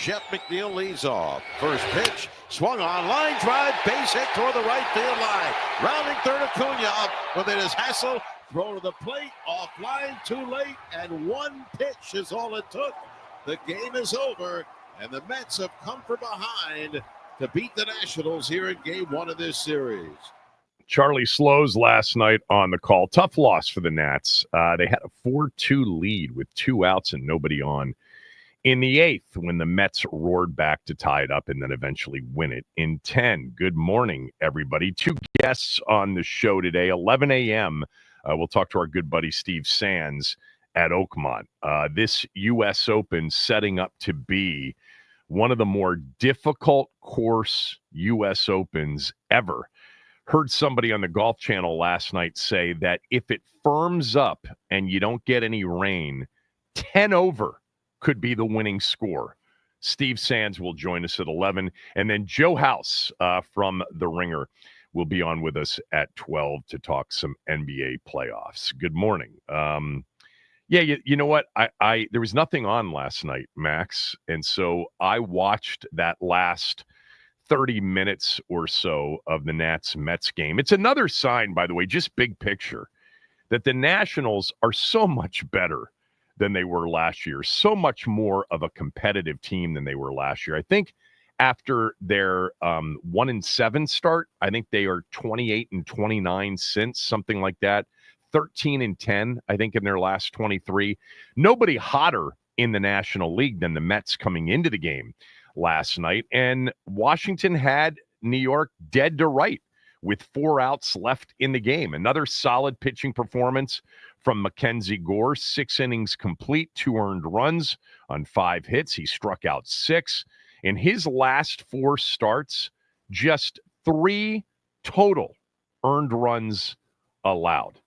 Jeff McNeil leads off. First pitch, swung on, line drive, base hit toward the right field line. Rounding third, Acuna up with it is Hassel. Throw to the plate, offline, too late, and one pitch is all it took. The game is over, and the Mets have come from behind to beat the Nationals here in Game 1 of this series. Charlie Slows last night on the call. Tough loss for the Nats. They had a 4-2 lead with 2 outs and nobody on in the 8th when the Mets roared back to tie it up and then eventually win it in 10. Good morning, everybody. 2 guests on the show today, 11 a.m. We'll talk to our good buddy Steve Sands at Oakmont. This U.S. Open setting up to be one of the more difficult course U.S. Opens ever. Heard somebody on the Golf Channel last night say that if it firms up and you don't get any rain, 10 over could be the winning score. Steve Sands will join us at 11. And then Joe House from The Ringer will be on with us at 12 to talk some NBA playoffs. Good morning. You know what? I there was nothing on last night, Max. And so I watched that last 30 minutes or so of the Nats-Mets game. It's another sign, by the way, just big picture, that the Nationals are so much better than they were last year, so much more of a competitive team than they were last year. I think after their 1-7 start, I think they are 28-29 since, something like that. 13-10, I think, in their last 23. Nobody hotter in the National League than the Mets coming into the game last night. And Washington had New York dead to right with 4 outs left in the game. Another solid pitching performance from Mackenzie Gore, 6 innings complete, 2 earned runs on 5 hits. He struck out 6. In his last 4 starts, just 3 total earned runs allowed.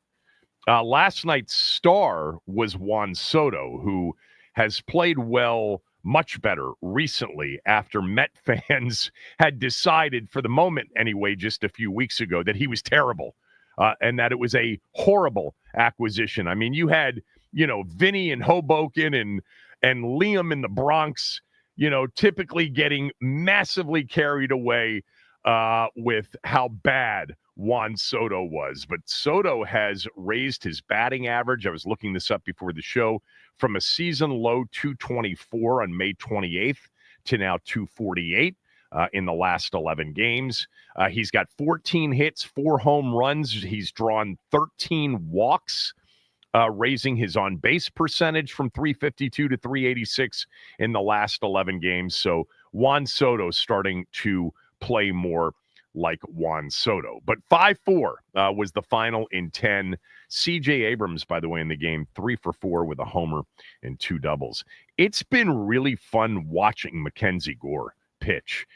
Last night's star was Juan Soto, who has played well, much better recently after Met fans had decided, for the moment anyway, just a few weeks ago, that he was terrible and that it was a horrible acquisition. I mean, you had, Vinny in Hoboken and Liam in the Bronx, typically getting massively carried away with how bad Juan Soto was. But Soto has raised his batting average. I was looking this up before the show, from a season low 224 on May 28th to now 248 in the last 11 games. He's got 14 hits, 4 home runs. He's drawn 13 walks, raising his on-base percentage from 352 to 386 in the last 11 games. So Juan Soto starting to play more like Juan Soto. But 5-4 was the final in 10. C.J. Abrams, by the way, in the game, 3 for 4 with a homer and 2 doubles. It's been really fun watching Mackenzie Gore pitch.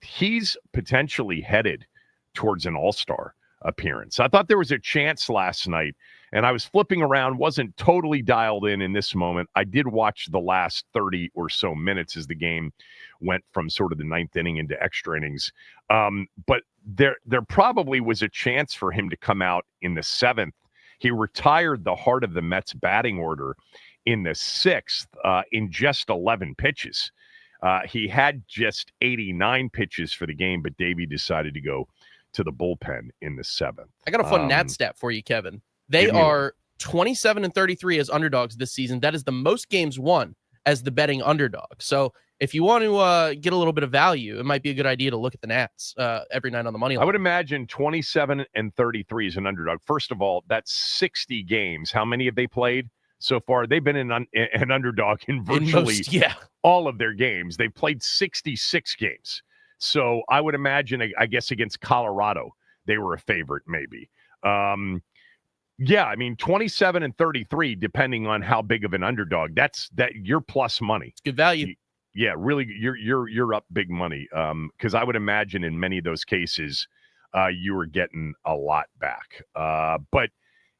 He's potentially headed towards an all-star appearance. I thought there was a chance last night, and I was flipping around, wasn't totally dialed in this moment. I did watch the last 30 or so minutes as the game went from sort of the 9th inning into extra innings. But there probably was a chance for him to come out in the 7th. He retired the heart of the Mets batting order in the 6th in just 11 pitches. He had just 89 pitches for the game, but Davey decided to go to the bullpen in the 7th. I got a fun Nat stat for you, Kevin. They are 27-33 as underdogs this season. That is the most games won as the betting underdog. So if you want to get a little bit of value, it might be a good idea to look at the Nats every night on the money line. I would imagine 27-33 is an underdog. First of all, that's 60 games. How many have they played so far? They've been an underdog in virtually all of their games. They've played 66 games. So I would imagine, I guess, against Colorado, they were a favorite maybe. 27-33, depending on how big of an underdog. That's you're plus money. It's good value. Yeah, really, you're up big money. Because I would imagine in many of those cases, you were getting a lot back. But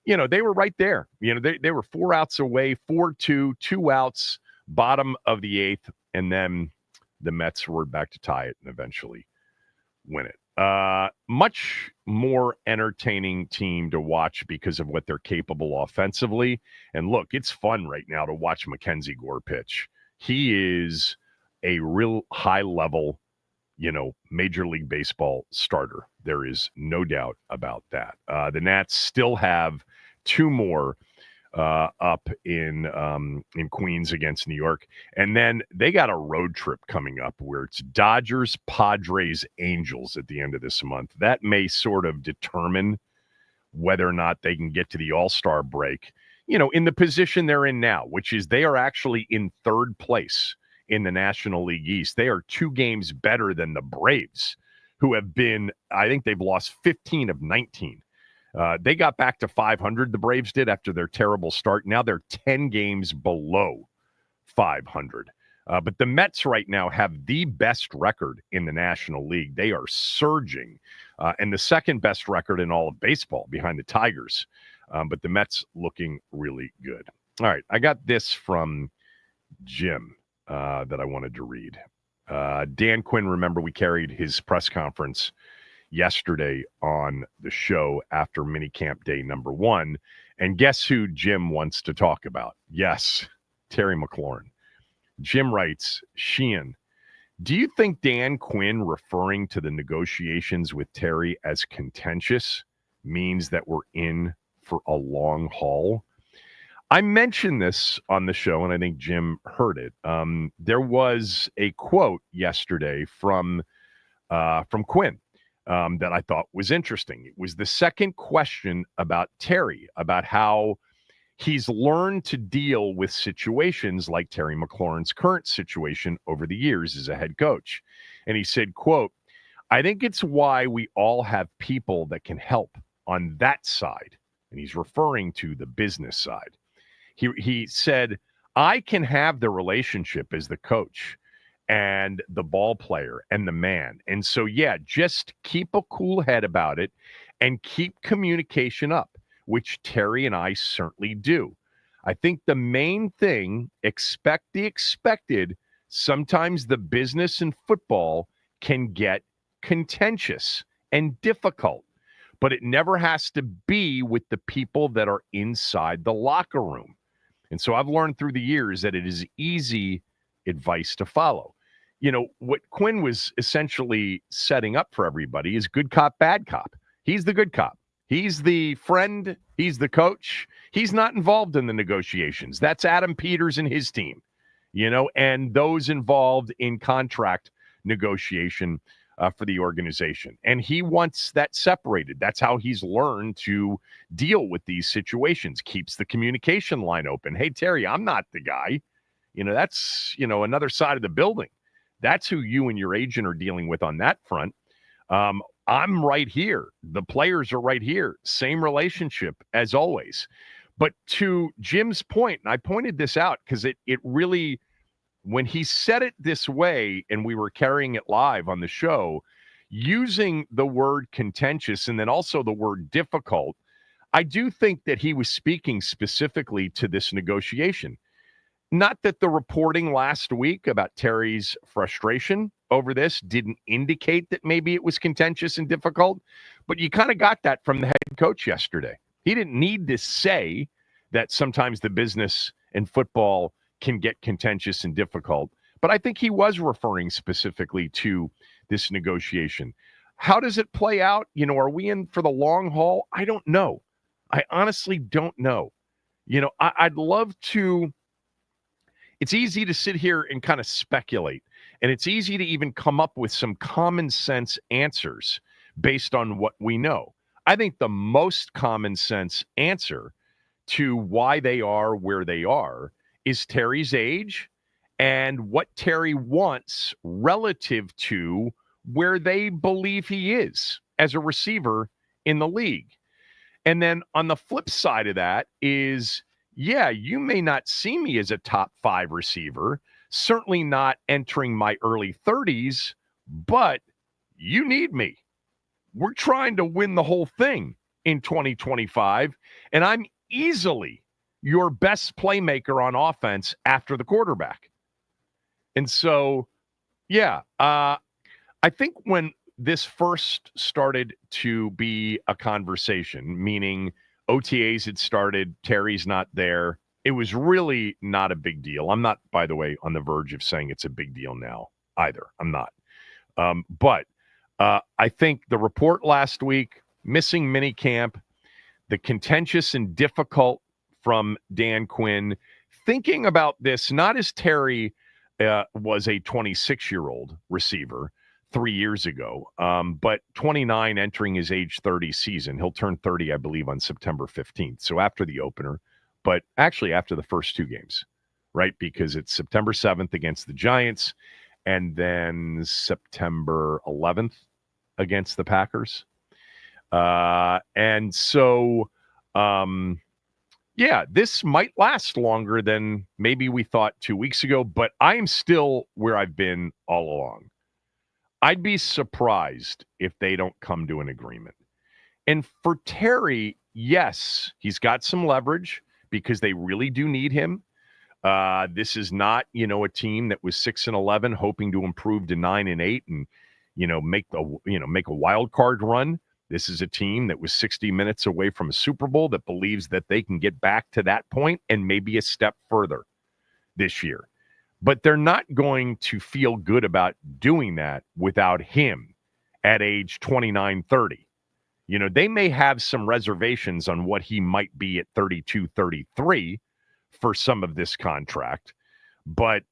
they were right there. They were 4 outs away, 4-2, 2 outs, bottom of the 8th, and then the Mets roared back to tie it and eventually win it. Much more entertaining team to watch because of what they're capable offensively. And look, it's fun right now to watch Mackenzie Gore pitch. He is a real high-level, Major League Baseball starter. There is no doubt about that. The Nats still have two more up in Queens against New York. And then they got a road trip coming up where it's Dodgers, Padres, Angels at the end of this month. That may sort of determine whether or not they can get to the All-Star break, in the position they're in now, which is they are actually in third place in the National League East. They are 2 games better than the Braves, who have been, I think they've lost 15 of 19. They got back to 500, the Braves did, after their terrible start. Now they're 10 games below 500. But the Mets right now have the best record in the National League. They are surging, and the second best record in all of baseball behind the Tigers. But the Mets looking really good. All right, I got this from Jim that I wanted to read. Dan Quinn, remember we carried his press conference yesterday on the show after minicamp day number 1. And guess who Jim wants to talk about? Yes, Terry McLaurin. Jim writes, Sheehan, do you think Dan Quinn referring to the negotiations with Terry as contentious means that we're in for a long haul? I mentioned this on the show, and I think Jim heard it. There was a quote yesterday from Quinn that I thought was interesting. It was the second question about Terry, about how he's learned to deal with situations like Terry McLaurin's current situation over the years as a head coach. And he said, quote, I think it's why we all have people that can help on that side. And he's referring to the business side. He said, I can have the relationship as the coach and the ball player and the man. And so, yeah, just keep a cool head about it and keep communication up, which Terry and I certainly do. I think the main thing, expect the expected. Sometimes the business and football can get contentious and difficult, but it never has to be with the people that are inside the locker room. And so I've learned through the years that it is easy advice to follow. What Quinn was essentially setting up for everybody is good cop, bad cop. He's the good cop. He's the friend. He's the coach. He's not involved in the negotiations. That's Adam Peters and his team, and those involved in contract negotiation for the organization. And he wants that separated. That's how he's learned to deal with these situations, keeps the communication line open. Hey, Terry, I'm not the guy. That's, another side of the building. That's who you and your agent are dealing with on that front. I'm right here. The players are right here. Same relationship as always. But to Jim's point, and I pointed this out because it really, when he said it this way and we were carrying it live on the show, using the word contentious and then also the word difficult, I do think that he was speaking specifically to this negotiation. Not that the reporting last week about Terry's frustration over this didn't indicate that maybe it was contentious and difficult, but you kind of got that from the head coach yesterday. He didn't need to say that sometimes the business and football can get contentious and difficult, but I think he was referring specifically to this negotiation. How does it play out? Are we in for the long haul? I don't know. I honestly don't know. I'd love to. It's easy to sit here and kind of speculate, and it's easy to even come up with some common sense answers based on what we know. I think the most common sense answer to why they are where they are is Terry's age and what Terry wants relative to where they believe he is as a receiver in the league. And then on the flip side of that is, yeah, you may not see me as a top 5 receiver, certainly not entering my early 30s, but you need me. We're trying to win the whole thing in 2025, and I'm easily your best playmaker on offense after the quarterback. And so, yeah, I think when this first started to be a conversation, meaning OTAs had started, Terry's not there, It was really not a big deal. I'm not, by the way, on the verge of saying it's a big deal now either. I'm not. But I think the report last week, missing minicamp, the contentious and difficult from Dan Quinn, thinking about this not as Terry was a 26-year-old receiver 3 years ago, but 29 entering his age 30 season. He'll turn 30, I believe, on September 15th. So after the opener, but actually after the first two games, right? Because it's September 7th against the Giants and then September 11th against the Packers. And so, yeah, this might last longer than maybe we thought 2 weeks ago, but I am still where I've been all along. I'd be surprised if they don't come to an agreement. And for Terry, yes, he's got some leverage because they really do need him. This is not, a team that was 6-11 hoping to improve to 9-8 and, make a wild card run. This is a team that was 60 minutes away from a Super Bowl that believes that they can get back to that point and maybe a step further this year. But they're not going to feel good about doing that without him at age 29, 30. They may have some reservations on what he might be at 32, 33 for some of this contract, but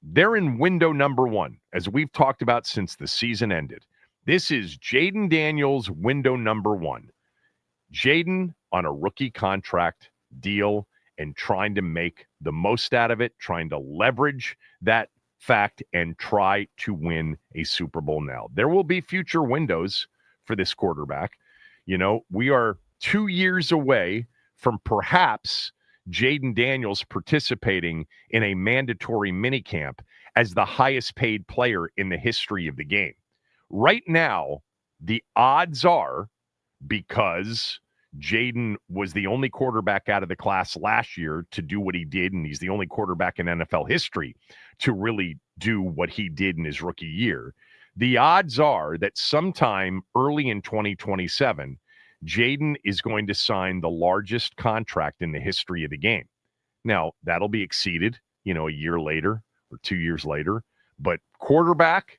they're in window number one, as we've talked about since the season ended. This is Jayden Daniels' window number one. Jayden on a rookie contract deal and trying to make the most out of it, trying to leverage that fact and try to win a Super Bowl now. There will be future windows for this quarterback. We are 2 years away from perhaps Jayden Daniels participating in a mandatory minicamp as the highest paid player in the history of the game. Right now, the odds are, because Jayden was the only quarterback out of the class last year to do what he did, and he's the only quarterback in NFL history to really do what he did in his rookie year. The odds are that sometime early in 2027, Jayden is going to sign the largest contract in the history of the game. Now, that'll be exceeded, a year later or 2 years later. But quarterback,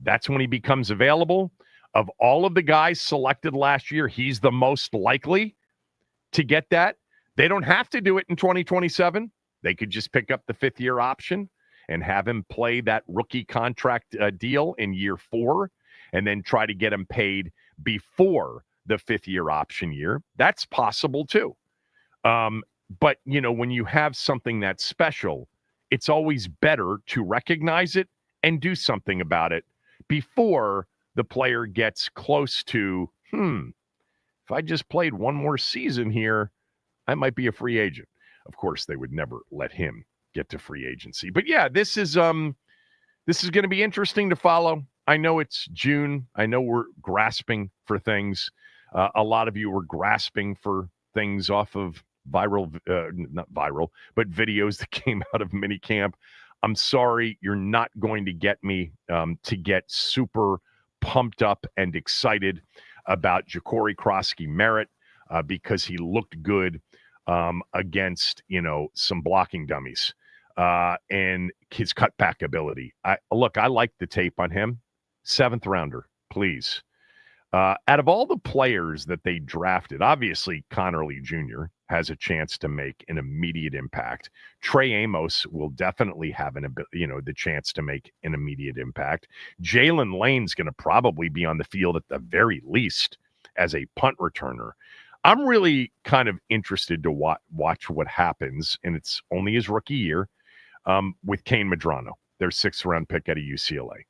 that's when he becomes available. Of all of the guys selected last year, he's the most likely to get that. They don't have to do it in 2027. They could just pick up the fifth-year option and have him play that rookie contract deal in year 4 and then try to get him paid before the fifth-year option year. That's possible too. But, when you have something that's special, it's always better to recognize it and do something about it before the player gets close to, if I just played one more season here, I might be a free agent. Of course, they would never let him get to free agency. But yeah, this is going to be interesting to follow. I know it's June. I know we're grasping for things. A lot of you were grasping for things off of not viral, but videos that came out of minicamp. I'm sorry, you're not going to get me to get super pumped up and excited about Ja'Cory Krosky-Merritt because he looked good against, some blocking dummies and his cutback ability. I like the tape on him. 7th rounder, please. Out of all the players that they drafted, obviously Connerly Jr. has a chance to make an immediate impact. Trey Amos will definitely have the chance to make an immediate impact. Jalen Lane's going to probably be on the field at the very least as a punt returner. I'm really kind of interested to watch what happens, and it's only his rookie year, with Kane Medrano, their 6th-round pick out of UCLA.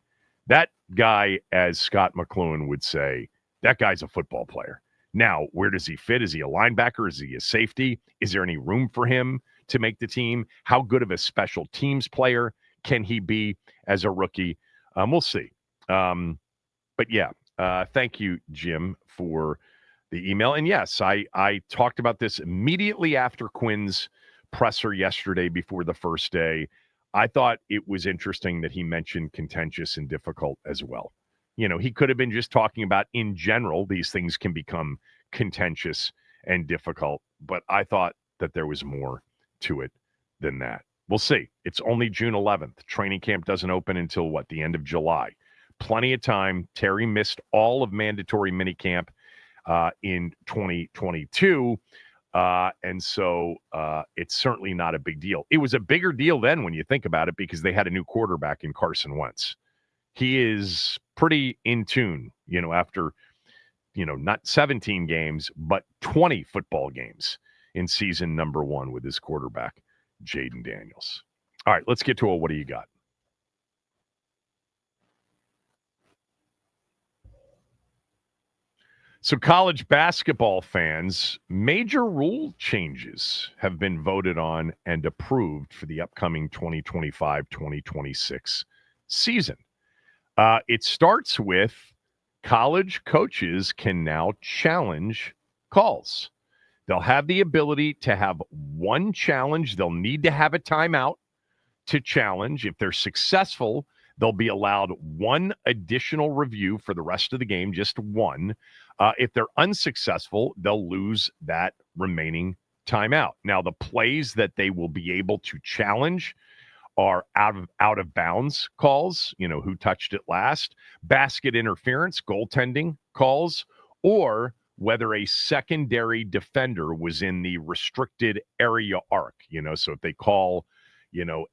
That guy, as Scott McLaurin would say, that guy's a football player. Now, where does he fit? Is he a linebacker? Is he a safety? Is there any room for him to make the team? How good of a special teams player can he be as a rookie? We'll see. But yeah, thank you, Jim, for the email. And yes, I talked about this immediately after Quinn's presser yesterday before the first day. I thought it was interesting that he mentioned contentious and difficult as well. He could have been just talking about in general, these things can become contentious and difficult, but I thought that there was more to it than that. We'll see. It's only June 11th. Training camp doesn't open until the end of July. Plenty of time. Terry missed all of mandatory minicamp in 2022. And so it's certainly not a big deal. It was a bigger deal then when you think about it because they had a new quarterback in Carson Wentz. He is pretty in tune, after, not 17 games, but 20 football games in season number 1 with his quarterback, Jaden Daniels. All right, let's get to what do you got? So college basketball fans, major rule changes have been voted on and approved for the upcoming 2025-2026 season. It starts with college coaches can now challenge calls. They'll have the ability to have one challenge. They'll need to have a timeout to challenge. If they're successful, they'll be allowed one additional review for the rest of the game, just one. If they're unsuccessful, they'll lose that remaining timeout. Now, the plays that they will be able to challenge are out of bounds calls, who touched it last, basket interference, goaltending calls, or whether a secondary defender was in the restricted area arc, so if they call,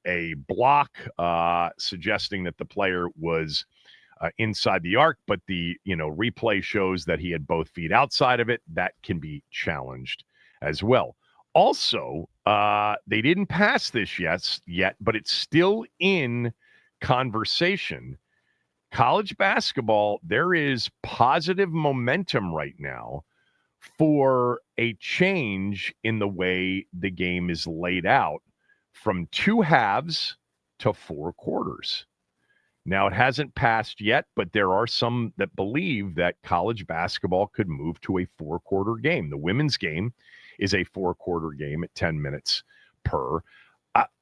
a block suggesting that the player was inside the arc, but the, replay shows that he had both feet outside of it, that can be challenged as well. Also, they didn't pass this yet, but it's still in conversation. College basketball, there is positive momentum right now for a change in the way the game is laid out from 2 halves to 4 quarters. Now, it hasn't passed yet, but there are some that believe that college basketball could move to a 4-quarter game. The women's game is a 4-quarter game at 10 minutes per.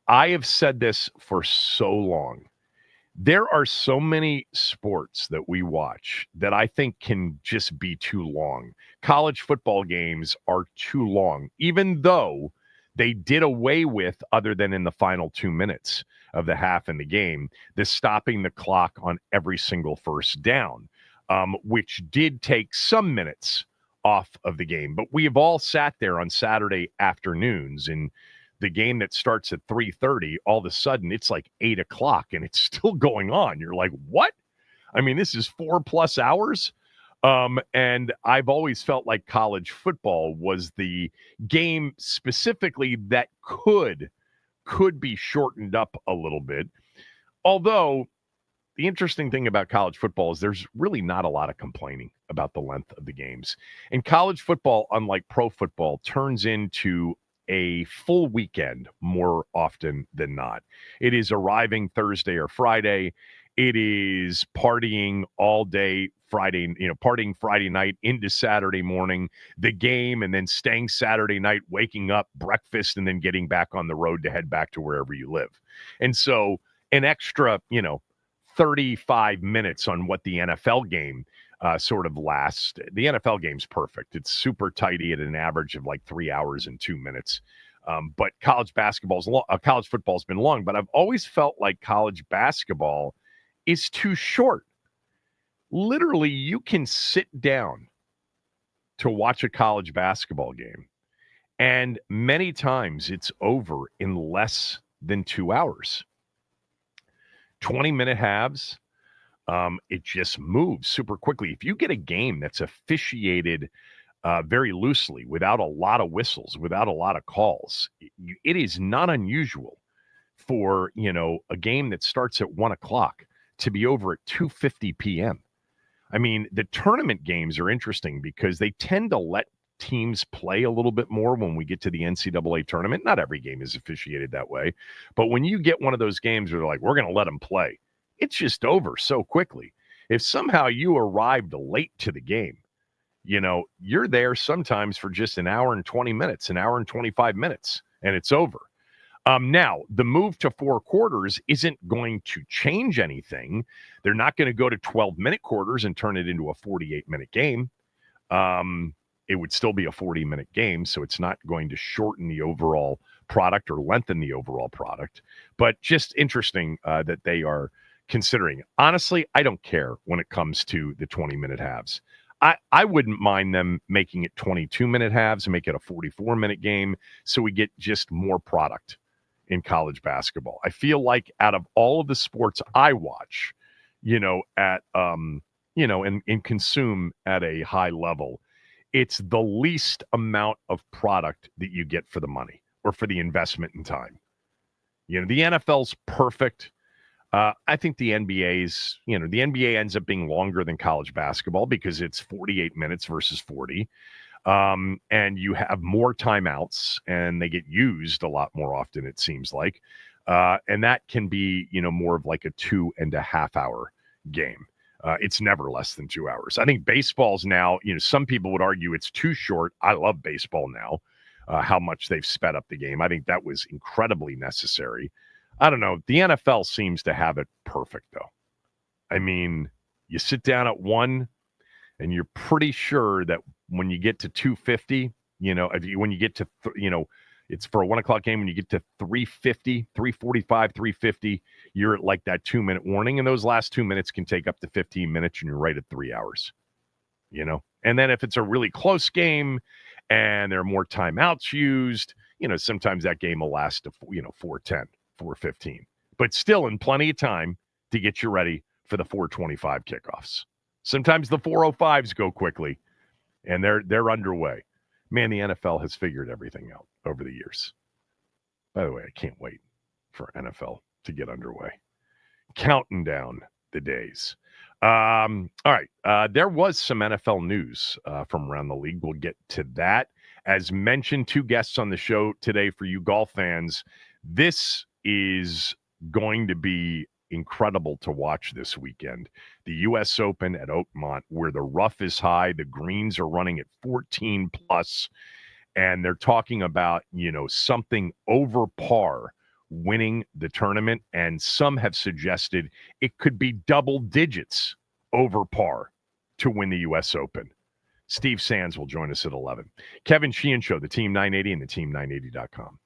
I have said this for so long. There are so many sports that we watch that I think can just be too long. College football games are too long, even though they did away with, other than in the final 2 minutes of the half in the game, the stopping the clock on every single first down, which did take some minutes off of the game. But we have all sat there on Saturday afternoons, and the game that starts at 3:30, all of a sudden it's like 8 o'clock and it's still going on. You're like, what? I mean, this is 4+ hours. And I've always felt like college football was the game specifically that could be shortened up a little bit. Although the interesting thing about college football is there's really not a lot of complaining about the length of the games. And college football, unlike pro football, turns into a full weekend more often than not. It is arriving Thursday or Friday. It is partying all day Friday, partying Friday night into Saturday morning, the game, and then staying Saturday night, waking up, breakfast, and then getting back on the road to head back to wherever you live. And so an extra, 35 minutes on what the NFL game sort of lasts. The NFL game's perfect. It's super tidy at an average of like 3 hours and 2 minutes. But college football's been long, but I've always felt like college basketball is too short. Literally, you can sit down to watch a college basketball game, and many times it's over in less than 2 hours. 20-minute halves, it just moves super quickly. If you get a game that's officiated very loosely, without a lot of whistles, without a lot of calls, it is not unusual for, a game that starts at 1 o'clock to be over at 2:50 p.m. I mean, the tournament games are interesting because they tend to let teams play a little bit more when we get to the NCAA tournament. Not every game is officiated that way, but when you get one of those games where they're like, we're going to let them play, it's just over so quickly. If somehow you arrived late to the game, you're there sometimes for just an hour and 20 minutes, an hour and 25 minutes, and it's over. Now, the move to 4 quarters isn't going to change anything. They're not going to go to 12-minute quarters and turn it into a 48-minute game. It would still be a 40-minute game, so it's not going to shorten the overall product or lengthen the overall product. But just interesting that they are considering it. Honestly, I don't care when it comes to the 20-minute halves. I wouldn't mind them making it 22-minute halves and make it a 44-minute game so we get just more product in college basketball. I feel like out of all of the sports I watch, at and consume at a high level, it's the least amount of product that you get for the money or for the investment in time. The NFL's perfect. I think the NBA's, the NBA ends up being longer than college basketball because it's 48 minutes versus 40. And you have more timeouts and they get used a lot more often, it seems like. And that can be, more of like a 2.5 hour game. It's never less than 2 hours. I think baseball's now, some people would argue it's too short. I love baseball now, how much they've sped up the game. I think that was incredibly necessary. I don't know. The NFL seems to have it perfect, though. I mean, you sit down at 1, and you're pretty sure that when you get to 2:50, when you get to, it's for a 1 o'clock game. When you get to 3:50, 3:45, 3:50, you're at like that 2-minute warning. And those last 2 minutes can take up to 15 minutes, and you're right at 3 hours, And then if it's a really close game and there are more timeouts used, sometimes that game will last to, 4:10. 4:15, but still in plenty of time to get you ready for the 4:25 kickoffs. Sometimes the 4:05s go quickly, and they're underway. Man, the NFL has figured everything out over the years. By the way, I can't wait for NFL to get underway. Counting down the days. All right, there was some NFL news from around the league. We'll get to that. As mentioned, 2 guests on the show today for you golf fans. This is going to be incredible to watch this weekend. The U.S. Open at Oakmont, where the rough is high, the greens are running at 14 plus, and they're talking about, something over par winning the tournament, and some have suggested it could be double digits over par to win the U.S. Open. Steve Sands will join us at 11. Kevin Sheehan Show, the Team 980 and the Team980.com.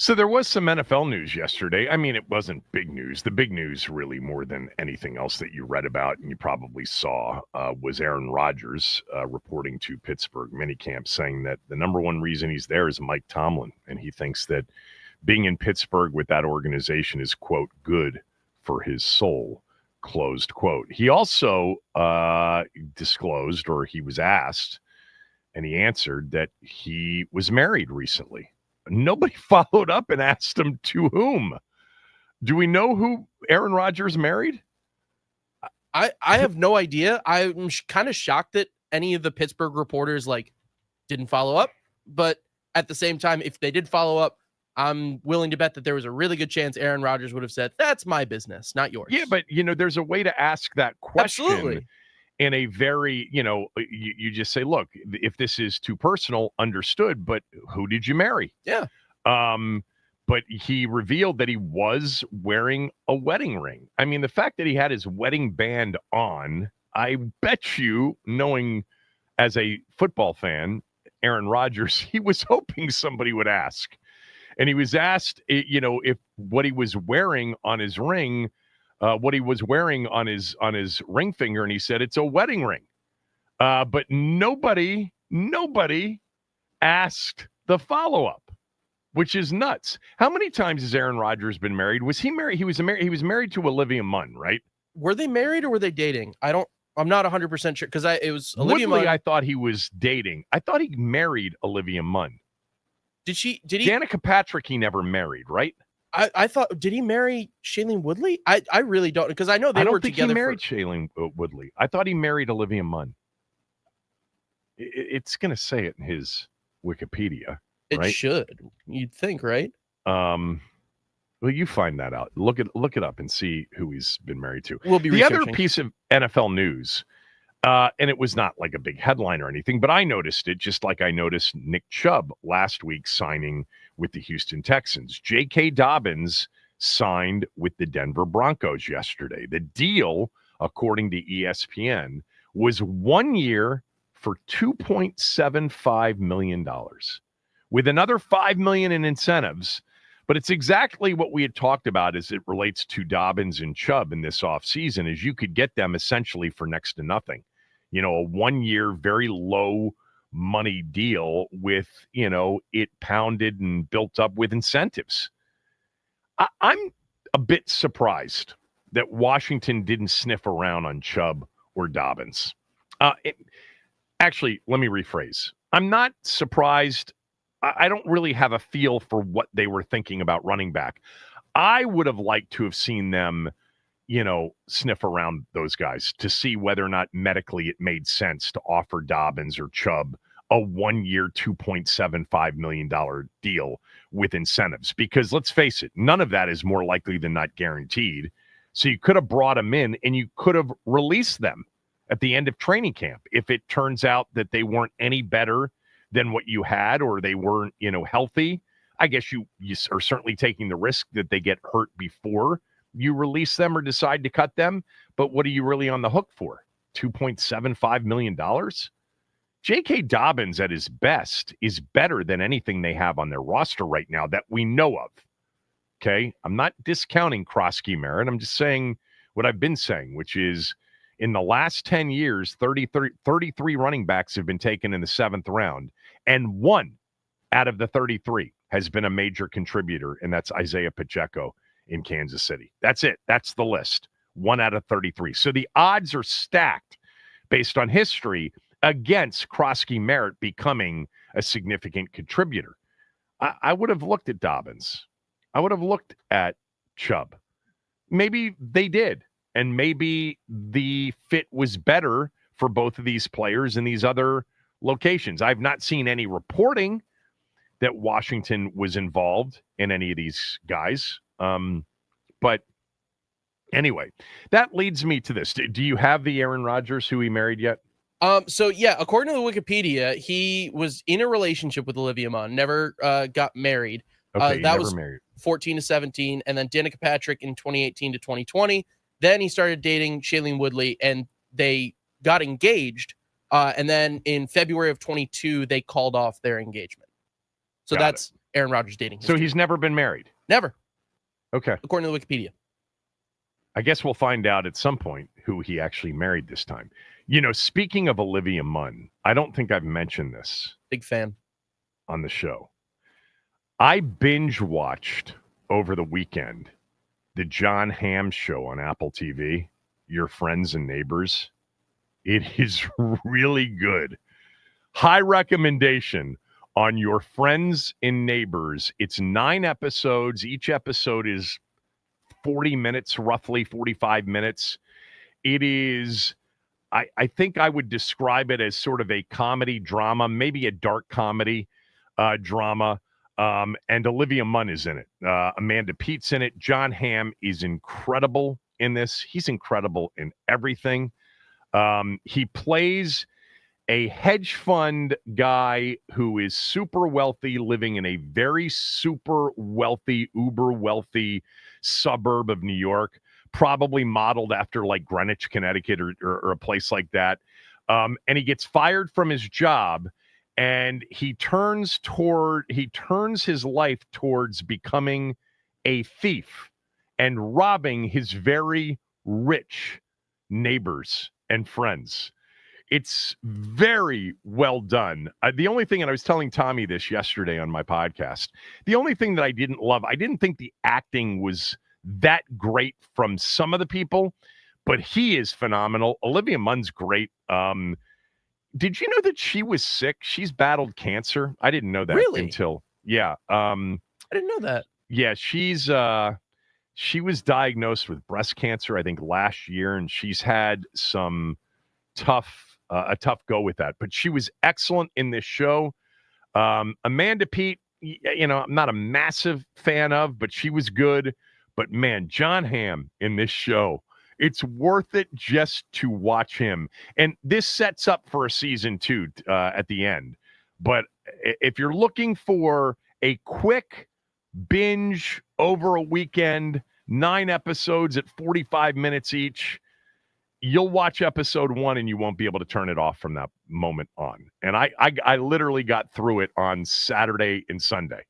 So there was some NFL news yesterday. I mean, it wasn't big news. The big news, really, more than anything else that you read about and you probably saw, was Aaron Rodgers reporting to Pittsburgh Minicamp, saying that the number one reason he's there is Mike Tomlin, and he thinks that being in Pittsburgh with that organization is, quote, good for his soul, closed quote. He also disclosed, or he was asked, and he answered that he was married recently. Nobody followed up and asked him to whom. Do we know who Aaron Rodgers married? I have no idea. I'm kind of shocked that any of the Pittsburgh reporters didn't follow up. But at the same time, if they did follow up, I'm willing to bet that there was a really good chance Aaron Rodgers would have said, "That's my business, not yours." Yeah, but there's a way to ask that question. Absolutely. In a very, you just say, look, if this is too personal, understood, but who did you marry? Yeah. But he revealed that he was wearing a wedding ring. I mean, the fact that he had his wedding band on, I bet you, knowing as a football fan, Aaron Rodgers, he was hoping somebody would ask. And he was asked, if what he was wearing on his ring, what he was wearing on his ring finger, and he said it's a wedding ring. But nobody asked the follow-up, which is nuts. How many times has Aaron Rodgers been married? Was he married? He was married to Olivia Munn, right? Were they married or were they dating? I'm not 100% sure, because it was Olivia Munn. I thought he was dating. I thought he married Olivia Munn. Did he? Danica Patrick, he never married, right? I thought, did he marry Shailene Woodley? I really don't, because I know they were together. He married Shailene Woodley. I thought he married Olivia Munn. It's going to say it in his Wikipedia. It right? should. You'd think, right? Well, you find that out. Look it up and see who he's been married to. We'll be the researching. other piece of NFL news, and it was not like a big headline or anything, but I noticed it just like I noticed Nick Chubb last week signing with the Houston Texans. J.K. Dobbins signed with the Denver Broncos yesterday. The deal, according to ESPN, was 1 year for $2.75 million, with another $5 million in incentives. But it's exactly what we had talked about as it relates to Dobbins and Chubb in this offseason, is you could get them essentially for next to nothing. A 1 year, very low money deal with, it pounded and built up with incentives. I'm a bit surprised that Washington didn't sniff around on Chubb or Dobbins. Actually, let me rephrase. I'm not surprised. I don't really have a feel for what they were thinking about running back. I would have liked to have seen them, sniff around those guys to see whether or not medically it made sense to offer Dobbins or Chubb a 1 year, $2.75 million deal with incentives. Because let's face it, none of that is more likely than not guaranteed. So you could have brought them in and you could have released them at the end of training camp if it turns out that they weren't any better than what you had, or they weren't, healthy. I guess you are certainly taking the risk that they get hurt before you release them or decide to cut them. But what are you really on the hook for? $2.75 million? J.K. Dobbins at his best is better than anything they have on their roster right now that we know of. Okay? I'm not discounting Kroski Merritt. I'm just saying what I've been saying, which is in the last 10 years, 33 running backs have been taken in the 7th round, and one out of the 33 has been a major contributor, and that's Isaiah Pacheco in Kansas City. That's it. That's the list. 1 out of 33. So the odds are stacked based on history against Kroski Merritt becoming a significant contributor. I would have looked at Dobbins. I would have looked at Chubb. Maybe they did. And maybe the fit was better for both of these players in these other locations. I've not seen any reporting that Washington was involved in any of these guys. But anyway, that leads me to this. Do you have the Aaron Rodgers who he married yet? So yeah, according to the Wikipedia, he was in a relationship with Olivia Munn, never got married. Okay, that was married. 14 to 17, and then Danica Patrick in 2018 to 2020. Then he started dating Shailene Woodley, and they got engaged. And then in February of 22, they called off their engagement. So that's Aaron Rodgers dating. So he's never been married? Never. Okay. According to Wikipedia. I guess we'll find out at some point who he actually married this time. Speaking of Olivia Munn, I don't think I've mentioned this. Big fan. On the show. I binge watched over the weekend the John Hamm show on Apple TV, Your Friends and Neighbors. It is really good. High recommendation on Your Friends and Neighbors. It's 9 episodes. Each episode is 40 minutes, roughly 45 minutes. It is, I think I would describe it as sort of a comedy drama, maybe a dark comedy drama. And Olivia Munn is in it. Amanda Pete's in it. John Hamm is incredible in this. He's incredible in everything. He plays a hedge fund guy who is super wealthy, living in a very super wealthy, uber wealthy suburb of New York, probably modeled after like Greenwich, Connecticut, or a place like that. And he gets fired from his job, and he turns his life towards becoming a thief and robbing his very rich neighbors and friends. It's very well done. The only thing, and I was telling Tommy this yesterday on my podcast, the only thing that I didn't love, I didn't think the acting was that great from some of the people, but he is phenomenal. Olivia Munn's great. Did you know that she was sick? She's battled cancer. I didn't know that until, yeah. I didn't know that. Yeah, she was diagnosed with breast cancer, I think, last year, and she's had some a tough go with that. But she was excellent in this show. Amanda Pete, I'm not a massive fan of, but she was good. But man, John Hamm in this show, it's worth it just to watch him. And this sets up for a season 2 at the end. But if you're looking for a quick binge over a weekend, 9 episodes at 45 minutes each, you'll watch episode 1 and you won't be able to turn it off from that moment on. And I literally got through it on Saturday and Sunday.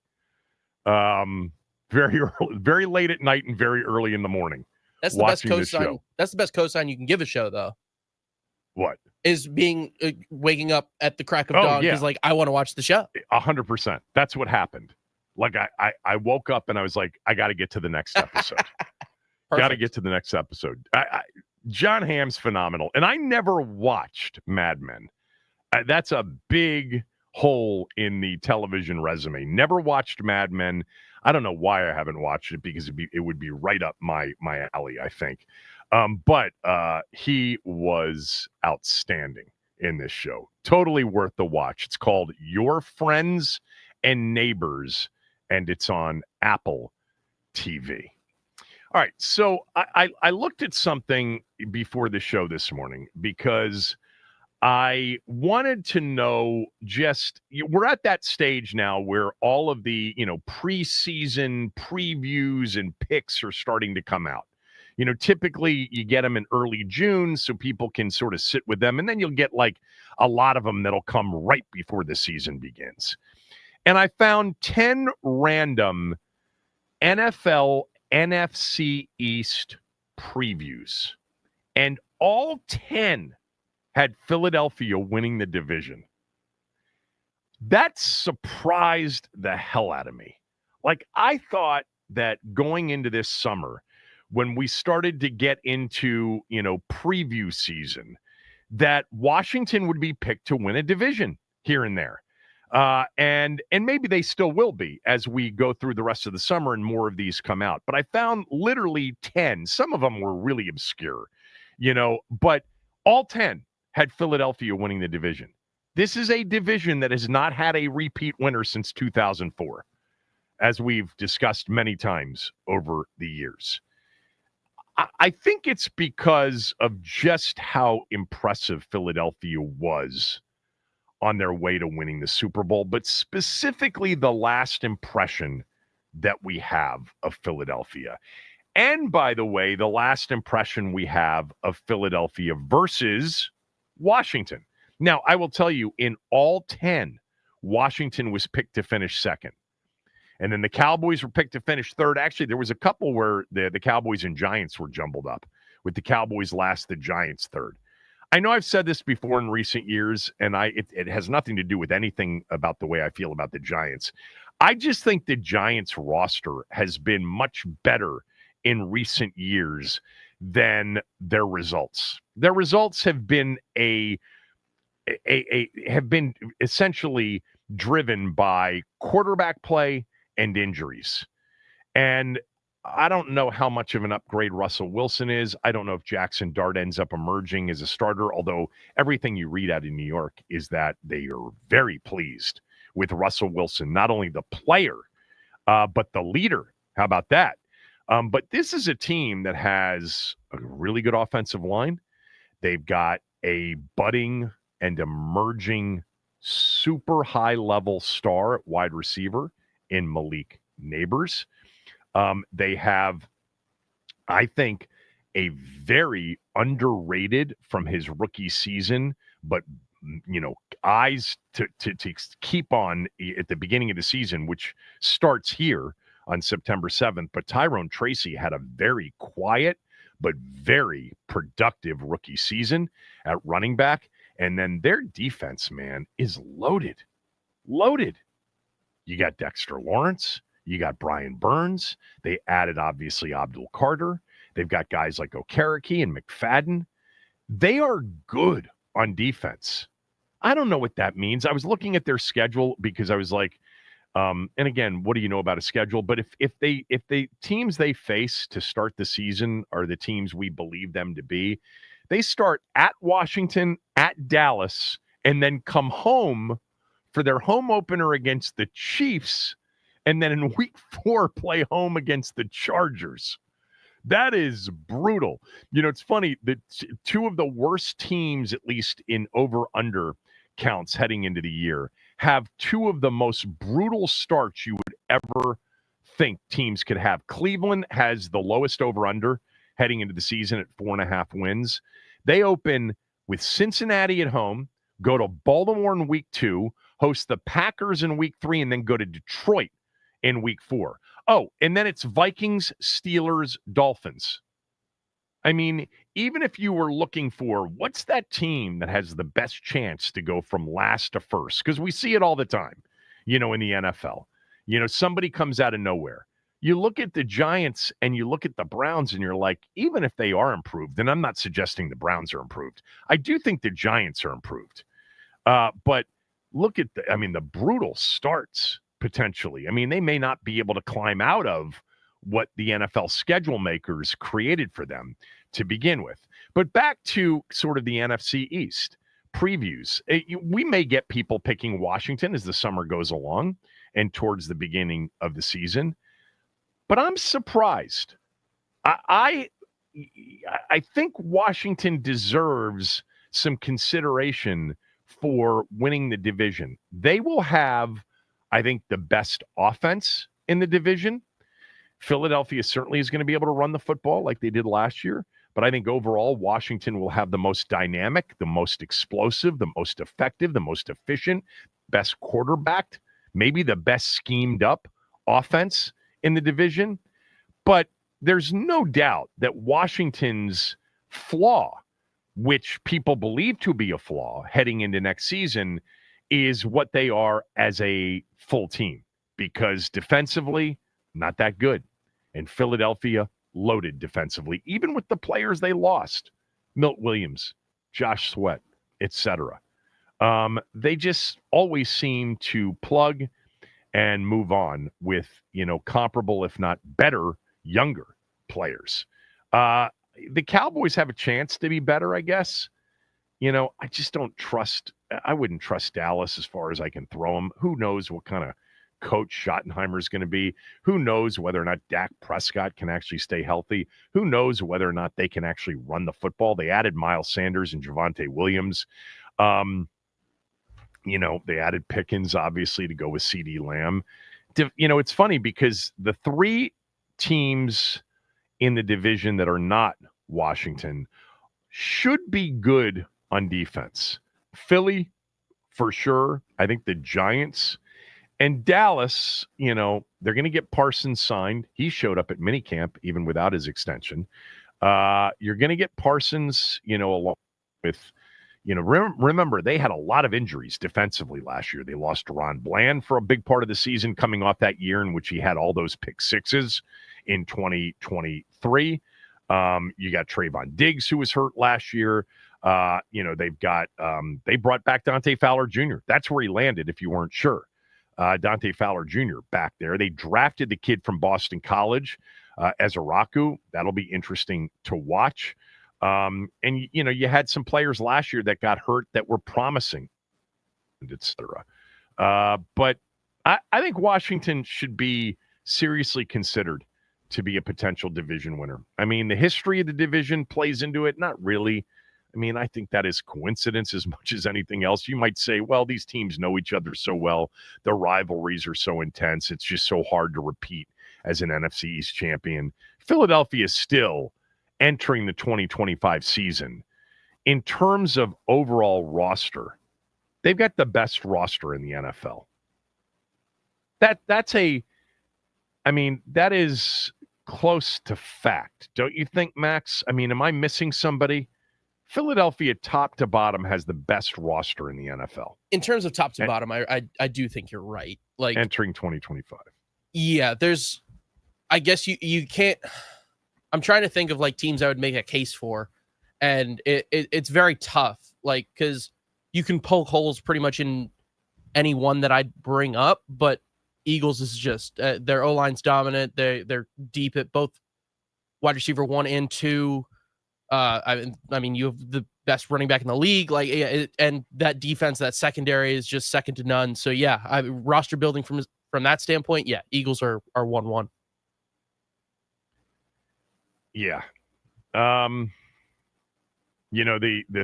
Very early, very late at night and very early in the morning. That's the best cosign. That's the best cosign you can give a show, though. What? Is being waking up at the crack of dawn because, like, I want to watch the show. 100%. That's what happened. Like, I woke up and I was like, I got to get to the next episode. Got to get to the next episode. John Hamm's phenomenal. And I never watched Mad Men. That's a big hole in the television resume. Never watched Mad Men. I don't know why I haven't watched it, because it would be right up my alley, I think. But he was outstanding in this show. Totally worth the watch. It's called Your Friends and Neighbors, and it's on Apple TV. All right, so I looked at something before the show this morning because I wanted to know, we're at that stage now where all of the, preseason previews and picks are starting to come out. Typically you get them in early June so people can sort of sit with them, and then you'll get like a lot of them that'll come right before the season begins. And I found 10 random NFL NFC East previews, and all 10 had Philadelphia winning the division. That surprised the hell out of me. Like, I thought that going into this summer, when we started to get into, preview season, that Washington would be picked to win a division here and there. And maybe they still will be as we go through the rest of the summer and more of these come out. But I found literally 10. Some of them were really obscure, but all 10 had Philadelphia winning the division. This is a division that has not had a repeat winner since 2004, as we've discussed many times over the years. I think it's because of just how impressive Philadelphia was on their way to winning the Super Bowl, but specifically the last impression that we have of Philadelphia. And by the way, the last impression we have of Philadelphia versus Washington. Now, I will tell you, in all 10, Washington was picked to finish second. And then the Cowboys were picked to finish third. Actually, there was a couple where the Cowboys and Giants were jumbled up, with the Cowboys last, the Giants third. I know I've said this before in recent years, and it has nothing to do with anything about the way I feel about the Giants. I just think the Giants roster has been much better in recent years than their results. Their results have been have been essentially driven by quarterback play and injuries. And I don't know how much of an upgrade Russell Wilson is. I don't know if Jackson Dart ends up emerging as a starter, although everything you read out in New York is that they are very pleased with Russell Wilson, not only the player, but the leader. How about that? But this is a team that has a really good offensive line. They've got a budding and emerging super high-level star at wide receiver in Malik Neighbors. They have, I think, a very underrated from his rookie season, but, eyes to keep on at the beginning of the season, which starts here on September 7th. But Tyrone Tracy had a very quiet but very productive rookie season at running back. And then their defense, man, is loaded. Loaded. You got Dexter Lawrence. You got Brian Burns. They added, obviously, Abdul Carter. They've got guys like Okereke and McFadden. They are good on defense. I don't know what that means. I was looking at their schedule because I was like, and again, what do you know about a schedule? But if the teams they face to start the season are the teams we believe them to be, they start at Washington, at Dallas, and then come home for their home opener against the Chiefs, and then in week 4 play home against the Chargers. That is brutal. It's funny that two of the worst teams, at least in over-under counts heading into the year, have two of the most brutal starts you would ever think teams could have. Cleveland has the lowest over-under heading into the season at 4.5 wins. They open with Cincinnati at home, go to Baltimore in week 2, host the Packers in week 3, and then go to Detroit in week 4. Oh, and then it's Vikings, Steelers, Dolphins. I mean, even if you were looking for what's that team that has the best chance to go from last to first, because we see it all the time, in the NFL. Somebody comes out of nowhere. You look at the Giants and you look at the Browns and you're like, even if they are improved, and I'm not suggesting the Browns are improved, I do think the Giants are improved. But look at the brutal starts potentially. I mean, they may not be able to climb out of what the NFL schedule makers created for them to begin with. But back to sort of the NFC East previews. We may get people picking Washington as the summer goes along and towards the beginning of the season. But I'm surprised. I think Washington deserves some consideration for winning the division. They will have, I think, the best offense in the division. Philadelphia certainly is going to be able to run the football like they did last year. But I think overall, Washington will have the most dynamic, the most explosive, the most effective, the most efficient, best quarterbacked, maybe the best schemed up offense in the division. But there's no doubt that Washington's flaw, which people believe to be a flaw heading into next season, is what they are as a full team. Because defensively, not that good. And Philadelphia, loaded defensively, even with the players they lost. Milt Williams, Josh Sweat, etc. They just always seem to plug and move on with, comparable, if not better, younger players. The Cowboys have a chance to be better, I guess. I just don't trust. I wouldn't trust Dallas as far as I can throw them. Who knows what kind of coach Schottenheimer is going to be? Who knows whether or not Dak Prescott can actually stay healthy? Who knows whether or not they can actually run the football? They added Miles Sanders and Javonte Williams. They added Pickens, obviously, to go with CeeDee Lamb. It's funny because the 3 teams in the division that are not Washington should be good on defense. Philly, for sure. I think the Giants And Dallas, they're going to get Parsons signed. He showed up at minicamp even without his extension. You're going to get Parsons, along with, remember, they had a lot of injuries defensively last year. They lost Ron Bland for a big part of the season coming off that year in which he had all those pick sixes in 2023. You got Trayvon Diggs, who was hurt last year. They've got, they brought back Dante Fowler Jr. That's where he landed, if you weren't sure. Dante Fowler Jr. back there. They drafted the kid from Boston College, Ezaraku. That'll be interesting to watch. And, you had some players last year that got hurt that were promising, et cetera. But I think Washington should be seriously considered to be a potential division winner. I mean, the history of the division plays into it. Not really. I mean, I think that is coincidence as much as anything else. You might say, well, these teams know each other so well. The rivalries are so intense. It's just so hard to repeat as an NFC East champion. Philadelphia is still entering the 2025 season. In terms of overall roster, they've got the best roster in the NFL. That is close to fact. Don't you think, Max? I mean, am I missing somebody? Philadelphia, top to bottom, has the best roster in the NFL. In terms of top to bottom, I do think you're right. Like entering 2025. Yeah, I guess you can't. I'm trying to think of like teams I would make a case for, and it's very tough. Like, because you can poke holes pretty much in any one that I'd bring up, but Eagles is just their O-line's dominant. They're deep at both wide receiver 1 and 2. I mean, you have the best running back in the league, and that defense, that secondary is just second to none. So yeah, roster building from that standpoint, yeah, Eagles are 1-1. Yeah. The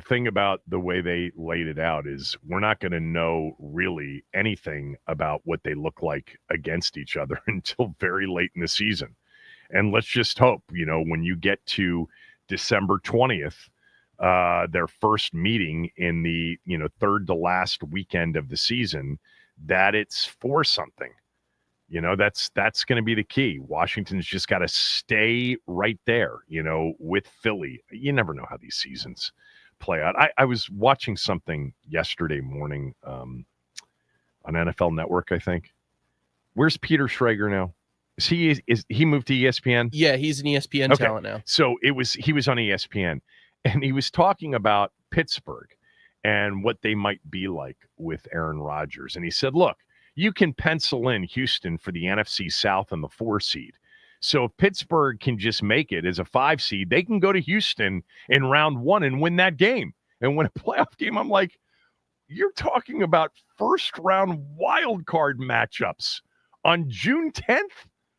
thing about the way they laid it out is we're not going to know really anything about what they look like against each other until very late in the season. And let's just hope, when you get to December 20th, their first meeting in the, third to last weekend of the season, that it's for something. That's going to be the key. Washington's just got to stay right there, with Philly. You never know how these seasons play out. I was watching something yesterday morning on NFL Network, I think. Where's Peter Schrager now? Is he moved to ESPN? Yeah, he's an ESPN talent now. So he was on ESPN, and he was talking about Pittsburgh and what they might be like with Aaron Rodgers. And he said, look, you can pencil in Houston for the NFC South and the 4 seed. So if Pittsburgh can just make it as a 5 seed, they can go to Houston in round 1 and win that game and win a playoff game. I'm like, you're talking about first round wild card matchups on June 10th?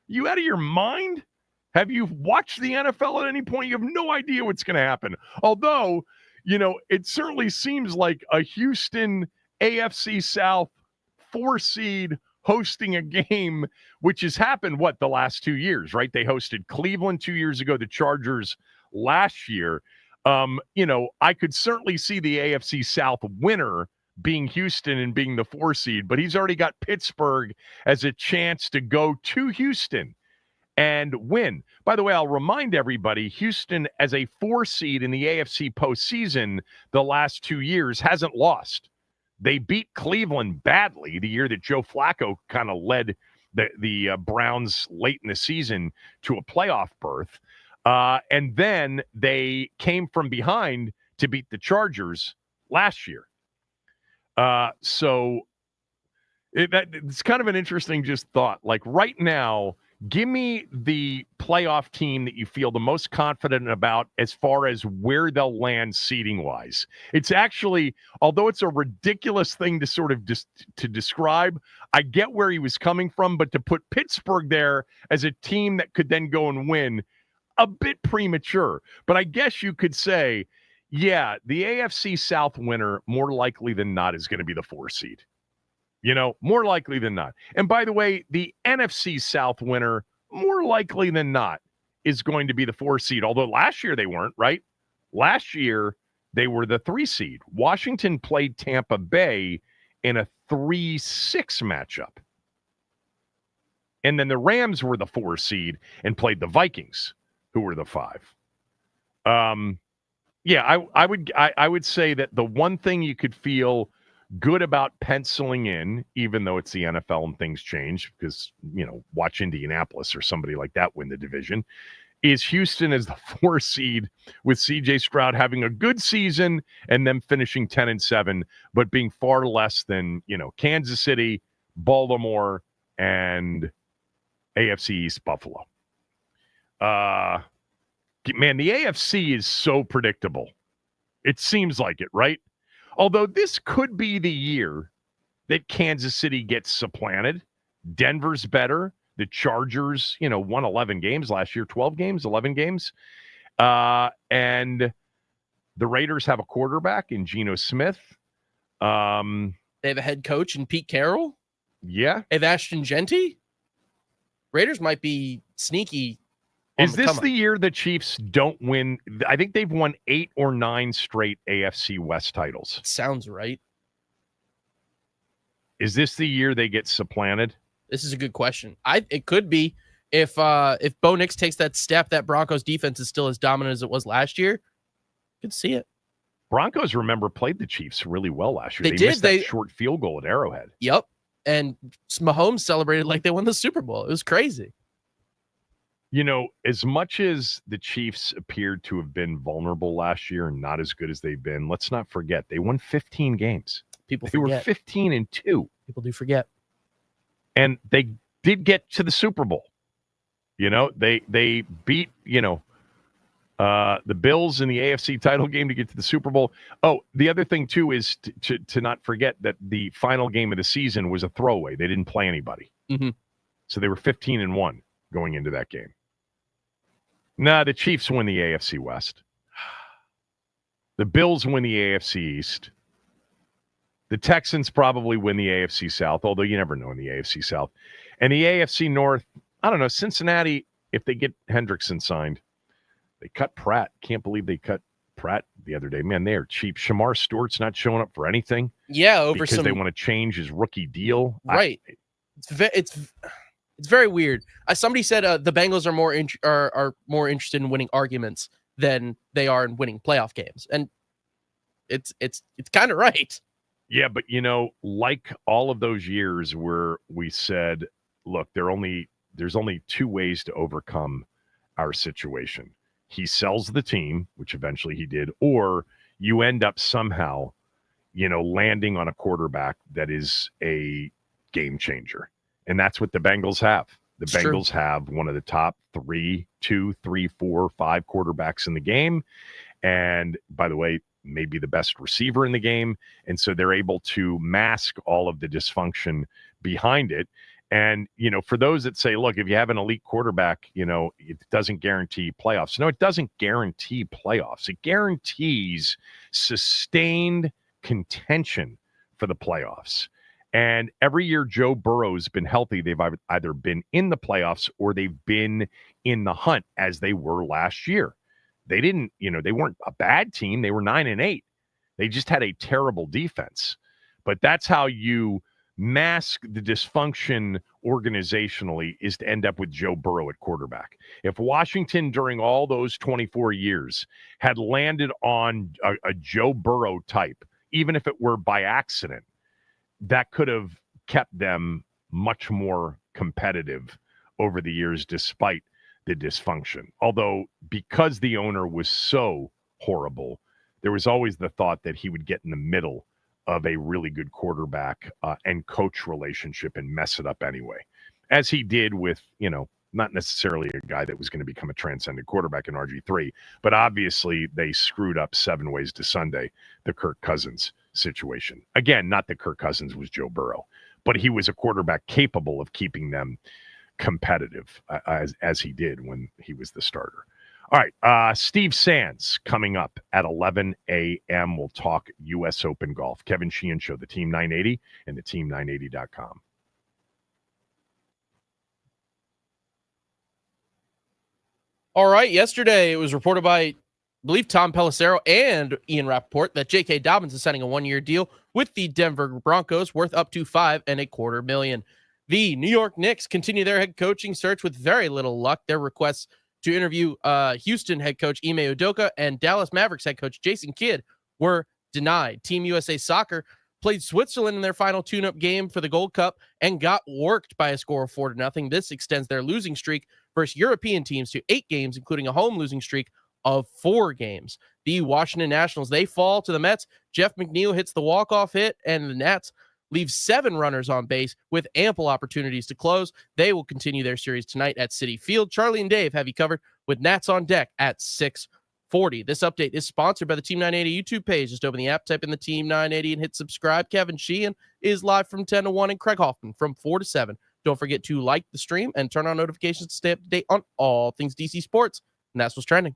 You out of your mind? Have you watched the NFL at any point? You have no idea what's going to happen. Although, it certainly seems like a Houston AFC South 4 seed hosting a game, which has happened, the last 2 years, right? They hosted Cleveland 2 years ago, the Chargers last year. I could certainly see the AFC South winner being Houston and being the 4 seed, but he's already got Pittsburgh as a chance to go to Houston and win. By the way, I'll remind everybody, Houston as a 4 seed in the AFC postseason the last 2 years hasn't lost. They beat Cleveland badly the year that Joe Flacco kind of led the Browns late in the season to a playoff berth. And then they came from behind to beat the Chargers last year. So it's kind of an interesting just thought. Like right now, give me the playoff team that you feel the most confident about as far as where they'll land seeding wise. It's actually, although it's a ridiculous thing to sort of to describe, I get where he was coming from, but to put Pittsburgh there as a team that could then go and win, a bit premature. But I guess you could say, yeah, the AFC South winner, more likely than not, is going to be the 4 seed. More likely than not. And by the way, the NFC South winner, more likely than not, is going to be the 4 seed. Although last year they weren't, right? Last year they were the 3 seed. Washington played Tampa Bay in a 3-6 matchup. And then the Rams were the 4 seed and played the Vikings, who were the 5. Yeah, I would say that the one thing you could feel good about penciling in, even though it's the NFL and things change, because, watch Indianapolis or somebody like that win the division, is Houston as the 4 seed with C.J. Stroud having a good season and them finishing 10-7, but being far less than, Kansas City, Baltimore, and AFC East Buffalo. Man, the AFC is so predictable. It seems like it, right? Although this could be the year that Kansas City gets supplanted. Denver's better. The Chargers, won 11 games last year, 12 games, 11 games. And the Raiders have a quarterback in Geno Smith. They have a head coach in Pete Carroll. Yeah. They have Ashton Genty. Raiders might be sneaky. Is this the year the Chiefs don't win? I think they've won 8 or 9 straight AFC West titles. Sounds right. Is this the year they get supplanted? This is a good question. It could be if Bo Nix takes that step. That Broncos defense is still as dominant as it was last year. Could see it. Broncos, remember, played the Chiefs really well last year. They did. Missed that short field goal at Arrowhead. Yep. And Mahomes celebrated like they won the Super Bowl. It was crazy. As much as the Chiefs appeared to have been vulnerable last year and not as good as they've been, let's not forget they won 15 games. They were 15-2. People do forget. And they did get to the Super Bowl. They beat, the Bills in the AFC title game to get to the Super Bowl. Oh, the other thing, too, is to not forget that the final game of the season was a throwaway. They didn't play anybody. Mm-hmm. So they were 15-1 going into that game. Nah, the Chiefs win the AFC West. The Bills win the AFC East. The Texans probably win the AFC South, although you never know in the AFC South. And the AFC North, I don't know, Cincinnati, if they get Hendrickson signed, they cut Pratt. Can't believe they cut Pratt the other day. Man, they are cheap. Shamar Stewart's not showing up for anything. Yeah, because they want to change his rookie deal. Right. It's very weird. Somebody said the Bengals are more interested in winning arguments than they are in winning playoff games, and it's kind of right. Yeah, but like all of those years where we said, look, there's only 2 ways to overcome our situation. He sells the team, which eventually he did, or you end up somehow, landing on a quarterback that is a game changer. And that's what the Bengals have. The Bengals have one of the top 3, 2, 3, 4, 5 quarterbacks in the game. And by the way, maybe the best receiver in the game. And so they're able to mask all of the dysfunction behind it. And, for those that say, look, if you have an elite quarterback, it doesn't guarantee playoffs. No, it doesn't guarantee playoffs. It guarantees sustained contention for the playoffs. And every year Joe Burrow's been healthy, they've either been in the playoffs or they've been in the hunt, as they were last year. They didn't, they weren't a bad team. They were 9-8. They just had a terrible defense. But that's how you mask the dysfunction organizationally, is to end up with Joe Burrow at quarterback. If Washington during all those 24 years had landed on a Joe Burrow type, even if it were by accident, that could have kept them much more competitive over the years, despite the dysfunction. Although, because the owner was so horrible, there was always the thought that he would get in the middle of a really good quarterback and coach relationship and mess it up anyway, as he did with, not necessarily a guy that was going to become a transcendent quarterback in RG3, but obviously they screwed up 7 ways to Sunday, the Kirk Cousins situation. Again, not that Kirk Cousins was Joe Burrow, but he was a quarterback capable of keeping them competitive as he did when he was the starter. All right, Steve Sands coming up at 11 a.m. We'll talk U.S. Open golf. Kevin Sheehan Show, the Team 980 and the Team980.com. All right, yesterday it was reported by, I believe, Tom Pelissero and Ian Rappaport that J.K. Dobbins is signing a 1-year deal with the Denver Broncos worth up to $5.25 million. The New York Knicks continue their head coaching search with very little luck. Their requests to interview Houston head coach Ime Udoka and Dallas Mavericks head coach Jason Kidd were denied. Team USA Soccer played Switzerland in their final tune-up game for the Gold Cup and got worked by a score of 4-0. This extends their losing streak versus European teams to 8 games, including a home losing streak of 4 games. The Washington Nationals, they fall to the Mets. Jeff McNeil hits the walk-off hit, and the Nats leave 7 runners on base with ample opportunities to close. They will continue their series tonight at Citi Field. Charlie and Dave have you covered with Nats on deck at 6:40. This update is sponsored by the Team 980 YouTube page. Just open the app, type in the Team 980, and hit subscribe. Kevin Sheehan is live from 10 to 1, and Craig Hoffman from 4 to 7. Don't forget to like the stream and turn on notifications to stay up to date on all things DC sports. And that's what's trending.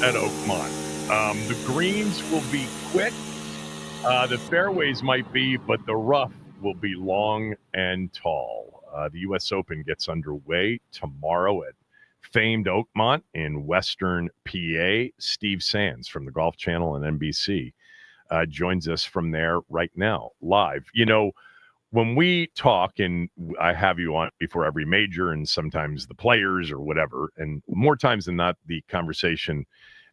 at Oakmont. The greens will be quick. The fairways might be, but the rough will be long and tall. The U.S. Open gets underway tomorrow at famed Oakmont in Western PA. Steve Sands from the Golf Channel and NBC joins us from there right now, live. You know, when we talk, and I have you on before every major and sometimes the players or whatever, and more times than not, the conversation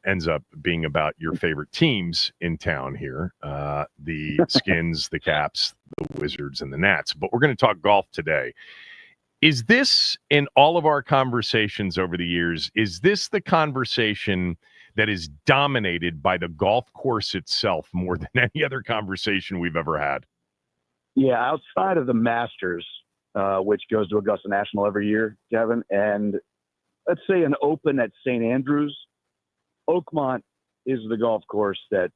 ends up being about your favorite teams in town here, the Skins, the Caps, the Wizards, and the Nats. But we're going to talk golf today. Is this, in all of our conversations over the years, is this the conversation that is dominated by the golf course itself more than any other conversation we've ever had? Yeah, outside of the Masters, which goes to Augusta National every year, Kevin, and let's say an Open at St. Andrews, Oakmont is the golf course that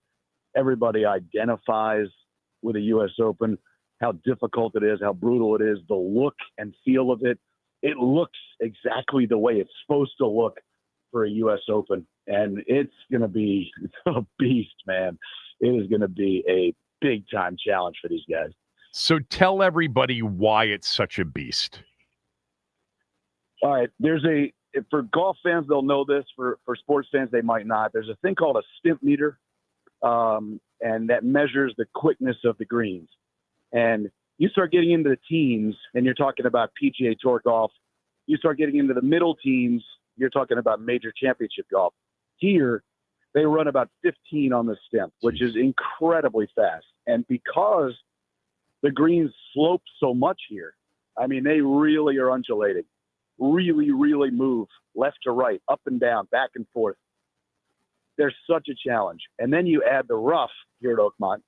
everybody identifies with a U.S. Open, how difficult it is, how brutal it is, the look and feel of it. It looks exactly the way it's supposed to look for a U.S. Open, and it's going to be a beast, man. It is going to be a big-time challenge for these guys. So tell everybody why it's such a beast. All right, for golf fans, they'll know this. For sports fans, they might not. There's a thing called a stimp meter, and that measures the quickness of the greens. And you start getting into the teens, and you're talking about PGA Tour golf. You start getting into the middle teens, you're talking about major championship golf. Here, they run about 15 on the stimp, which is incredibly fast. And because the greens slope so much here, I mean, they really are undulating. Really, really move left to right, up and down, back and forth. They're such a challenge. And then you add the rough here at Oakmont,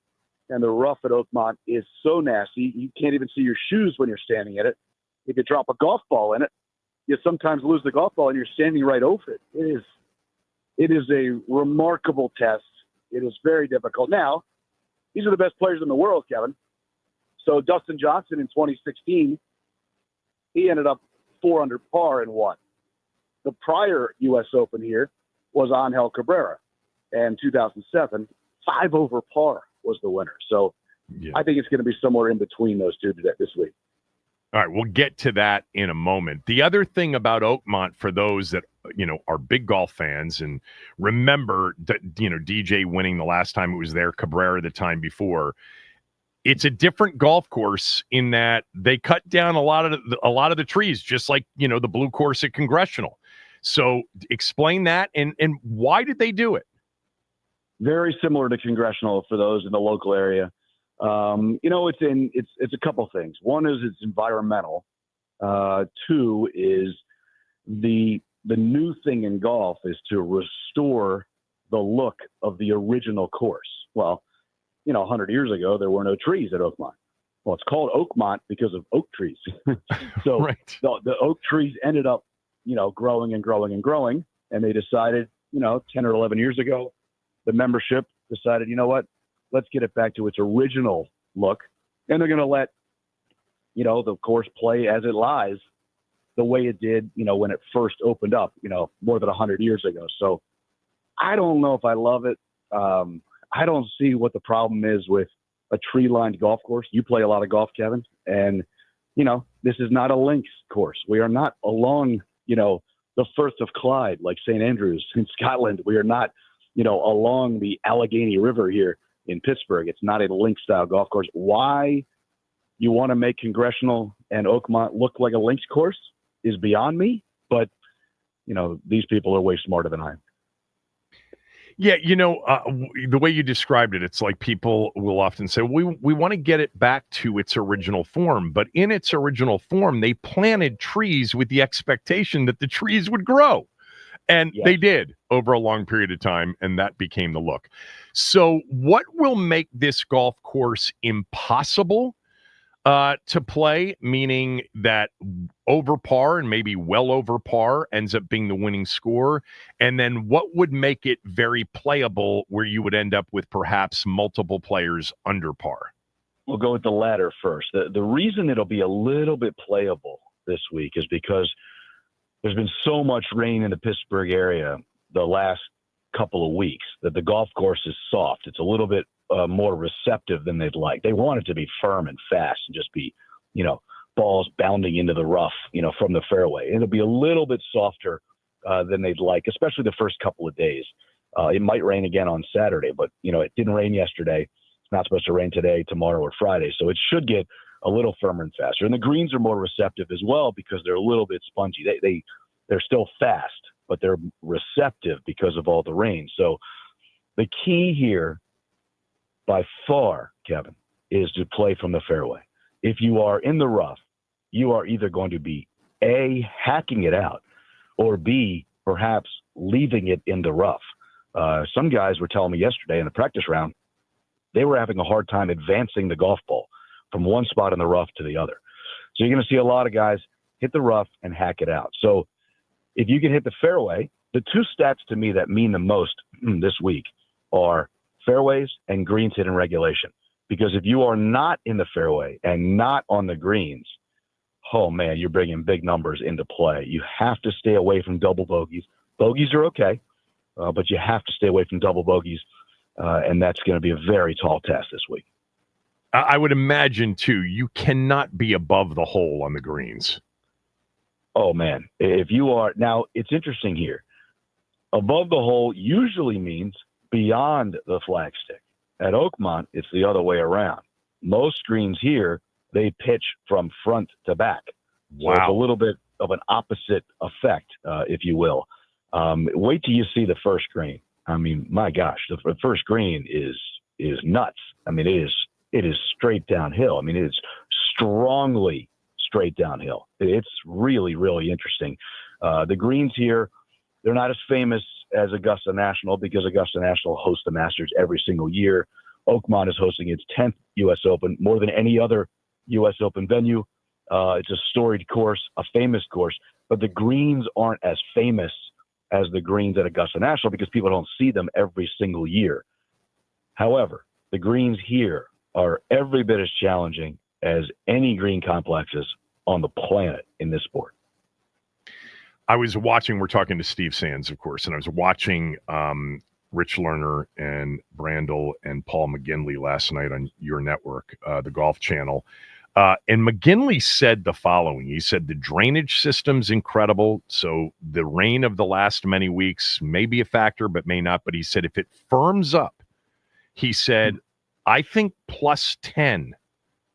and the rough at Oakmont is so nasty, you can't even see your shoes when you're standing in it. If you drop a golf ball in it, you sometimes lose the golf ball and you're standing right over it. It is a remarkable test. It is very difficult. Now, these are the best players in the world, Kevin. So Dustin Johnson in 2016, he ended up 4 under par and won. The prior U.S. Open here was Angel Cabrera, and 2007, 5 over par was the winner. So yeah. I think it's going to be somewhere in between those two this week. All right, we'll get to that in a moment. The other thing about Oakmont, for those that are big golf fans and remember that DJ winning the last time it was there, Cabrera the time before. It's a different golf course in that they cut down a lot of the trees, just like the blue course at Congressional. So explain that and why did they do it? Very similar to Congressional for those in the local area. It's a couple things. One is it's environmental. 2 is the new thing in golf is to restore the look of the original course. Well, 100 years ago, there were no trees at Oakmont. Well, it's called Oakmont because of oak trees. So right. the oak trees ended up, growing and growing and growing. And they decided, 10 or 11 years ago, the membership decided, let's get it back to its original look. And they're going to let, the course play as it lies the way it did, when it first opened up, more than 100 years ago. So I don't know if I love it. I don't see what the problem is with a tree-lined golf course. You play a lot of golf, Kevin, and, this is not a links course. We are not along, the Firth of Clyde like St. Andrews in Scotland. We are not, along the Allegheny River here in Pittsburgh. It's not a link-style golf course. Why you want to make Congressional and Oakmont look like a links course is beyond me, but, these people are way smarter than I am. Yeah, the way you described it, it's like people will often say, we want to get it back to its original form. But in its original form, they planted trees with the expectation that the trees would grow. And They did over a long period of time, and that became the look. So what will make this golf course impossible to play, meaning that over par and maybe well over par ends up being the winning score? And then what would make it very playable where you would end up with perhaps multiple players under par? We'll go with the latter first. The reason it'll be a little bit playable this week is because there's been so much rain in the Pittsburgh area the last couple of weeks that the golf course is soft. It's a little bit more receptive than they'd like. They want it to be firm and fast and just be, balls bounding into the rough, from the fairway. It'll be a little bit softer than they'd like, especially the first couple of days. It might rain again on Saturday, but, it didn't rain yesterday. It's not supposed to rain today, tomorrow, or Friday. So it should get a little firmer and faster. And the greens are more receptive as well because they're a little bit spongy. They're still fast, but they're receptive because of all the rain. So the key here by far, Kevin, is to play from the fairway. If you are in the rough, you are either going to be A, hacking it out, or B, perhaps leaving it in the rough. Some guys were telling me yesterday in the practice round, they were having a hard time advancing the golf ball from one spot in the rough to the other. So you're going to see a lot of guys hit the rough and hack it out. So if you can hit the fairway, the two stats to me that mean the most this week are fairways and greens hit in regulation. Because if you are not in the fairway and not on the greens, oh man, you're bringing big numbers into play. You have to stay away from double bogeys. Bogeys are okay, but you have to stay away from double bogeys, and that's going to be a very tall task this week. I would imagine, too, you cannot be above the hole on the greens. Oh, man. If you are – now, it's interesting here. Above the hole usually means beyond the flagstick. At Oakmont, it's the other way around. Most greens here, they pitch from front to back. Wow. So it's a little bit of an opposite effect, if you will. Wait till you see the first green. I mean, my gosh, the first green is nuts. I mean, it is straight downhill. I mean, it is strongly straight downhill. It's really, really interesting. The greens here, they're not as famous as Augusta National because Augusta National hosts the Masters every single year. Oakmont is hosting its 10th U.S. Open, more than any other U.S. Open venue. It's a storied course, a famous course, but the greens aren't as famous as the greens at Augusta National because people don't see them every single year. However, the greens here are every bit as challenging as any green complexes on the planet in this sport. I was watching, we're talking to Steve Sands, of course, and I was watching Rich Lerner and Brandel and Paul McGinley last night on your network, the Golf Channel. And McGinley said the following. He said the drainage system's incredible. So the rain of the last many weeks may be a factor, but may not. But he said if it firms up, he said, I think plus 10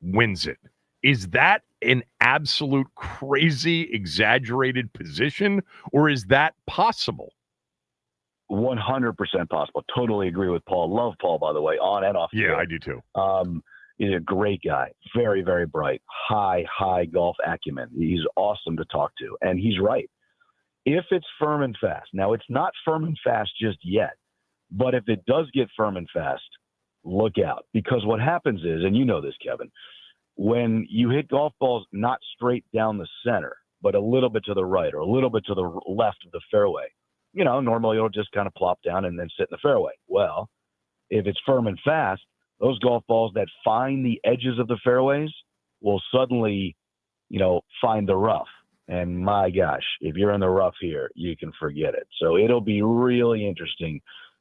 wins it. Is that an absolute crazy, exaggerated position, or is that possible? 100% possible. Totally agree with Paul. Love Paul, by the way, on and off. Yeah, I do too. He's a great guy. Very, very bright. High golf acumen. He's awesome to talk to. And he's right. If it's firm and fast, now it's not firm and fast just yet, but if it does get firm and fast, look out. Because what happens is, and you know this, Kevin, when you hit golf balls not straight down the center, but a little bit to the right or a little bit to the left of the fairway, normally it'll just kind of plop down and then sit in the fairway. Well, if it's firm and fast, those golf balls that find the edges of the fairways will suddenly, find the rough. And my gosh, if you're in the rough here, you can forget it. So it'll be really interesting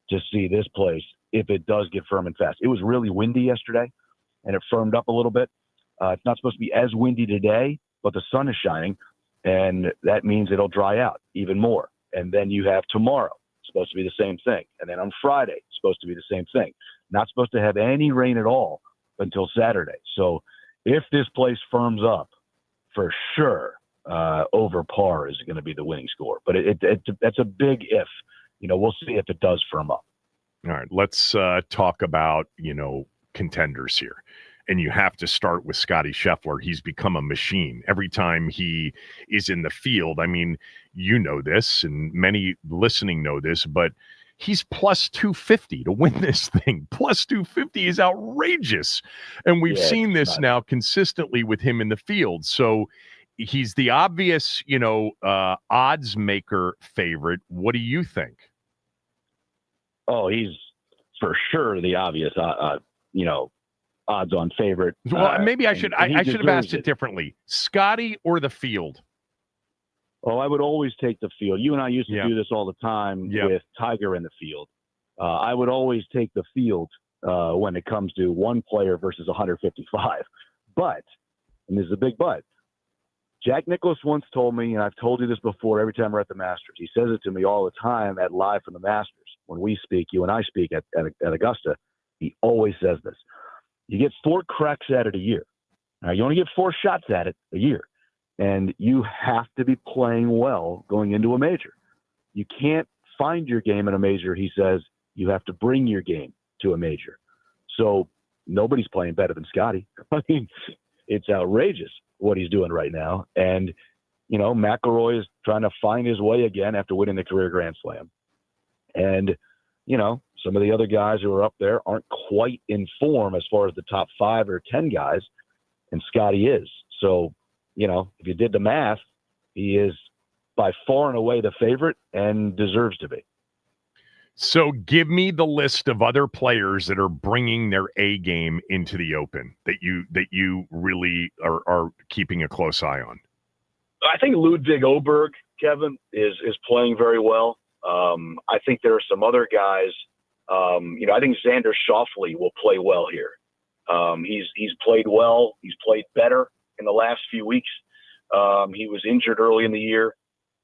to see this place if it does get firm and fast. It was really windy yesterday, and it firmed up a little bit. It's not supposed to be as windy today, but the sun is shining, and that means it'll dry out even more. And then you have tomorrow, supposed to be the same thing. And then on Friday, supposed to be the same thing. Not supposed to have any rain at all until Saturday. So if this place firms up, for sure, over par is going to be the winning score. But that's a big if. We'll see if it does firm up. All right, let's talk about, contenders here. And you have to start with Scotty Scheffler. He's become a machine every time he is in the field. I mean, you know this, and many listening know this, but he's plus 250 to win this thing. Plus 250 is outrageous. And we've seen this now consistently with him in the field. So he's the obvious, odds maker favorite. What do you think? Oh, he's for sure the obvious, odds-on favorite. Well, maybe I should have asked it differently. Scotty or the field? Oh, I would always take the field. You and I used to Yeah. do this all the time Yeah. with Tiger in the field. I would always take the field when it comes to one player versus 155. But, and this is a big but, Jack Nicklaus once told me, and I've told you this before every time we're at the Masters, he says it to me all the time at Live from the Masters. When we speak, you and I speak at Augusta, he always says this. You get 4 cracks at it a year. Now, you only get 4 shots at it a year. And you have to be playing well going into a major. You can't find your game in a major, he says. You have to bring your game to a major. So nobody's playing better than Scotty. I mean, it's outrageous what he's doing right now. And, you know, McLaurin is trying to find his way again after winning the career Grand Slam. And, you know, some of the other guys who are up there aren't quite in form as far as the top 5 or 10 guys, and Scotty is. So, you know, if you did the math, he is by far and away the favorite and deserves to be. So give me the list of other players that are bringing their A game into the Open that you really are keeping a close eye on. I think Ludwig Oberg, Kevin, is playing very well. I think there are some other guys. You know, I think Xander Schauffele will play well here. He's played well. He's played better in the last few weeks. He was injured early in the year.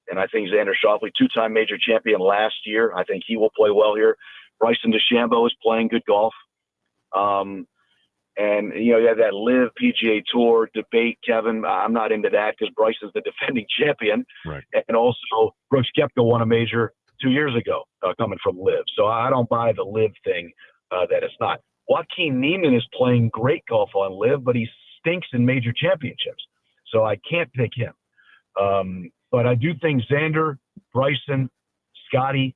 And I think Xander Schauffele, 2-time major champion last year, I think he will play well here. Bryson DeChambeau is playing good golf. And, you know, you have that LIV PGA Tour debate, Kevin. I'm not into that because Bryson's the defending champion. Right. And also, Brooks Koepka won a major 2 years ago coming from LIV. So I don't buy the LIV thing that it's not. Joaquin Niemann is playing great golf on LIV, but he stinks in major championships. So I can't pick him. But I do think Xander, Bryson, Scotty,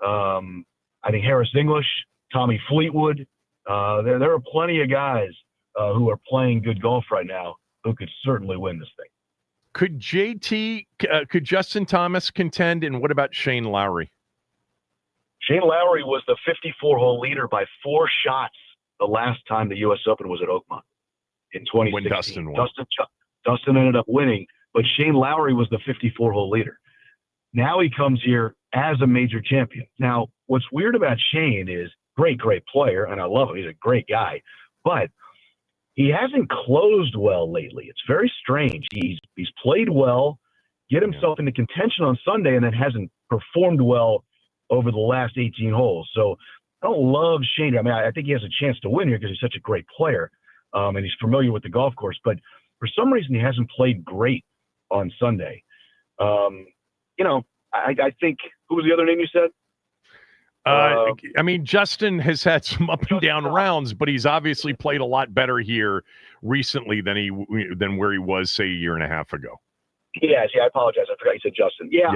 I think Harris English, Tommy Fleetwood, there are plenty of guys who are playing good golf right now who could certainly win this thing. Could Justin Thomas contend, and what about Shane Lowry? Shane Lowry was the 54-hole leader by 4 shots the last time the U.S. Open was at Oakmont in 2016. When Dustin won. Dustin ended up winning, but Shane Lowry was the 54-hole leader. Now he comes here as a major champion. Now, what's weird about Shane is great player, and I love him. He's a great guy, but he hasn't closed well lately. It's very strange. He's played well, get himself into contention on Sunday, and then hasn't performed well over the last 18 holes. So I don't love Shane. I mean, I think he has a chance to win here because he's such a great player, and he's familiar with the golf course. But for some reason, he hasn't played great on Sunday. You know, I think, who was the other name you said? I mean, Justin has had some up and down rounds, but he's obviously played a lot better here recently than where he was, say, a year and a half ago. Yes, I apologize. I forgot you said Justin. Yeah.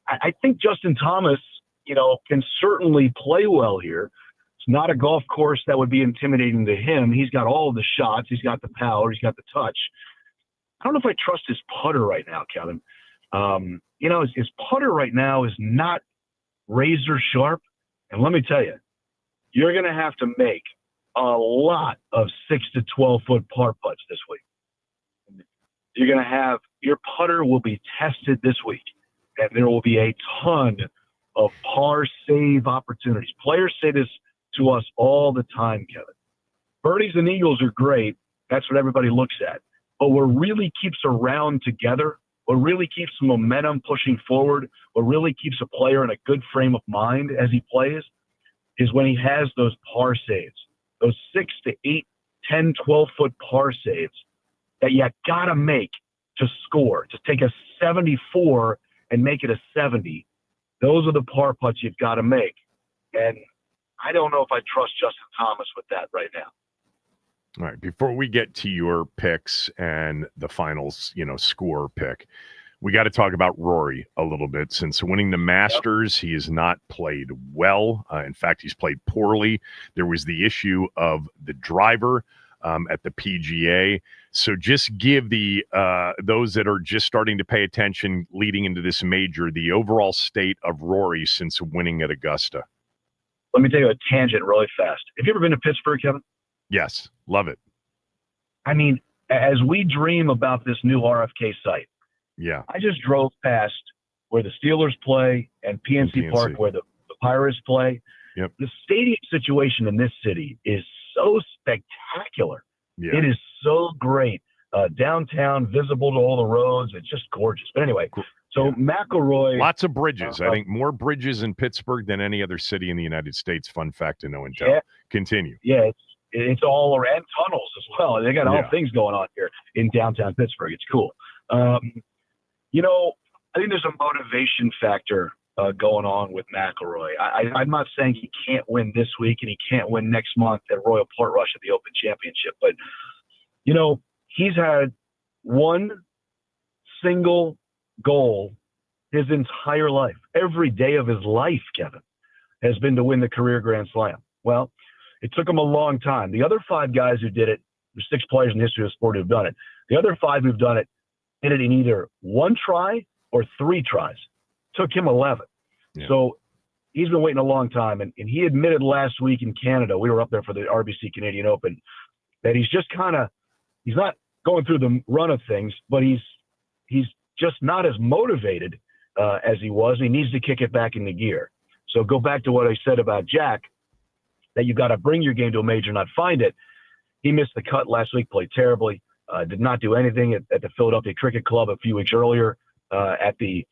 I think Justin Thomas, you know, can certainly play well here. It's not a golf course that would be intimidating to him. He's got all of the shots. He's got the power. He's got the touch. I don't know if I trust his putter right now, Kevin. You know, his putter right now is not razor sharp. And let me tell you, you're going to have to make a lot of 6 to 12-foot par putts this week. You're going to have your putter will be tested this week, and there will be a ton of par save opportunities. Players say this to us all the time, Kevin. Birdies and eagles are great. That's what everybody looks at. But what really keeps a round together, what really keeps momentum pushing forward, what really keeps a player in a good frame of mind as he plays is when he has those par saves, those 6 to 8, 10, 12-foot par saves that you got to make to score, to take a 74 and make it a 70. Those are the par putts you've got to make. And I don't know if I trust Justin Thomas with that right now. All right. Before we get to your picks and the finals, score pick, we got to talk about Rory a little bit. Since winning the Masters, he has not played well. In fact, he's played poorly. There was the issue of the driver at the PGA. So just give the those that are just starting to pay attention leading into this major, the overall state of Rory since winning at Augusta. Let me tell you a tangent really fast. Have you ever been to Pittsburgh, Kevin? Yes. Love it. I mean, as we dream about this new RFK site, Yeah. I just drove past where the Steelers play and PNC Park where the Pirates play. Yep. The stadium situation in this city is so spectacular. Yeah. It is so great. Downtown, visible to all the roads. It's just gorgeous. But anyway, so McElroy. Lots of bridges. I think more bridges in Pittsburgh than any other city in the United States. Fun fact to know and tell. Yeah. Continue. Yeah, it's all around tunnels as well. They got all things going on here in downtown Pittsburgh. It's cool. You know, I think there's a motivation factor going on with McElroy. I'm not saying he can't win this week and he can't win next month at Royal Portrush at the Open Championship, but you know, he's had one single goal his entire life. Every day of his life, Kevin, has been to win the career Grand Slam. Well, it took him a long time. The other 5 guys who did it, there's 6 players in the history of the sport who've done it. The other 5 who've done it did it in either 1 try or 3 tries. Took him 11. Yeah. So he's been waiting a long time. And he admitted last week in Canada, we were up there for the RBC Canadian Open, that he's just he's not going through the run of things, but he's just not as motivated as he was. And he needs to kick it back into gear. So go back to what I said about Jack, that you got to bring your game to a major, not find it. He missed the cut last week, played terribly, did not do anything at the Philadelphia Cricket Club a few weeks earlier at the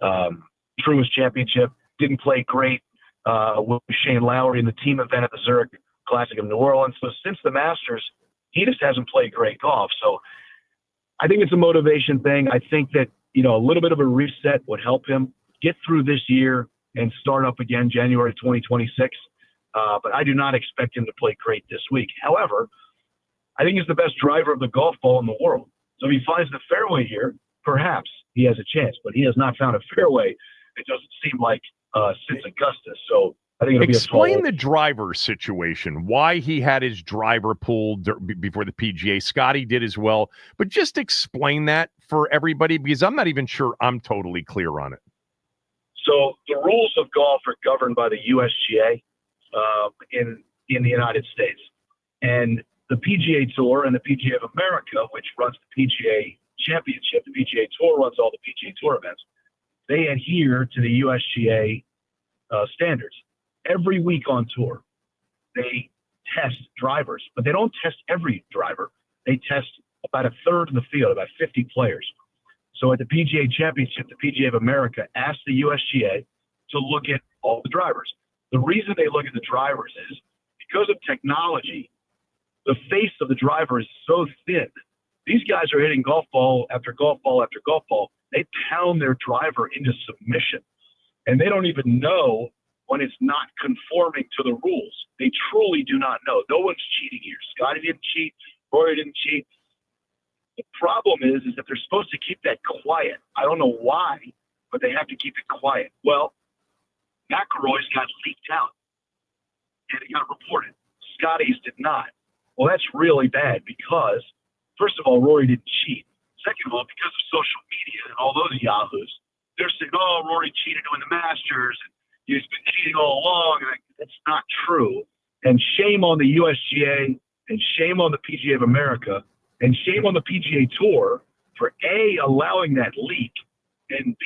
Truist Championship. Didn't play great with Shane Lowry in the team event at the Zurich Classic of New Orleans. So since the Masters, he just hasn't played great golf. So I think it's a motivation thing. I think that, you know, a little bit of a reset would help him get through this year and start up again January 2026. But I do not expect him to play great this week. However, I think he's the best driver of the golf ball in the world. So if he finds the fairway here, perhaps he has a chance. But he has not found a fairway, it doesn't seem like, since Augusta. So I think it'll explain the driver situation, why he had his driver pulled before the PGA. Scotty did as well. But just explain that for everybody, because I'm not even sure I'm totally clear on it. So the rules of golf are governed by the USGA in the United States. And the PGA Tour and the PGA of America, which runs the PGA Championship, the PGA Tour runs all the PGA Tour events, they adhere to the USGA standards. Every week on tour, they test drivers, but they don't test every driver. They test about a third of the field, about 50 players. So at the PGA Championship, the PGA of America asked the USGA to look at all the drivers. The reason they look at the drivers is because of technology, the face of the driver is so thin. These guys are hitting golf ball after golf ball after golf ball. They pound their driver into submission, and they don't even know when it's not conforming to the rules. They truly do not know. No one's cheating here. Scotty didn't cheat. Rory didn't cheat. The problem is that they're supposed to keep that quiet. I don't know why, but they have to keep it quiet. Well, McElroy's got leaked out, and it got reported. Scotty's did not. Well, that's really bad because, first of all, Rory didn't cheat. Second of all, because of social media and all those yahoos, they're saying, oh, Rory cheated to win the Masters, and he's been cheating all along. And that's not true. And shame on the USGA, and shame on the PGA of America, and shame on the PGA Tour for A, allowing that leak, and B,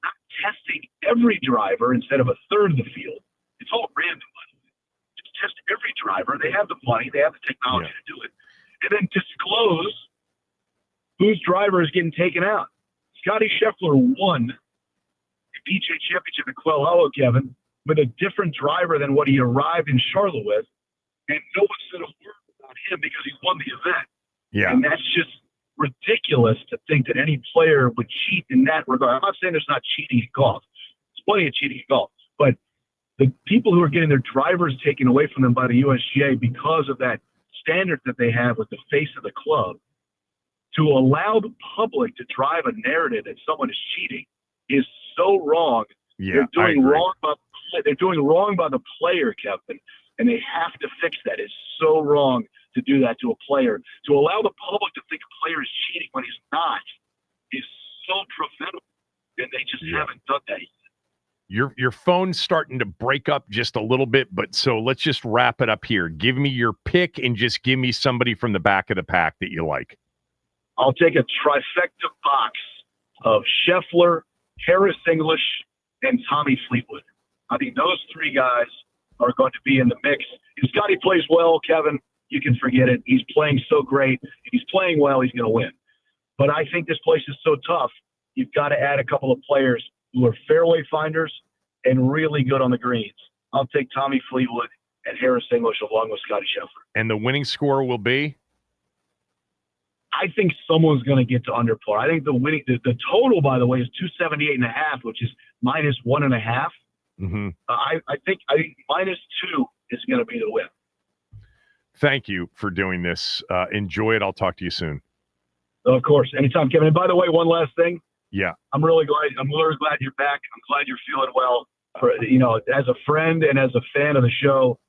not testing every driver instead of a third of the field. It's all random, by the way. Just test every driver. They have the money. They have the technology to do it. And then disclose whose driver is getting taken out. Scotty Scheffler won the PGA Championship at Quail Hollow, Kevin, with a different driver than what he arrived in Charlotte with, and no one said a word about him because he won the event. Yeah. And that's just ridiculous to think that any player would cheat in that regard. I'm not saying there's not cheating in golf. There's plenty of cheating in golf. But the people who are getting their drivers taken away from them by the USGA because of that standard that they have with the face of the club, to allow the public to drive a narrative that someone is cheating is so wrong. Yeah, they're doing wrong by the player, Kevin, and they have to fix that. It's so wrong to do that to a player. To allow the public to think a player is cheating when he's not is so preventable, and they just haven't done that yet. Your phone's starting to break up just a little bit, but so let's just wrap it up here. Give me your pick and just give me somebody from the back of the pack that you like. I'll take a trifecta box of Scheffler, Harris English, and Tommy Fleetwood. I think those three guys are going to be in the mix. If Scotty plays well, Kevin, you can forget it. He's playing so great. If he's playing well, he's going to win. But I think this place is so tough, you've got to add a couple of players who are fairway finders and really good on the greens. I'll take Tommy Fleetwood and Harris English along with Scotty Scheffler. And the winning score will be? I think someone's going to get to under par. I think the total, by the way, is 278.5, which is minus 1.5. Mm-hmm. I think minus 2 is going to be the win. Thank you for doing this. Enjoy it. I'll talk to you soon. Of course, anytime, Kevin. And by the way, one last thing. Yeah, I'm really glad you're back. I'm glad you're feeling well. As a friend and as a fan of the show,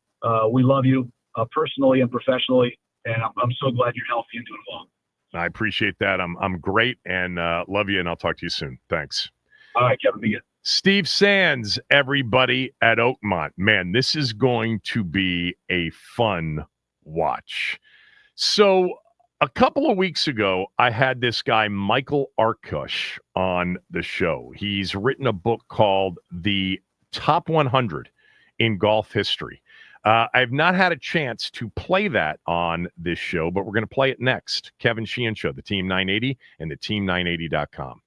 we love you personally and professionally, and I'm so glad you're healthy and doing well. I appreciate that. I'm great and love you, and I'll talk to you soon. Thanks. All right, Kevin, be good. Steve Sands, everybody at Oakmont. Man, this is going to be a fun watch. So a couple of weeks ago, I had this guy, Michael Arkush, on the show. He's written a book called The Top 100 in Golf History. I've not had a chance to play that on this show, but we're going to play it next. Kevin Sheehan Show, the Team 980 and the Team980.com.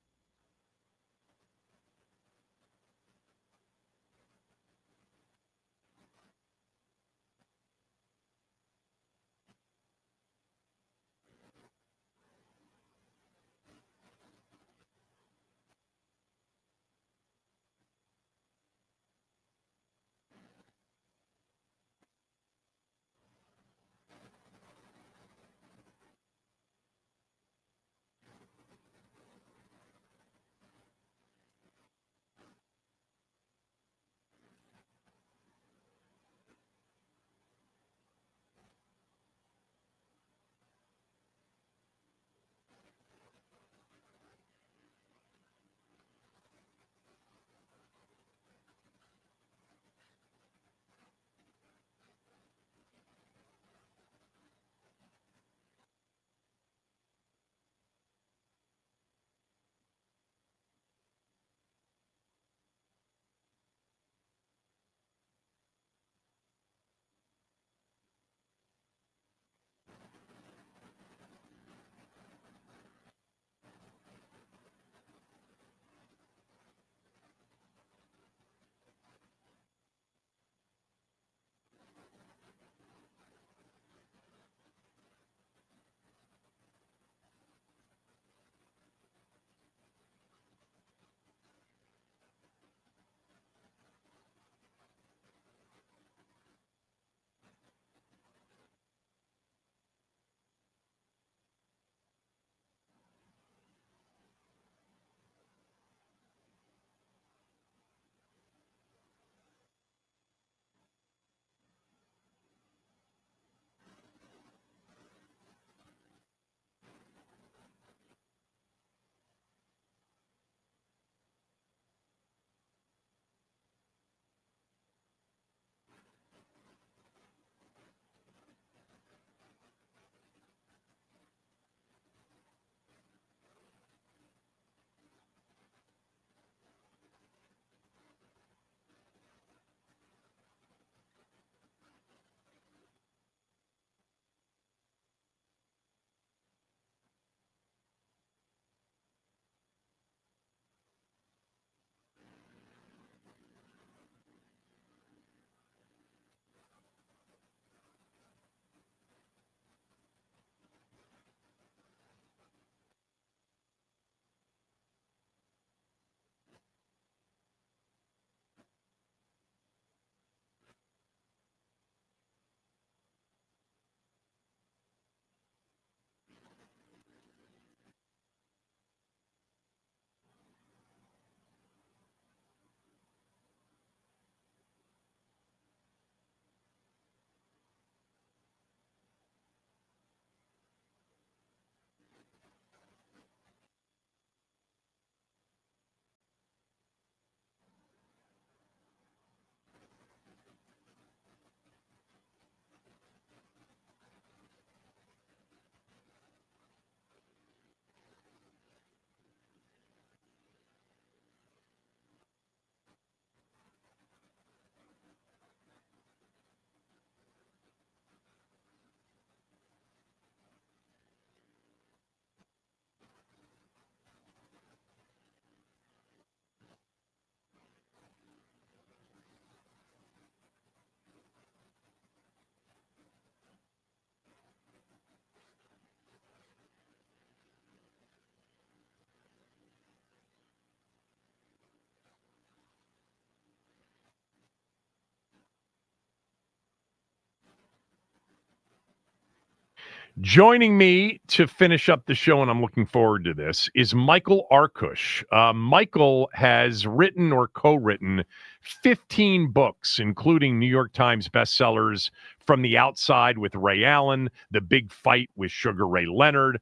Joining me to finish up the show, and I'm looking forward to this, is Michael Arkush. Michael has written or co-written 15 books, including New York Times bestsellers From the Outside with Ray Allen, The Big Fight with Sugar Ray Leonard,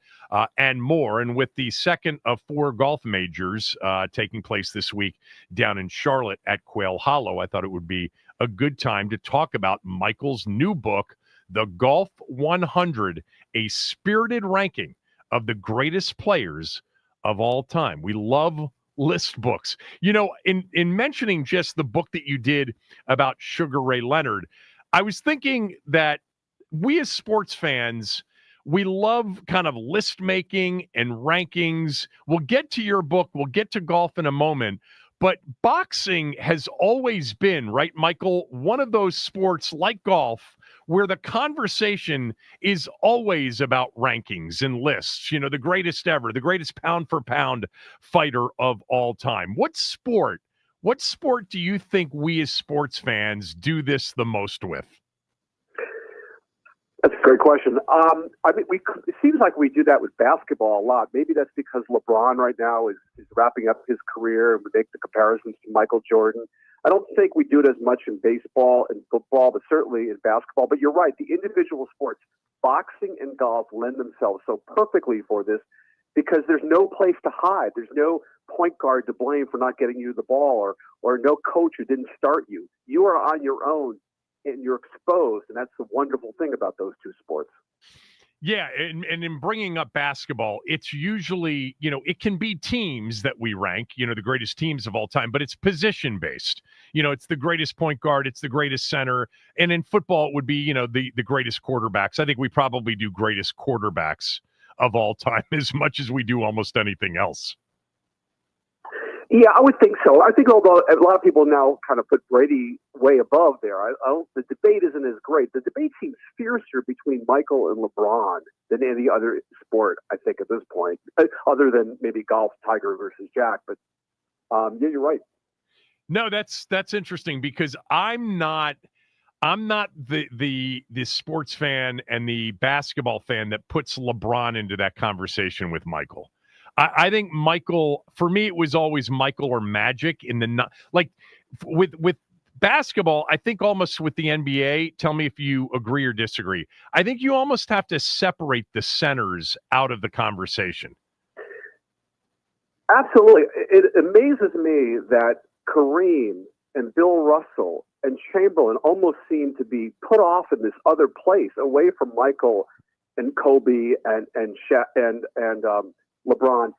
and more. And with the second of 4 golf majors taking place this week down in Charlotte at Quail Hollow, I thought it would be a good time to talk about Michael's new book, The Golf 100, a spirited ranking of the greatest players of all time. We love list books. You know, in mentioning just the book that you did about Sugar Ray Leonard, I was thinking that we as sports fans, we love kind of list making and rankings. We'll get to your book. We'll get to golf in a moment. But boxing has always been, right, Michael, one of those sports like golf where the conversation is always about rankings and lists, you know, the greatest ever, the greatest pound for pound fighter of all time. What sport do you think we as sports fans do this the most with? That's a great question. I mean, it seems like we do that with basketball a lot. Maybe that's because LeBron right now is wrapping up his career and we make the comparisons to Michael Jordan. I don't think we do it as much in baseball and football, but certainly in basketball. But you're right. The individual sports, boxing and golf, lend themselves so perfectly for this because there's no place to hide. There's no point guard to blame for not getting you the ball or no coach who didn't start you. You are on your own. And you're exposed, and that's the wonderful thing about those two sports. Yeah, and in bringing up basketball, it's usually, you know, it can be teams that we rank, you know, the greatest teams of all time, but it's position-based. You know, it's the greatest point guard, it's the greatest center, and in football, it would be, you know, the greatest quarterbacks. I think we probably do greatest quarterbacks of all time as much as we do almost anything else. Yeah, I would think so. I think although a lot of people now kind of put Brady way above there, the debate isn't as great. The debate seems fiercer between Michael and LeBron than any other sport, I think, at this point, other than maybe golf, Tiger versus Jack. But yeah, you're right. No, that's interesting because I'm not the sports fan and the basketball fan that puts LeBron into that conversation with Michael. I think Michael, for me, it was always Michael or Magic in the like with basketball. I think almost with the NBA. Tell me if you agree or disagree. I think you almost have to separate the centers out of the conversation. Absolutely, it amazes me that Kareem and Bill Russell and Chamberlain almost seem to be put off in this other place, away from Michael and Kobe and LeBron.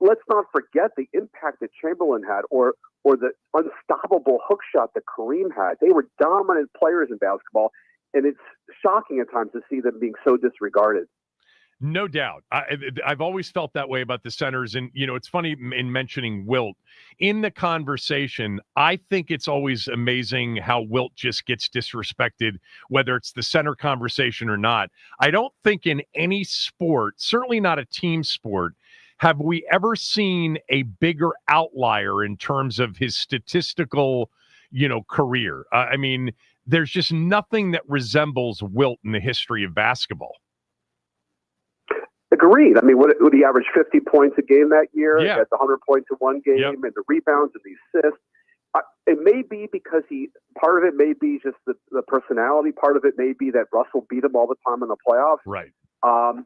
Let's not forget the impact that Chamberlain had, or the unstoppable hook shot that Kareem had. They were dominant players in basketball, and it's shocking at times to see them being so disregarded. No doubt. I've always felt that way about the centers. And, you know, it's funny in mentioning Wilt. In the conversation, I think it's always amazing how Wilt just gets disrespected, whether it's the center conversation or not. I don't think in any sport, certainly not a team sport, have we ever seen a bigger outlier in terms of his statistical, you know, career. I mean, there's just nothing that resembles Wilt in the history of basketball. Agreed. I mean, would he average 50 points a game that year? Yeah. He had the 100 points in one game, Yep. and the rebounds and the assists. It may be because part of it may be just the personality. Part of it may be that Russell beat him all the time in the playoffs. Right.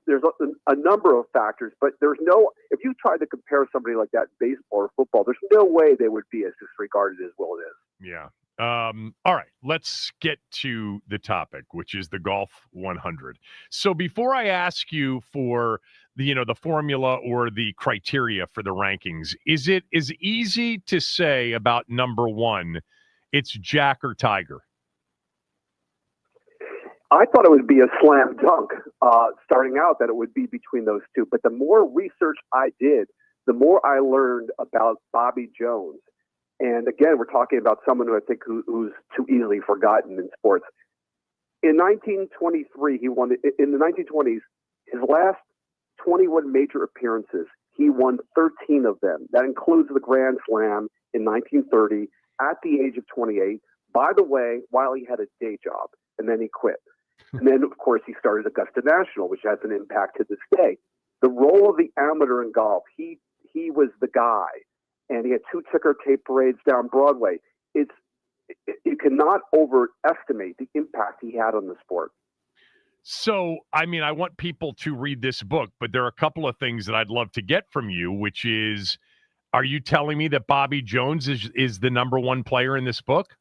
There's a number of factors, but if you tried to compare somebody like that in baseball or football, there's no way they would be as disregarded as Will is. Yeah. All right, let's get to the topic, which is the Golf 100. So before I ask you for the formula or the criteria for the rankings, is it as easy to say about number one, it's Jack or Tiger? I thought it would be a slam dunk starting out that it would be between those two. But the more research I did, the more I learned about Bobby Jones. And again, we're talking about someone who I think who's too easily forgotten in sports. In 1923, he won. In the 1920s, his last 21 major appearances, he won 13 of them. That includes the Grand Slam in 1930 at the age of 28. By the way, while he had a day job, and then he quit. And then, of course, he started Augusta National, which has an impact to this day. The role of the amateur in golf, he was the guy, and he had 2 ticker tape parades down Broadway. You cannot overestimate the impact he had on the sport. So, I mean, I want people to read this book, but there are a couple of things that I'd love to get from you, which is, are you telling me that Bobby Jones is the number 1 player in this book?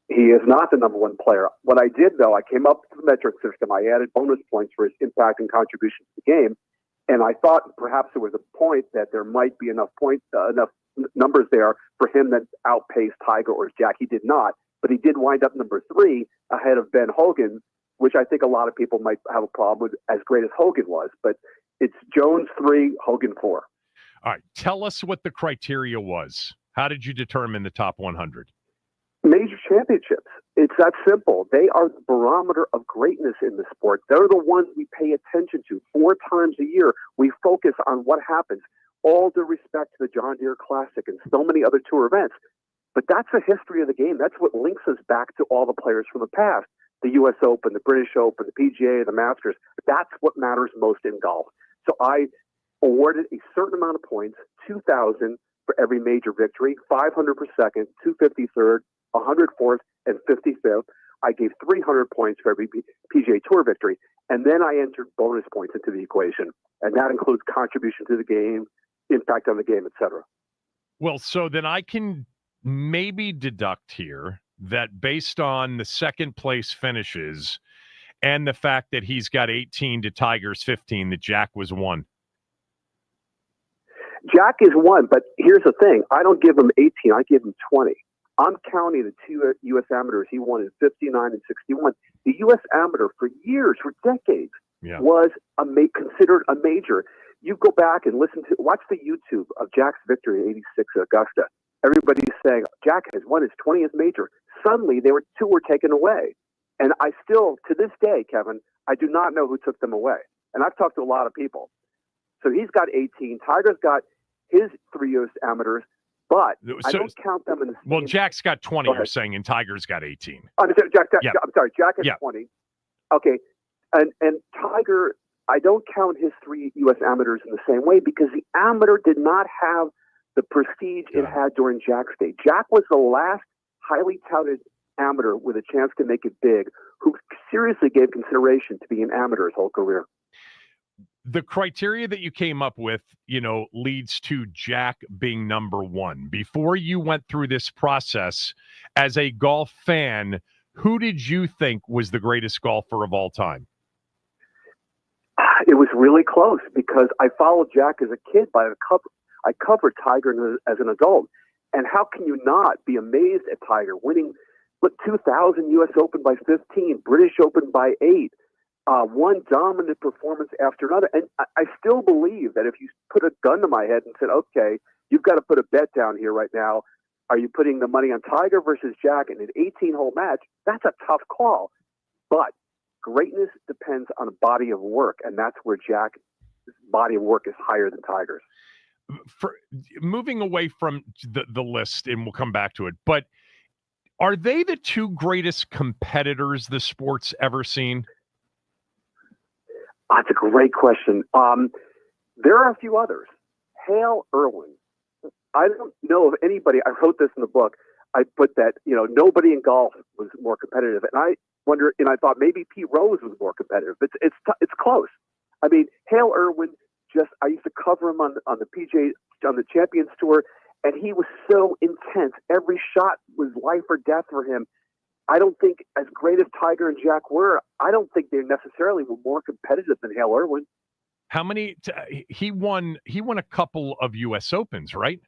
He is not the number 1 player. What I did, though, I came up with the metric system. I added bonus points for his impact and contribution to the game. And I thought perhaps there was a point that there might be enough numbers there for him that outpaced Tiger or Jack. He did not, but he did wind up number 3 ahead of Ben Hogan, which I think a lot of people might have a problem with, as great as Hogan was. But it's Jones 3, Hogan 4. All right. Tell us what the criteria was. How did you determine the top 100? Major championships. It's that simple. They are the barometer of greatness in the sport. They're the ones we pay attention to. 4 times a year, we focus on what happens. All due respect to the John Deere Classic and so many other tour events. But that's the history of the game. That's what links us back to all the players from the past. The U.S. Open, the British Open, the PGA, the Masters. That's what matters most in golf. So I awarded a certain amount of points, 2,000 for every major victory, 500 per second, 253rd, 104th, and 55th. I gave 300 points for every PGA Tour victory. And then I entered bonus points into the equation. And that includes contribution to the game, impact on the game, etc. Well, so then I can maybe deduct here that based on the second place finishes and the fact that he's got 18 to Tiger's 15, that Jack was 1. Jack is 1, but here's the thing. I don't give him 18. I give him 20. I'm counting the 2 U.S. amateurs he won in 59 and 61. The U.S. amateur for years, for decades, was considered a major. You go back and watch the YouTube of Jack's victory in 86 at Augusta. Everybody's saying Jack has won his 20th major. Suddenly, 2 were taken away. And I still, to this day, Kevin, I do not know who took them away. And I've talked to a lot of people. So he's got 18. Tiger's got his 3 U.S. amateurs. But I don't count them in the same. Well, Jack's got 20, you're saying, and Tiger's got 18. I'm sorry, Jack has 20. Okay. And Tiger, I don't count his 3 U.S. amateurs in the same way because the amateur did not have the prestige it had during Jack's day. Jack was the last highly touted amateur with a chance to make it big who seriously gave consideration to being an amateur his whole career. The criteria that you came up with, leads to Jack being number 1. Before you went through this process, as a golf fan, who did you think was the greatest golfer of all time? It was really close because I followed Jack as a kid by the cover. I covered Tiger as an adult. And how can you not be amazed at Tiger winning 2,000 U.S. Open by 15, British Open by 8, one dominant performance after another. And I still believe that if you put a gun to my head and said, okay, you've got to put a bet down here right now. Are you putting the money on Tiger versus Jack in an 18-hole match? That's a tough call. But greatness depends on a body of work, and that's where Jack's body of work is higher than Tiger's. For moving away from the list, and we'll come back to it, but are they the 2 greatest competitors the sport's ever seen? That's a great question. There are a few others. Hale Irwin. I don't know of anybody. I wrote this in the book. I put that, nobody in golf was more competitive. And I wonder, and I thought maybe Pete Rose was more competitive. It's close. I mean, Hale Irwin, I used to cover him on the PGA, on the Champions Tour, and he was so intense. Every shot was life or death for him. I don't think, as great as Tiger and Jack were, I don't think they necessarily were more competitive than Hale Irwin. How many? He won a couple of U.S. Opens, right?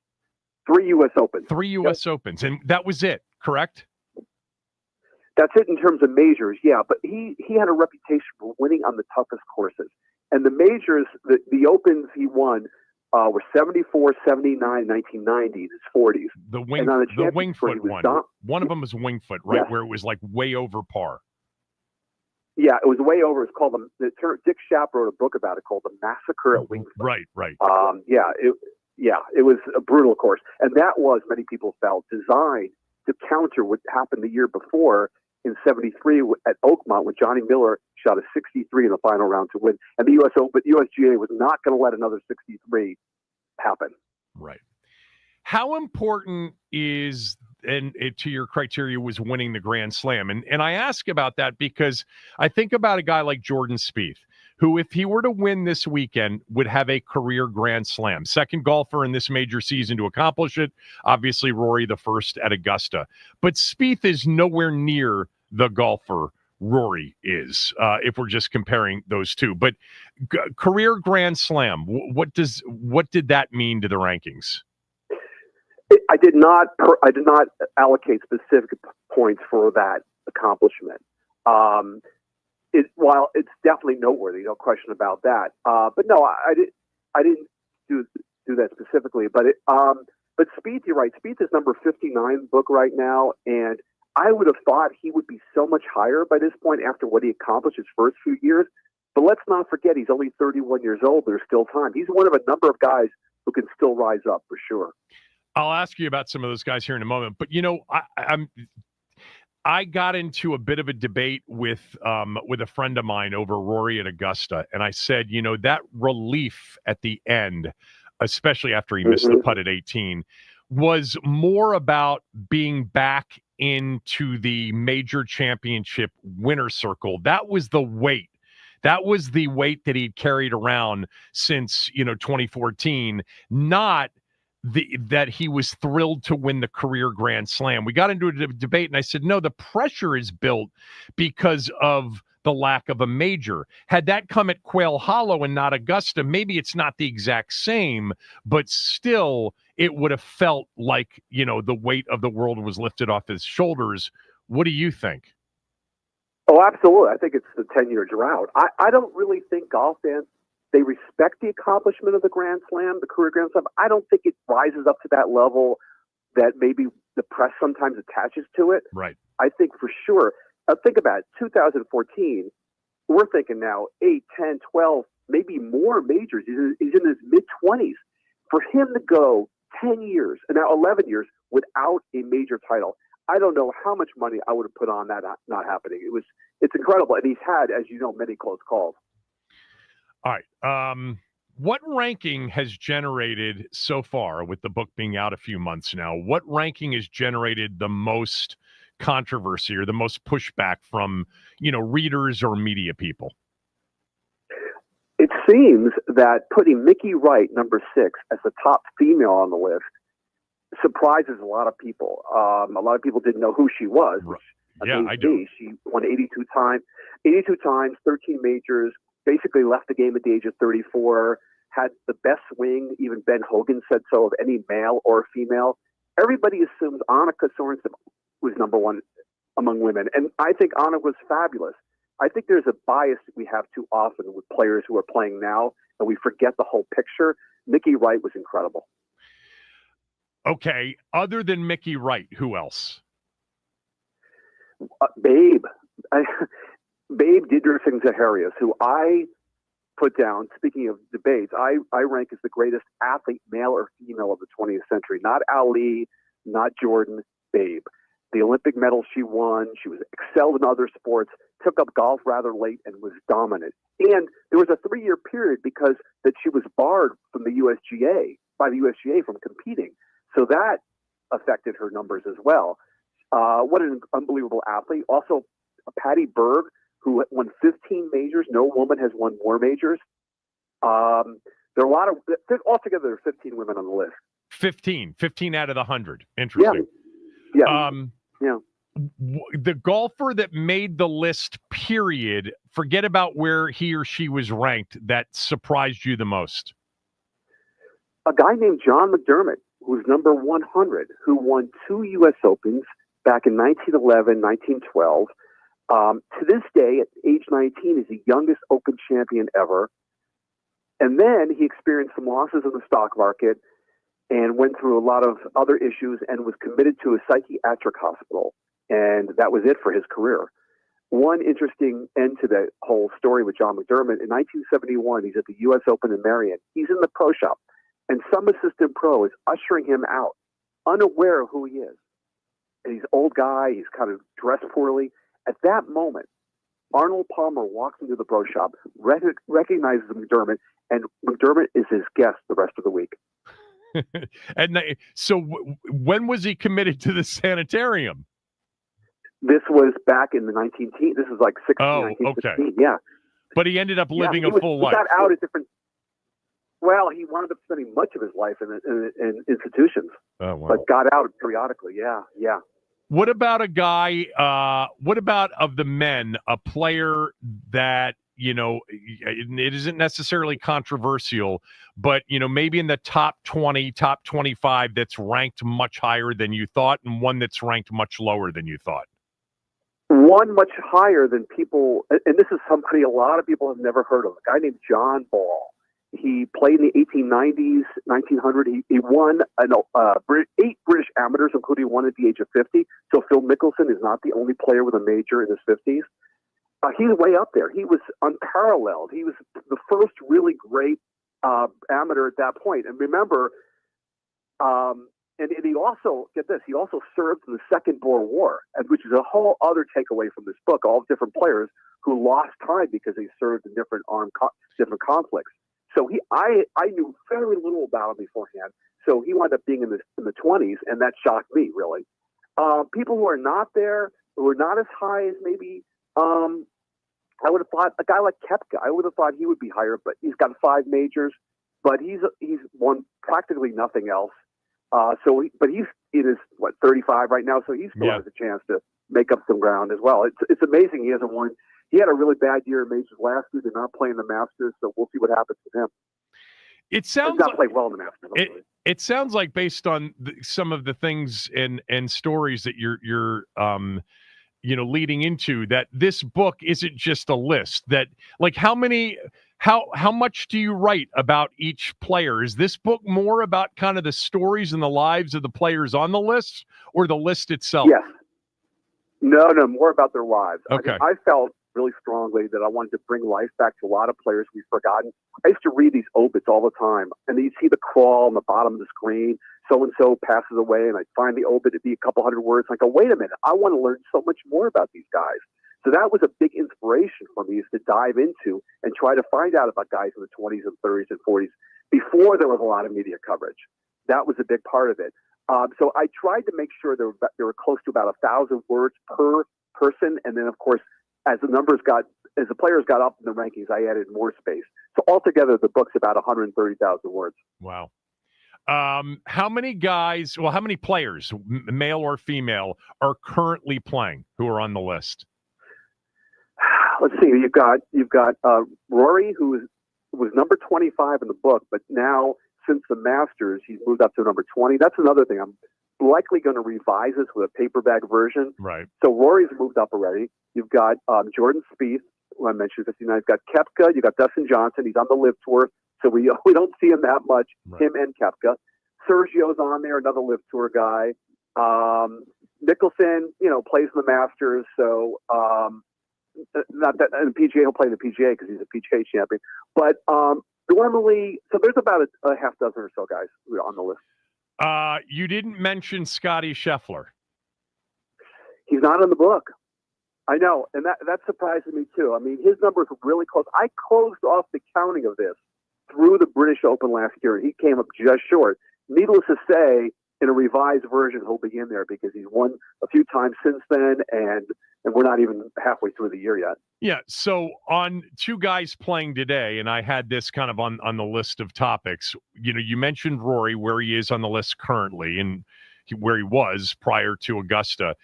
3 U.S. Opens. 3 U.S. Opens, and that was it, correct? That's it in terms of majors, yeah. But he had a reputation for winning on the toughest courses. And the majors, the Opens he won were 74, 79, 1990, his 40s. The Winged Foot one. One of them was Winged Foot, right, where it was like way over par. Yeah, it was way over. It's called Dick Schaap wrote a book about it called The Massacre at Winged Foot. Right. It was a brutal course. And that was, many people felt, designed to counter what happened the year before in '73 at Oakmont when Johnny Miller shot a 63 in the final round to win. And the U.S. Open, USGA was not going to let another 63 happen. Right. How important is, and to your criteria, was winning the Grand Slam? And I ask about that because I think about a guy like Jordan Spieth, who, if he were to win this weekend, would have a career Grand Slam. Second golfer in this major season to accomplish it. Obviously, Rory the first at Augusta. But Spieth is nowhere near the golfer Rory is, if we're just comparing those two. But career Grand Slam, what did that mean to the rankings? I did not allocate specific points for that accomplishment. While it's definitely noteworthy, no question about that. But no, I didn't do that specifically. But Spieth, you're right. Spieth is number 59 book right now, and I would have thought he would be so much higher by this point after what he accomplished his first few years. But let's not forget, he's only 31 years old. There's still time. He's one of a number of guys who can still rise up for sure. I'll ask you about some of those guys here in a moment. But, I got into a bit of a debate with a friend of mine over Rory at Augusta. And I said, that relief at the end, especially after he missed the putt at 18, was more about being back into the major championship winner circle. That was the weight. That was the weight that he'd carried around since, 2014, not that he was thrilled to win the career Grand Slam. We got into a debate, and I said, no, the pressure is built because of the lack of a major. Had that come at Quail Hollow and not Augusta, maybe it's not the exact same, but still it would have felt like, the weight of the world was lifted off his shoulders. What do you think? Oh, absolutely. I think it's the 10-year drought. I don't really think golf fans, they respect the accomplishment of the Grand Slam, the career Grand Slam. I don't think it rises up to that level that maybe the press sometimes attaches to it. Right. I think for sure. Think about it. 2014, we're thinking now 8, 10, 12, maybe more majors. He's in his mid-20s. For him to go 10 years, and now 11 years, without a major title, I don't know how much money I would have put on that not happening. It's incredible. And he's had, as you know, many close calls. All right. What ranking has generated so far, with the book being out a few months now, what ranking has generated the most controversy or the most pushback from, readers or media people? It seems that putting Mickey Wright, number 6, as the top female on the list surprises a lot of people. A lot of people didn't know who she was. Which I do. She won 82 times, 13 majors, basically left the game at the age of 34, had the best swing. Even Ben Hogan said so, of any male or female. Everybody assumed Annika Sorensen was number 1 among women. And I think Anna was fabulous. I think there's a bias that we have too often with players who are playing now, and we forget the whole picture. Mickey Wright was incredible. Okay. Other than Mickey Wright, who else? Babe Didrikson Zaharias, who I put down, speaking of debates, I rank as the greatest athlete, male or female, of the 20th century. Not Ali, not Jordan, Babe. The Olympic medal she won, she was excelled in other sports, took up golf rather late and was dominant. And there was a 3-year period because that she was barred from the by the USGA from competing. So that affected her numbers as well. What an unbelievable athlete. Also, Patty Berg, who won 15 majors. No woman has won more majors. There are a lot of, altogether, there are 15 women on the list. 15 out of the 100. Interesting. Yeah. The golfer that made the list, period, forget about where he or she was ranked, that surprised you the most? A guy named John McDermott, who's number 100, who won 2 U.S. Opens back in 1911, 1912. To this day, at age 19, is the youngest Open champion ever. And then he experienced some losses in the stock market and went through a lot of other issues and was committed to a psychiatric hospital. And that was it for his career. One interesting end to the whole story with John McDermott, in 1971, he's at the U.S. Open in Marion. He's in the pro shop, and some assistant pro is ushering him out, unaware of who he is. And he's an old guy, he's kind of dressed poorly, At that moment, Arnold Palmer walks into the pro shop, recognizes McDermott, and McDermott is his guest the rest of the week. And so when was he committed to the sanitarium? This was back in the 1910s. This is like 16, Oh, 1916. okay. Yeah. But he ended up living a full life. He got out at different. Well, he wound up spending much of his life in institutions, Oh, wow. but got out periodically. Yeah. What about a guy? What about of the men, a player that, it isn't necessarily controversial, but, maybe in the top 20, top 25 that's ranked much higher than you thought, and one that's ranked much lower than you thought? One much higher than people, and this is somebody a lot of people have never heard of, a guy named John Ball. He played in the 1890s, 1900. He won 8 British amateurs, including one at the age of 50. So Phil Mickelson is not the only player with a major in his 50s. He's way up there. He was unparalleled. He was the first really great amateur at that point. And remember, and he also, get this, he also served in the Second Boer War, which is a whole other takeaway from this book, all different players who lost time because they served in different different conflicts. So I knew very little about him beforehand. So he wound up being in the 20s, and that shocked me, really. People who are not there, who are not as high as maybe, I would have thought a guy like Koepka, I would have thought he would be higher, but he's got 5 majors, but he's won practically nothing else. But he's in his 35 right now, so he still has a chance to make up some ground as well. It's amazing he hasn't won. He had a really bad year in majors last year. They're not playing the Masters, so we'll see what happens with him. It sounds not played well in the Masters. It sounds like, based on some of the things and stories that you're leading into, that this book isn't just a list. That, like, how much do you write about each player? Is this book more about kind of the stories and the lives of the players on the list, or the list itself? Yes. No, more about their lives. Okay. I felt really strongly that I wanted to bring life back to a lot of players we've forgotten. I used to read these obits all the time, and you'd see the crawl on the bottom of the screen. So-and-so passes away, and I'd find the obit, it'd be a couple hundred words. I go, wait a minute, I want to learn so much more about these guys. So that was a big inspiration for me, is to dive into and try to find out about guys in the 20s and 30s and 40s before there was a lot of media coverage. That was a big part of it. So I tried to make sure there were close to about 1,000 words per person, and then, of course, as the players got up in the rankings, I added more space. So altogether, the book's about 130,000 words. Wow. How many players, male or female, are currently playing who are on the list? Let's see. You've got Rory, who was number 25 in the book, but now, since the Masters, he's moved up to number 20. That's another thing. I'm likely going to revise this with a paperback version. Right. So Rory's moved up already. You've got Jordan Spieth, who I mentioned, 59. You've got Koepka. You've got Dustin Johnson. He's on the LIV Tour, so we don't see him that much. Right. Him and Koepka. Sergio's on there, another LIV Tour guy. Mickelson, plays in the Masters, so not that, and the PGA, he'll play the PGA because he's a PGA champion. But normally, so there's about a half dozen or so guys on the list. You didn't mention Scotty Scheffler. He's not in the book. I know, and that surprises me too. I mean, his numbers were really close. I closed off the counting of this through the British Open last year, and he came up just short. Needless to say, in a revised version, he'll be in there because he's won a few times since then, and we're not even halfway through the year yet. Yeah, so on two guys playing today, and I had this kind of on the list of topics, you mentioned Rory, where he is on the list currently, and where he was prior to Augusta.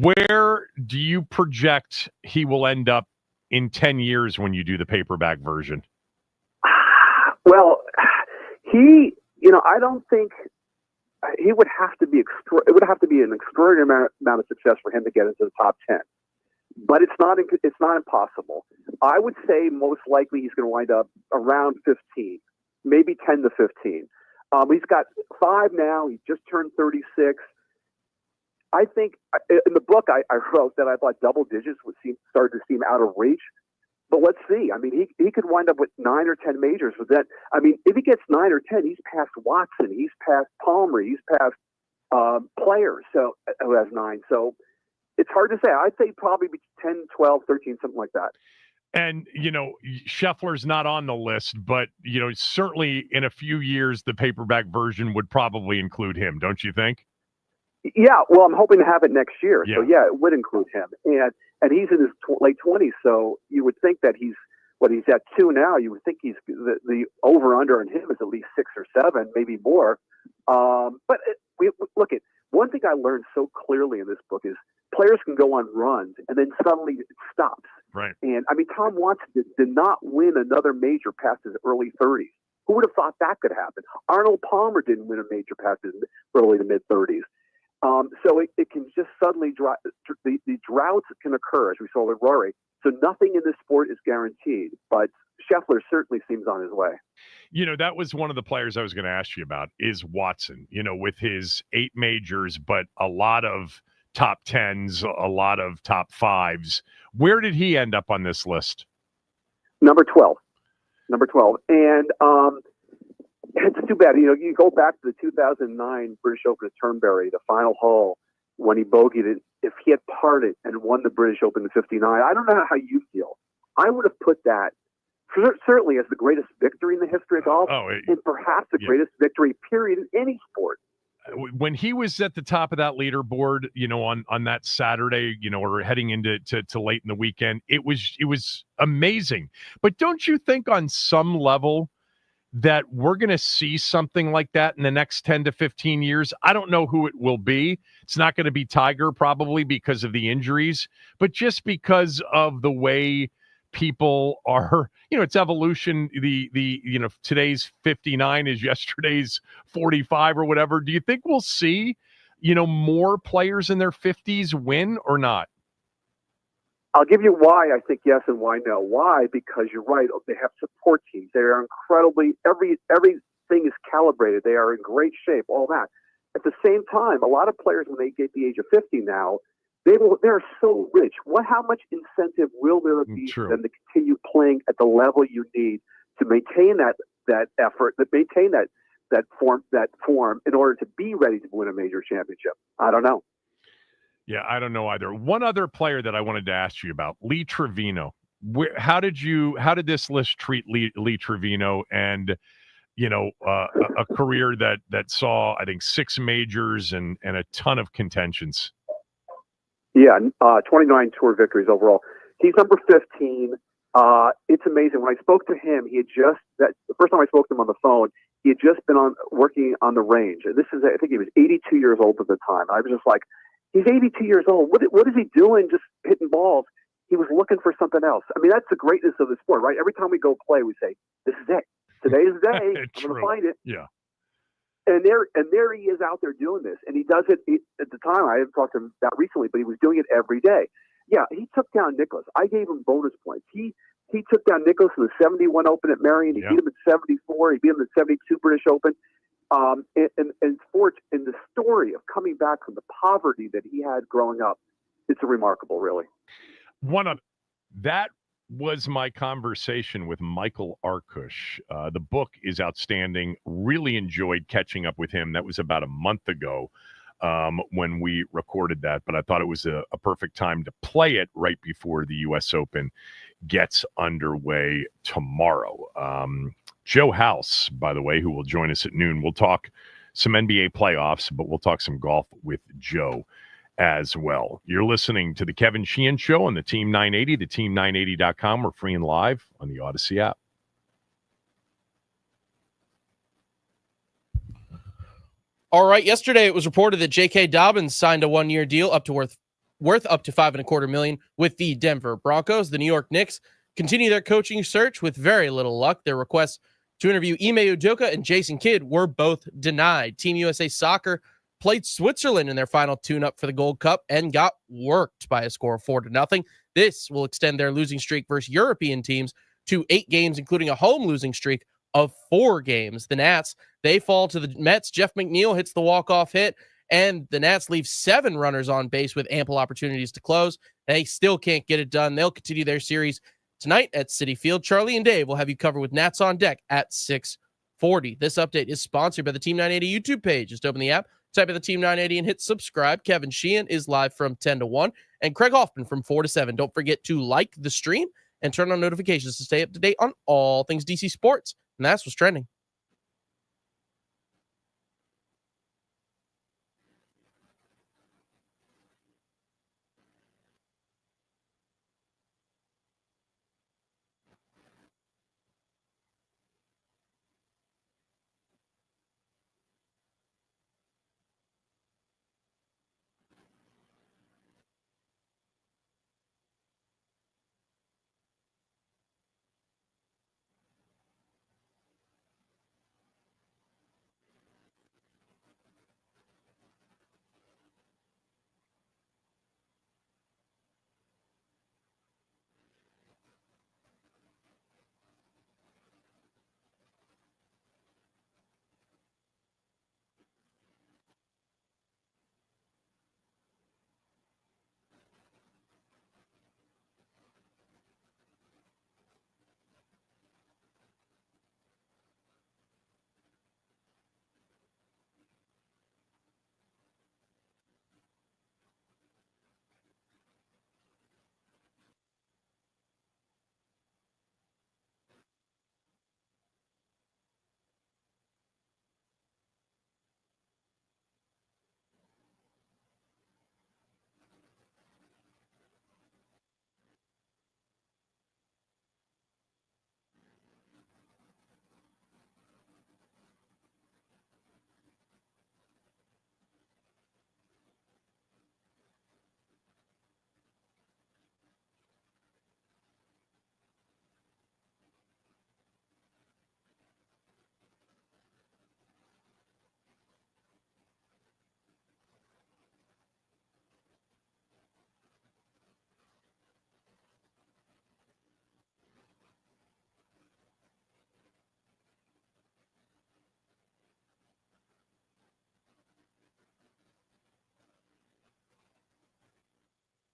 Where do you project he will end up in 10 years when you do the paperback version? Well, I don't think he would have to be. It would have to be an extraordinary amount of success for him to get into the top 10. But it's not impossible. I would say most likely he's going to wind up around 15, maybe 10 to 15. He's got 5 now. He just turned 36. I think in the book I wrote that I thought double digits started to seem out of reach. But let's see. I mean, he could wind up with 9 or 10 majors with that. I mean, if he gets 9 or 10, he's past Watson, he's past Palmer, he's past players who has 9. So It's hard to say. I'd say probably 10, 12, 13, something like that. And, Scheffler's not on the list, but, certainly in a few years, the paperback version would probably include him, don't you think? Yeah, well, I'm hoping to have it next year. Yeah. So, yeah, it would include him. And he's in his late 20s, so you would think that he's at 2 now. You would think the over-under on him is at least 6 or 7, maybe more. But look at one thing I learned so clearly in this book is players can go on runs, and then suddenly it stops. Right. And, Tom Watson did not win another major past his early 30s. Who would have thought that could happen? Arnold Palmer didn't win a major past his early to mid-30s. So it can just suddenly the droughts can occur, as we saw with Rory. So nothing in this sport is guaranteed, but Scheffler certainly seems on his way. That was one of the players I was going to ask you about is Watson, with his 8 majors, but a lot of top 10s, a lot of top 5s. Where did he end up on this list? Number 12. And it's too bad. You go back to the 2009 British Open at Turnberry, the final hole, when he bogeyed it. If he had parred and won the British Open in 59, I don't know how you feel. I would have put that certainly as the greatest victory in the history of golf, and perhaps the greatest victory, period, in any sport. When he was at the top of that leaderboard, on that Saturday, or heading into late in the weekend, it was amazing. But don't you think on some level that we're going to see something like that in the next 10 to 15 years? I don't know who it will be. It's not going to be Tiger, probably because of the injuries, but just because of the way people are, it's evolution. Today's 59 is yesterday's 45 or whatever. Do you think we'll see, more players in their 50s win or not? I'll give you why I think yes and why no. Why? Because you're right. They have support teams. They are incredibly, everything is calibrated. They are in great shape, all that. At the same time, a lot of players, when they get the age of 50 now, they're so rich. How much incentive will there be for them to continue playing at the level you need to maintain that effort, to maintain that form in order to be ready to win a major championship? I don't know. Yeah, I don't know either. One other player that I wanted to ask you about, Lee Trevino. How did this list treat Lee Trevino and a career that saw, I think, 6 majors and a ton of contentions? Yeah, 29 tour victories overall. He's number 15. It's amazing. When I spoke to him, the first time I spoke to him on the phone, he had just been working on the range. And I think he was 82 years old at the time. I was just like, he's 82 years old. What is he doing just hitting balls? He was looking for something else. That's the greatness of the sport, right? Every time we go play, we say, this is it. Today is the day. I'm going to find it. Yeah. And there he is out there doing this. And he does it at the time. I haven't talked to him that recently, but he was doing it every day. Yeah, he took down Nicklaus. I gave him bonus points. He took down Nicklaus in the 71 Open at Marion. He beat him at 74. He beat him at 72 British Open. And the story of coming back from the poverty that he had growing up, it's remarkable, really. That was my conversation with Michael Arkush. The book is outstanding. Really enjoyed catching up with him. That was about a month ago when we recorded that, but I thought it was a perfect time to play it right before the U.S. Open gets underway tomorrow. Joe House, by the way, who will join us at noon. We'll talk some NBA playoffs, but we'll talk some golf with Joe as well. You're listening to the Kevin Sheehan Show on the Team 980, the team980.com. We're free and live on the Odyssey app. All right. Yesterday, it was reported that J.K. Dobbins signed a 1-year deal worth up to $5.25 million with the Denver Broncos. The New York Knicks continue their coaching search with very little luck. Their requests to interview Ime Udoka and Jason Kidd were both denied. Team USA Soccer played Switzerland in their final tune-up for the Gold Cup and got worked by a score of 4-0. This will extend their losing streak versus European teams to 8 games, including a home losing streak of 4 games. The Nats, they fall to the Mets. Jeff McNeil hits the walk-off hit, and the Nats leave 7 runners on base with ample opportunities to close. They still can't get it done. They'll continue their series tonight at Citi Field. Charlie and Dave will have you covered with Nats on Deck at 6:40. This update is sponsored by the Team 980 YouTube page. Just open the app, Type in the Team 980 and hit subscribe. Kevin Sheehan is live from 10 to 1, and Craig Hoffman from 4 to 7. Don't forget to like the stream and turn on notifications to stay up to date on all things DC sports. And that's what's trending.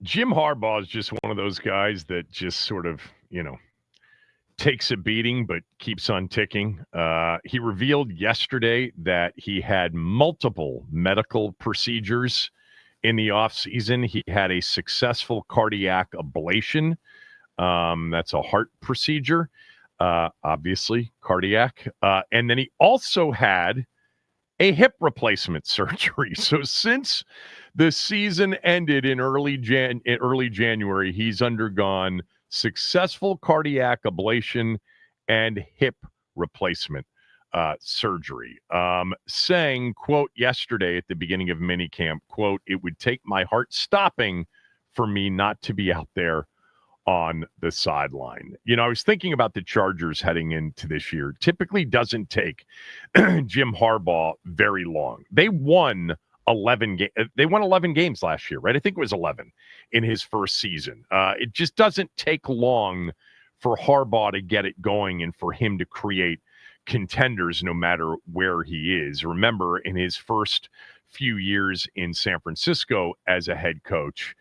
Jim Harbaugh is just one of those guys that just sort of, takes a beating but keeps on ticking. He revealed yesterday that he had multiple medical procedures in the offseason. He had a successful cardiac ablation. That's a heart procedure, obviously cardiac. And then he also had a hip replacement surgery. So since the season ended in early January, he's undergone successful cardiac ablation and hip replacement surgery. Saying, quote, yesterday at the beginning of minicamp, quote, "It would take my heart stopping for me not to be out there on the sideline." I was thinking about the Chargers heading into this year. Typically doesn't take Jim Harbaugh very long. They won 11 games last year, right? I think it was 11 in his first season. It just doesn't take long for Harbaugh to get it going and for him to create contenders no matter where he is. Remember, in his first few years in San Francisco as a head coach,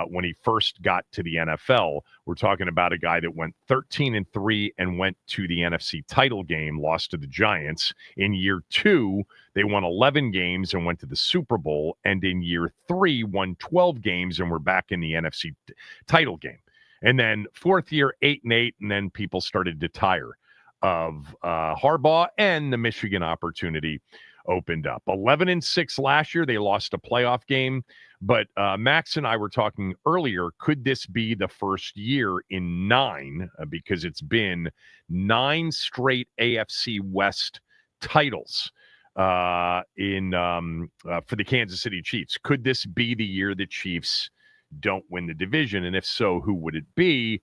when he first got to the NFL, we're talking about a guy that went 13-3 and went to the NFC title game, lost to the Giants. In year 2, they won 11 games and went to the Super Bowl. And in year 3, won 12 games and were back in the NFC title game. And then fourth year, 8-8, and then people started to tire of Harbaugh, and the Michigan opportunity opened up. 11-6 last year. They lost a playoff game. But Max and I were talking earlier, could this be the first year in 9, because it's been 9 straight AFC West titles for the Kansas City Chiefs? Could this be the year the Chiefs don't win the division? And if so, who would it be?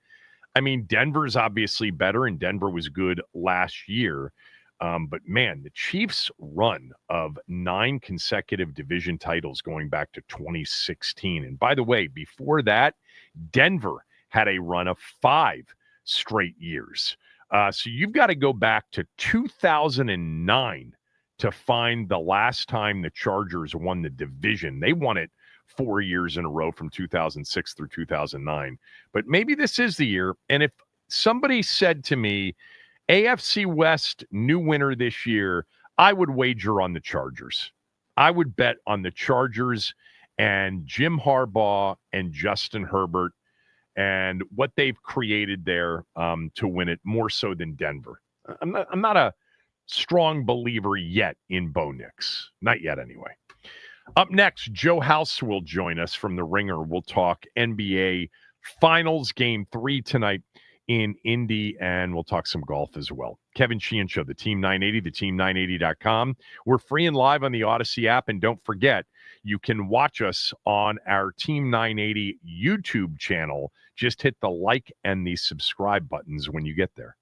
I mean, Denver's obviously better, and Denver was good last year. But man, the Chiefs' run of 9 consecutive division titles going back to 2016. And by the way, before that, Denver had a run of 5 straight years. So you've got to go back to 2009 to find the last time the Chargers won the division. They won it 4 years in a row from 2006 through 2009. But maybe this is the year. And if somebody said to me, AFC West new winner this year, I would wager on the Chargers. I would bet on the Chargers and Jim Harbaugh and Justin Herbert and what they've created there to win it more so than Denver. I'm not a strong believer yet in Bo Nix. Not yet, anyway. Up next, Joe House will join us from The Ringer. We'll talk NBA Finals Game 3 tonight in Indy, and we'll talk some golf as well. Kevin Sheehan Show, the Team 980, theteam980.com. We're free and live on the Odyssey app, and don't forget, you can watch us on our Team 980 YouTube channel. Just hit the like and the subscribe buttons when you get there.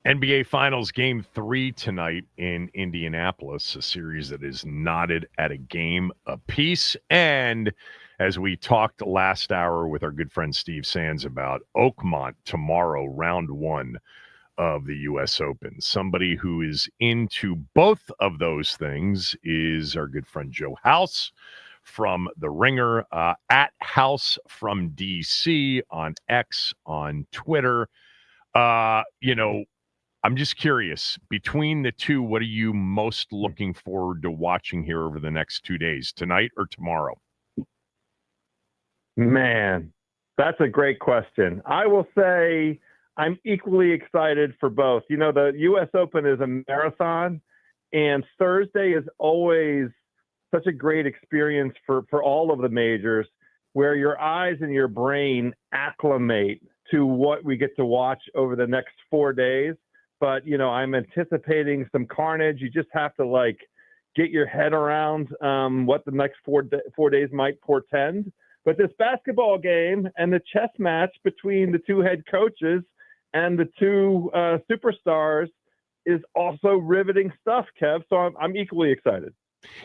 NBA Finals Game 3 tonight in Indianapolis, a series that is knotted at a game apiece. And as we talked last hour with our good friend Steve Sands about Oakmont tomorrow, round 1 of the U.S. Open. Somebody who is into both of those things is our good friend Joe House from The Ringer, at House from D.C. on X, on Twitter. I'm just curious, between the two, what are you most looking forward to watching here over the next 2 days, tonight or tomorrow? Man, that's a great question. I will say I'm equally excited for both. You know, the U.S. Open is a marathon, and Thursday is always such a great experience for all of the majors, where your eyes and your brain acclimate to what we get to watch over the next 4 days. But, you know, I'm anticipating some carnage. You just have to, get your head around what the next 4 days might portend. But this basketball game and the chess match between the two head coaches and the two superstars is also riveting stuff, Kev. So I'm equally excited.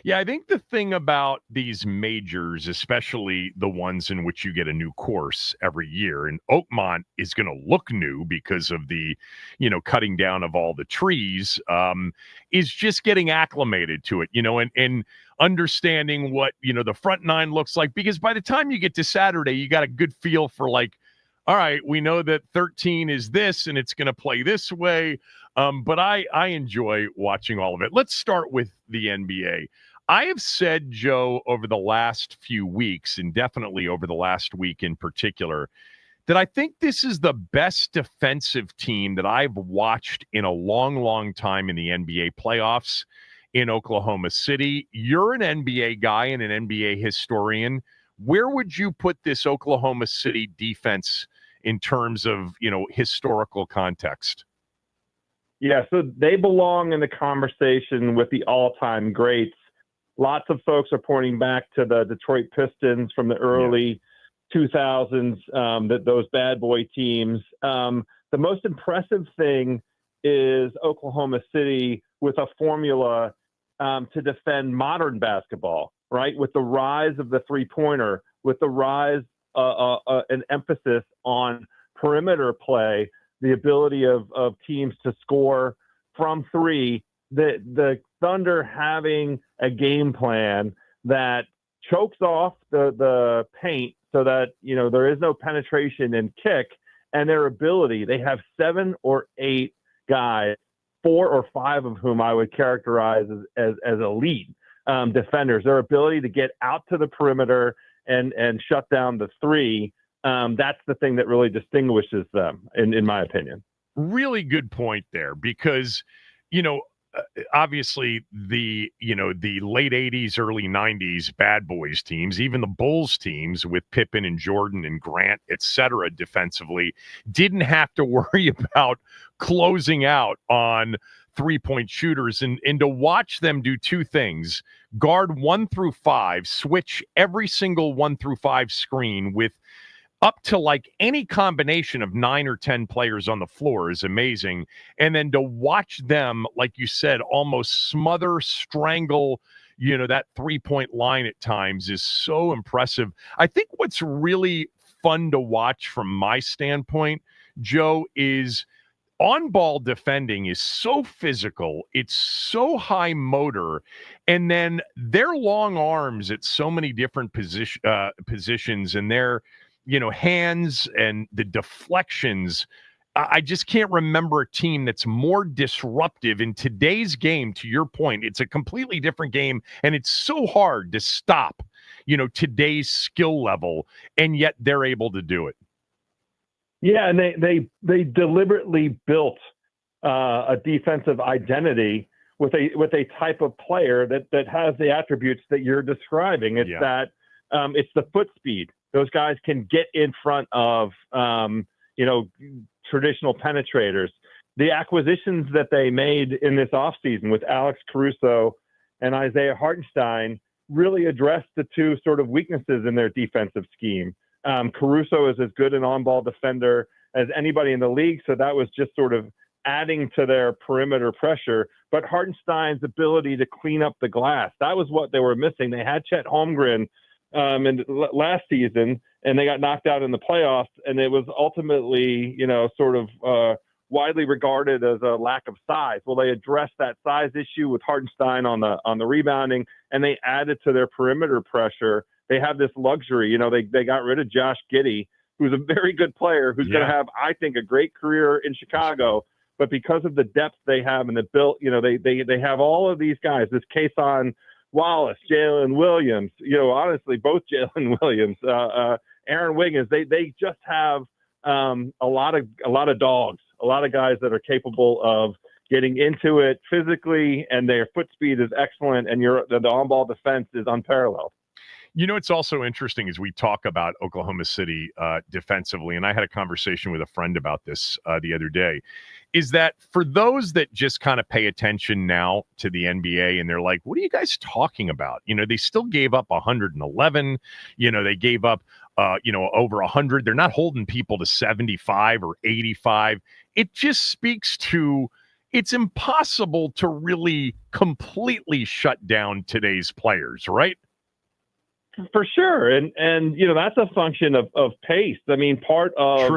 Yeah, I think the thing about these majors, especially the ones in which you get a new course every year, and Oakmont is going to look new because of the, cutting down of all the trees, is just getting acclimated to it, and understanding what, the front nine looks like. Because by the time you get to Saturday, you got a good feel for all right, we know that 13 is this and it's going to play this way. But I enjoy watching all of it. Let's start with the NBA. I have said, Joe, over the last few weeks, and definitely over the last week in particular, that I think this is the best defensive team that I've watched in a long, long time in the NBA playoffs in Oklahoma City. You're an NBA guy and an NBA historian. Where would you put this Oklahoma City defense in terms of, historical context? Yeah, so they belong in the conversation with the all-time greats. Lots of folks are pointing back to the Detroit Pistons from the early 2000s, those bad boy teams. The most impressive thing is Oklahoma City with a formula to defend modern basketball, right? With the rise of the three-pointer, with the rise an emphasis on perimeter play, the ability of teams to score from three, the Thunder having a game plan that chokes off the paint so that, there is no penetration and kick, and their ability, they have 7 or 8 guys, 4 or 5 of whom I would characterize as elite defenders. Their ability to get out to the perimeter and shut down the three, that's the thing that really distinguishes them, in my opinion. Really good point there, because, obviously the late 80s, early 90s bad boys teams, even the Bulls teams with Pippen and Jordan and Grant, et cetera, defensively, didn't have to worry about closing out on three-point shooters, and to watch them do two things: guard 1 through 5, switch every single 1 through 5 screen with up to any combination of 9 or 10 players on the floor is amazing. And then to watch them, like you said, almost smother, strangle, that three-point line at times is so impressive. I think what's really fun to watch from my standpoint, Joe, is on-ball defending is so physical. It's so high motor. And then their long arms at so many different positions, and their hands and the deflections. I just can't remember a team that's more disruptive in today's game. To your point, it's a completely different game, and it's so hard to stop, today's skill level, and yet they're able to do it. Yeah, and they deliberately built a defensive identity with a type of player that has the attributes that you're describing. It's that it's the foot speed. Those guys can get in front of, traditional penetrators. The acquisitions that they made in this offseason with Alex Caruso and Isaiah Hartenstein really addressed the two sort of weaknesses in their defensive scheme. Caruso is as good an on-ball defender as anybody in the league, so that was just sort of adding to their perimeter pressure. But Hartenstein's ability to clean up the glass, that was what they were missing. They had Chet Holmgren last season, and they got knocked out in the playoffs, and it was ultimately, widely regarded as a lack of size. Well, they addressed that size issue with Hartenstein on the rebounding, and they added to their perimeter pressure. They have this luxury, they got rid of Josh Giddey, who's a very good player, who's going to have, I think, a great career in Chicago. But because of the depth they have and the built, they have all of these guys, this Kason Wallace, Jalen Williams, honestly, both Jalen Williams, Aaron Wiggins, they just have a lot of dogs, a lot of guys that are capable of getting into it physically, and their foot speed is excellent, and the on-ball defense is unparalleled. It's also interesting as we talk about Oklahoma City defensively, and I had a conversation with a friend about this the other day, is that for those that just kind of pay attention now to the NBA and they're like, what are you guys talking about? They still gave up 111. They gave up, over 100. They're not holding people to 75 or 85. It just speaks to it's impossible to really completely shut down today's players, right? For sure. And that's a function of pace. I mean, part of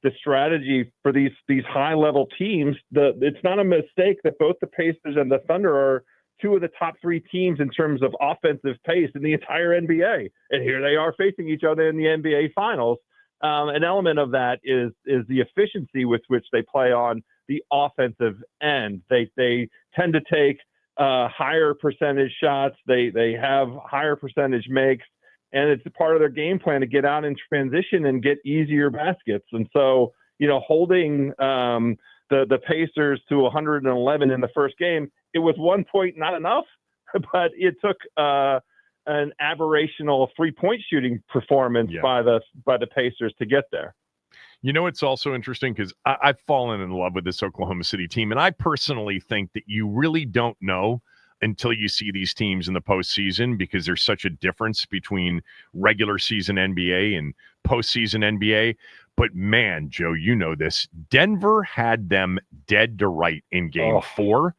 the strategy for these high-level teams, it's not a mistake that both the Pacers and the Thunder are two of the top three teams in terms of offensive pace in the entire NBA. And here they are facing each other in the NBA Finals. An element of that is the efficiency with which they play on the offensive end. They tend to take higher percentage shots. They have higher percentage makes. And it's a part of their game plan to get out in transition and get easier baskets. And so, holding the Pacers to 111 in the first game, it was 1 point, not enough, but it took an aberrational 3-point shooting performance by the Pacers to get there. It's also interesting because I've fallen in love with this Oklahoma City team, and I personally think that you really don't know until you see these teams in the postseason because there's such a difference between regular season NBA and postseason NBA. But man, Joe, this. Denver had them dead to right in game 4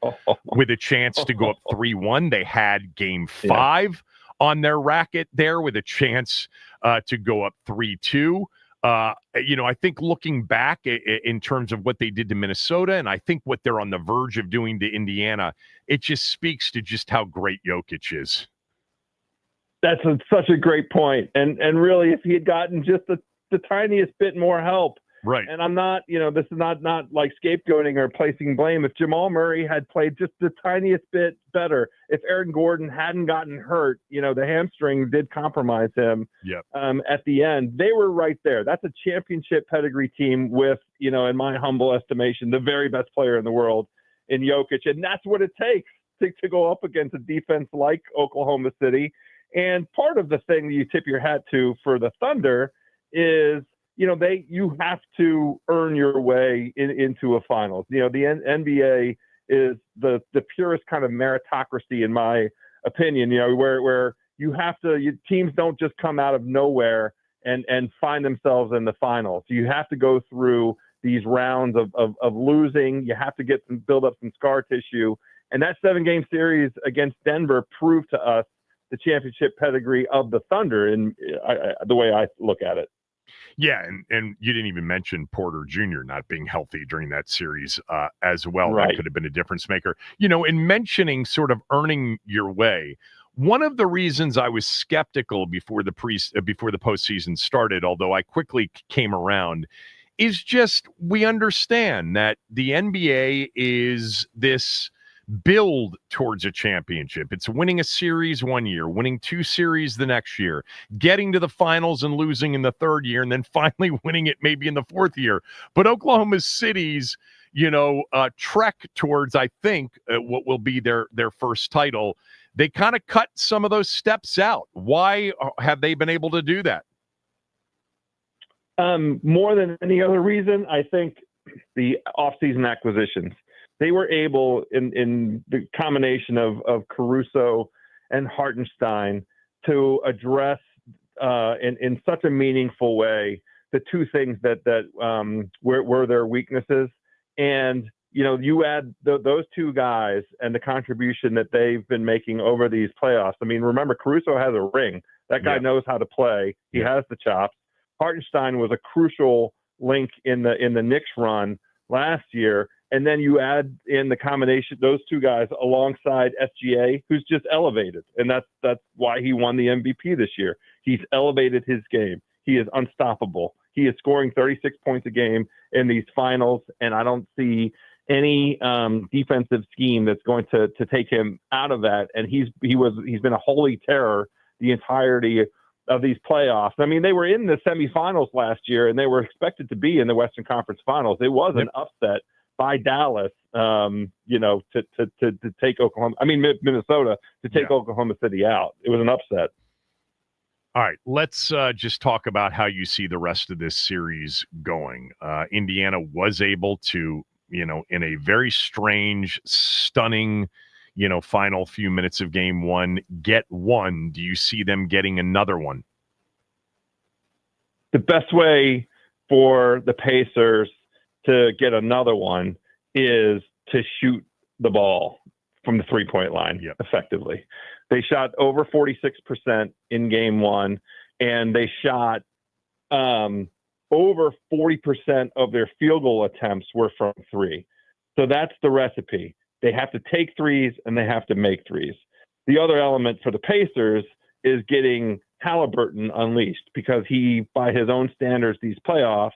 with a chance to go up 3-1. They had game 5 on their racket there with a chance to go up 3-2. I think looking back in terms of what they did to Minnesota, and I think what they're on the verge of doing to Indiana, it just speaks to just how great Jokic is. That's such a great point. And really, if he had gotten just the tiniest bit more help, right. And I'm not, this is not like scapegoating or placing blame. If Jamal Murray had played just the tiniest bit better, if Aaron Gordon hadn't gotten hurt, the hamstring did compromise him. At the end, they were right there. That's a championship pedigree team with, in my humble estimation, the very best player in the world in Jokic. And that's what it takes to go up against a defense like Oklahoma City. And part of the thing that you tip your hat to for the Thunder is, you have to earn your way into a finals. The NBA is the purest kind of meritocracy, in my opinion, where you have to, teams don't just come out of nowhere and find themselves in the finals. You have to go through these rounds of losing. You have to build up some scar tissue. And that 7-game series against Denver proved to us the championship pedigree of the Thunder in the way I look at it. Yeah, and you didn't even mention Porter Jr. not being healthy during that series as well. Right. That could have been a difference maker. In mentioning sort of earning your way, one of the reasons I was skeptical before the postseason started, although I quickly came around, is just we understand that the NBA is this build towards a championship. It's winning a series one year, winning 2 series the next year, getting to the finals and losing in the third year, and then finally winning it maybe in the fourth year. But Oklahoma City's, trek towards, I think, what will be their first title, they kind of cut some of those steps out. Why have they been able to do that? More than any other reason, I think the offseason acquisitions. They were able, in the combination of Caruso and Hartenstein, to address in such a meaningful way the two things that were their weaknesses. And you add those two guys and the contribution that they've been making over these playoffs. I mean, remember, Caruso has a ring. That guy knows how to play. He has the chops. Hartenstein was a crucial link in the Knicks run last year. And then you add in the combination, those two guys alongside SGA, who's just elevated. And that's why he won the MVP this year. He's elevated his game. He is unstoppable. He is scoring 36 points a game in these finals. And I don't see any defensive scheme that's going to take him out of that. And he's been a holy terror the entirety of these playoffs. I mean, they were in the semifinals last year and they were expected to be in the Western Conference Finals. It was an upset by Dallas, to take Minnesota to take Oklahoma City out. It was an upset. All right, let's just talk about how you see the rest of this series going. Indiana was able to in a very strange, stunning, final few minutes of game one, get one. Do you see them getting another one? The best way for the Pacers to get another one is to shoot the ball from the three-point line effectively. They shot over 46% in game one, and they shot over 40% of their field goal attempts were from three. So that's the recipe. They have to take threes and they have to make threes. The other element for the Pacers is getting Halliburton unleashed, because he, by his own standards, these playoffs,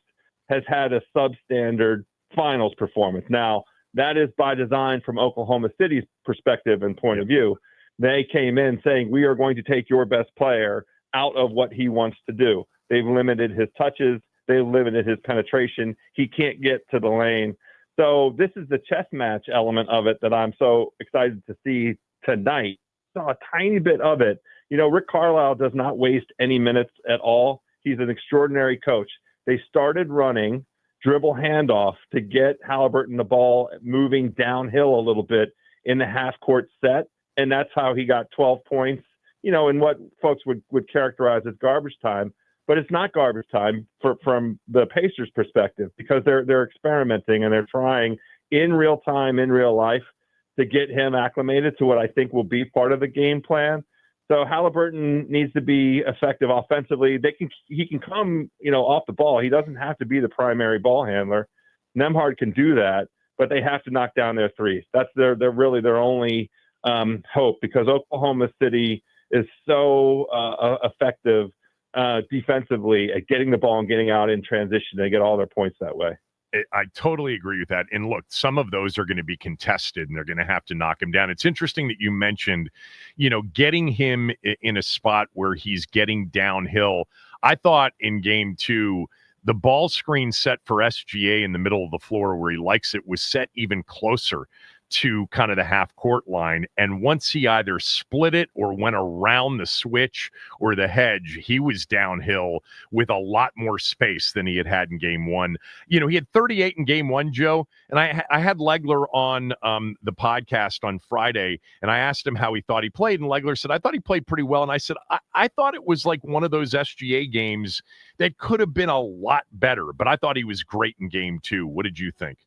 has had a substandard finals performance. Now, that is by design from Oklahoma City's perspective and point of view. They came in saying, we are going to take your best player out of what he wants to do. They've limited his touches. They've limited his penetration. He can't get to the lane. So this is the chess match element of it that I'm so excited to see tonight. Saw a tiny bit of it. Rick Carlisle does not waste any minutes at all. He's an extraordinary coach. They started running dribble handoff to get Halliburton the ball moving downhill a little bit in the half-court set, and that's how he got 12 points, in what folks would characterize as garbage time. But it's not garbage time from the Pacers' perspective, because they're experimenting and they're trying in real time, in real life, to get him acclimated to what I think will be part of the game plan. So Halliburton needs to be effective offensively. He can come, off the ball. He doesn't have to be the primary ball handler. Nembhard can do that, but they have to knock down their threes. That's they're really their only hope, because Oklahoma City is so effective defensively at getting the ball and getting out in transition. They get all their points that way. I totally agree with that. And look, some of those are going to be contested and they're going to have to knock him down. It's interesting that you mentioned, getting him in a spot where he's getting downhill. I thought in game two, the ball screen set for SGA in the middle of the floor where he likes it was set even closer to kind of the half court line. And once he either split it or went around the switch or the hedge, he was downhill with a lot more space than he had in game one. He had 38 in game one, Joe. And I had Legler on the podcast on Friday, and I asked him how he thought he played. And Legler said, I thought he played pretty well. And I said, I thought it was like one of those SGA games that could have been a lot better, but I thought he was great in game two. What did you think?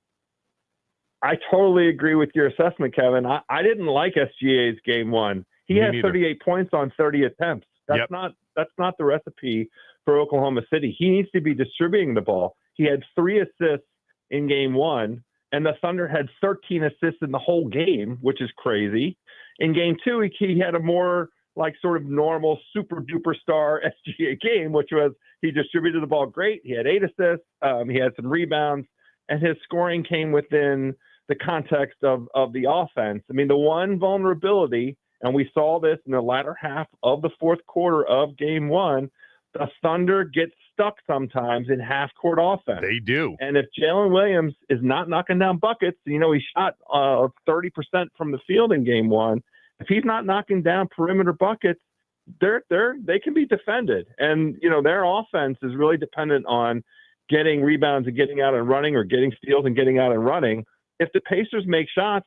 I totally agree with your assessment, Kevin. I didn't like SGA's game one. He had 38 points on 30 attempts. That's not the recipe for Oklahoma City. He needs to be distributing the ball. He had 3 assists in game one, and the Thunder had 13 assists in the whole game, which is crazy. In game two, he had a more like sort of normal super duper star SGA game, which was he distributed the ball great. He had 8 assists. He had some rebounds, and his scoring came within the context of the offense. I mean, the one vulnerability, and we saw this in the latter half of the fourth quarter of game one, the Thunder get stuck sometimes in half-court offense. They do. And if Jalen Williams is not knocking down buckets, he shot 30% from the field in game one. If he's not knocking down perimeter buckets, they can be defended. And, their offense is really dependent on getting rebounds and getting out and running, or getting steals and getting out and running. If the Pacers make shots,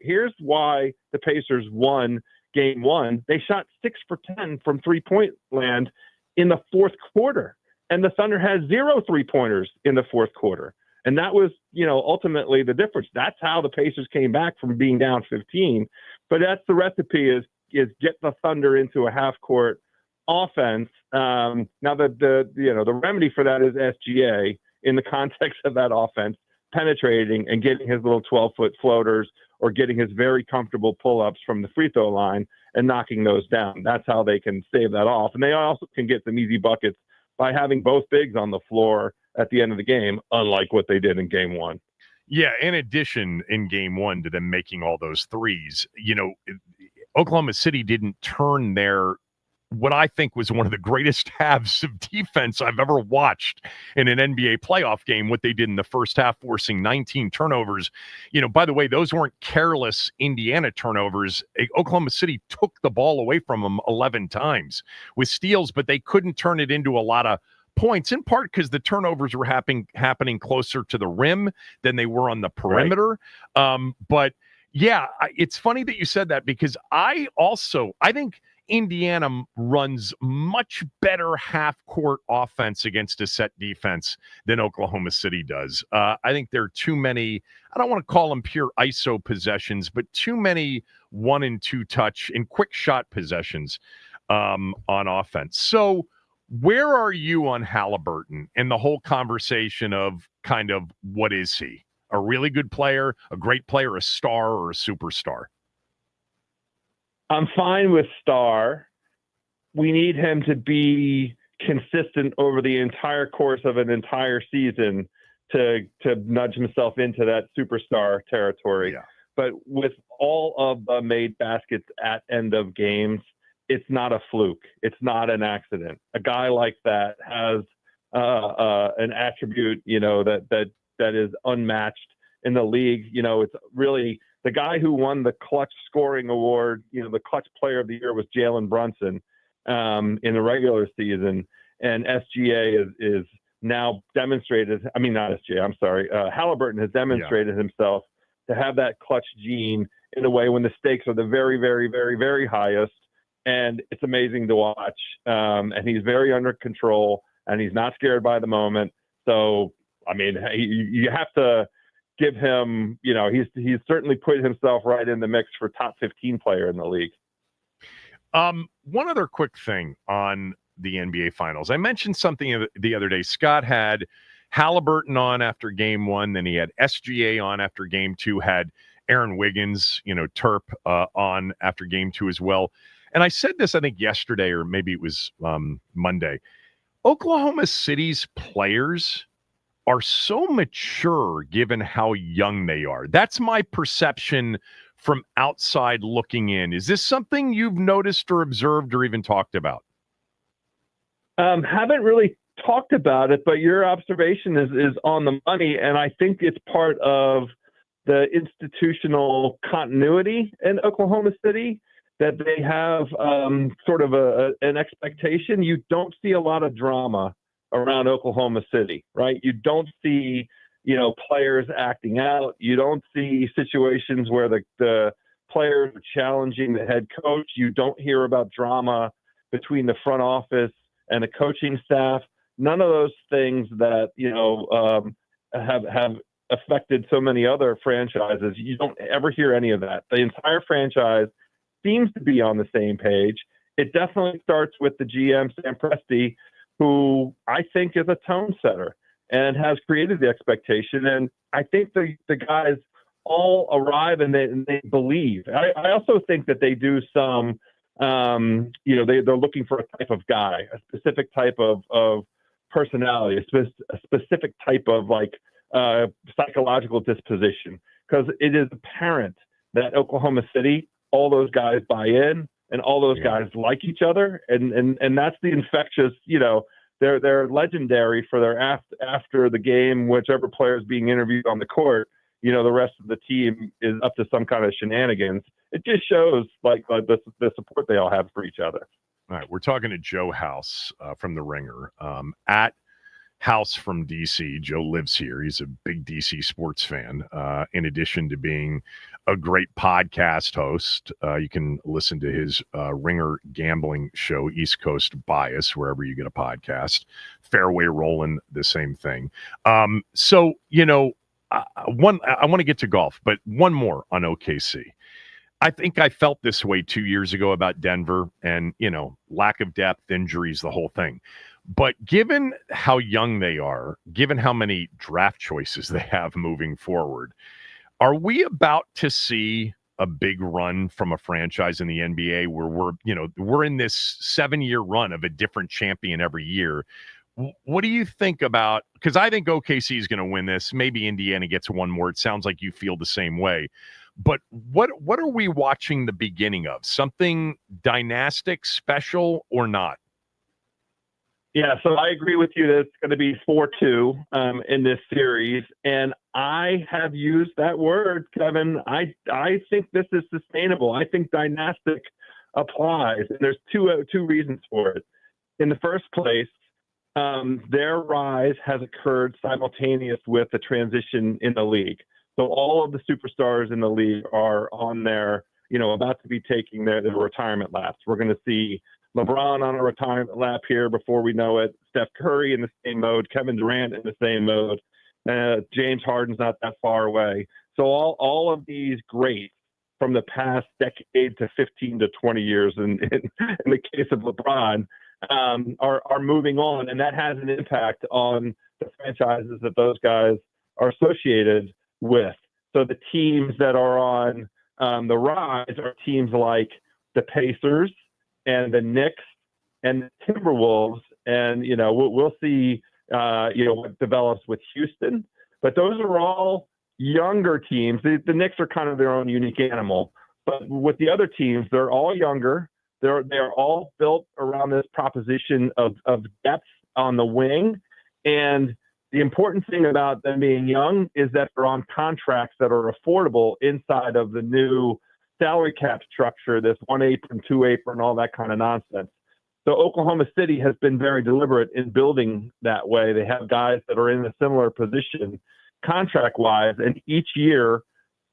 here's why the Pacers won game one. They shot 6 for 10 from three-point land in the fourth quarter, and the Thunder had 0 3-pointers in the fourth quarter. And that was, ultimately the difference. That's how the Pacers came back from being down 15. But that's the recipe is get the Thunder into a half-court offense. Now the remedy for that is SGA in the context of that offense, penetrating and getting his little 12-foot floaters or getting his very comfortable pull-ups from the free throw line and knocking those down. That's how they can save that off. And they also can get some easy buckets by having both bigs on the floor at the end of the game, unlike what they did in game one. Yeah, in addition, in game one to them making all those threes, Oklahoma City didn't turn their what I think was one of the greatest halves of defense I've ever watched in an NBA playoff game, what they did in the first half, forcing 19 turnovers. By the way, those weren't careless Indiana turnovers. Oklahoma City took the ball away from them 11 times with steals, but they couldn't turn it into a lot of points, in part because the turnovers were happening closer to the rim than they were on the perimeter. Right. But yeah, it's funny that you said that, because I think Indiana runs much better half-court offense against a set defense than Oklahoma City does. I think there are too many, I don't want to call them pure ISO possessions, but too many 1 and 2 touch and quick shot possessions on offense. So where are you on Halliburton and the whole conversation of kind of what is he? A really good player, a great player, a star, or a superstar? I'm fine with star. We need him to be consistent over the entire course of an entire season to nudge himself into that superstar territory. Yeah. But with all of the made baskets at end of games, it's not a fluke. It's not an accident. A guy like that has an attribute, that is unmatched in the league. It's really the guy who won the clutch scoring award. The clutch player of the year was Jalen Brunson in the regular season, and SGA is now demonstrated. I mean, not SGA. I'm sorry. Halliburton has demonstrated himself to have that clutch gene in a way when the stakes are the very, very, very, very highest. And it's amazing to watch. And he's very under control, and he's not scared by the moment. So, I mean, you have to give him, he's certainly put himself right in the mix for top 15 player in the league. One other quick thing on the NBA Finals. I mentioned something the other day. Scott had Halliburton on after game 1, then he had SGA on after game 2, had Aaron Wiggins, Terp on after game 2 as well. And I said this, I think, yesterday, or maybe it was Monday. Oklahoma City's players are so mature given how young they are. That's my perception from outside looking in. Is this something you've noticed or observed or even talked about? Haven't really talked about it, but your observation is on the money. And I think it's part of the institutional continuity in Oklahoma City, that they have sort of an expectation. You don't see a lot of drama around Oklahoma City, right? You don't see, players acting out. You don't see situations where the players are challenging the head coach. You don't hear about drama between the front office and the coaching staff. None of those things that, have affected so many other franchises. You don't ever hear any of that. The entire franchise seems to be on the same page. It definitely starts with the GM, Sam Presti, who I think is a tone setter and has created the expectation. And I think the guys all arrive and they believe. I also think that they do some, they're looking for a type of guy, a specific type of personality, a specific type of psychological disposition, because it is apparent that Oklahoma City, all those guys buy in, and all those guys like each other, and that's the infectious. They're legendary for their after the game, whichever player is being interviewed on the court. The rest of the team is up to some kind of shenanigans. It just shows the support they all have for each other. All right, we're talking to Joe House from The Ringer at House from DC. Joe lives here. He's a big DC sports fan. In addition to being a great podcast host, you can listen to his Ringer gambling show, East Coast Bias, wherever you get a podcast. Fairway Rolling, the same thing. I want to get to golf, but one more on OKC. I think I felt this way 2 years ago about Denver and, lack of depth, injuries, the whole thing. But given how young they are, given how many draft choices they have moving forward, are we about to see a big run from a franchise in the NBA where we're in this 7-year run of a different champion every year? What do you think about, because I think OKC is going to win this. Maybe Indiana gets one more. It sounds like you feel the same way. But what are we watching the beginning of? Something dynastic, special, or not? Yeah, so I agree with you that it's going to be 4-2 in this series. And I have used that word, Kevin. I think this is sustainable. I think dynastic applies. And there's two reasons for it. In the first place, their rise has occurred simultaneous with the transition in the league. So all of the superstars in the league are on their, about to be taking their retirement laps. We're going to see LeBron on a retirement lap here before we know it. Steph Curry in the same mode. Kevin Durant in the same mode. James Harden's not that far away. So all of these greats from the past decade to 15 to 20 years, in the case of LeBron, are moving on, and that has an impact on the franchises that those guys are associated with. So the teams that are on the rise are teams like the Pacers and the Knicks and the Timberwolves, and we'll see what develops with Houston. But those are all younger teams. The Knicks are kind of their own unique animal, but with the other teams, they're all younger. They're all built around this proposition of depth on the wing. And the important thing about them being young is that they're on contracts that are affordable inside of the new salary cap structure, this 1 apron, 2 apron, all that kind of nonsense. So Oklahoma City has been very deliberate in building that way. They have guys that are in a similar position contract-wise, and each year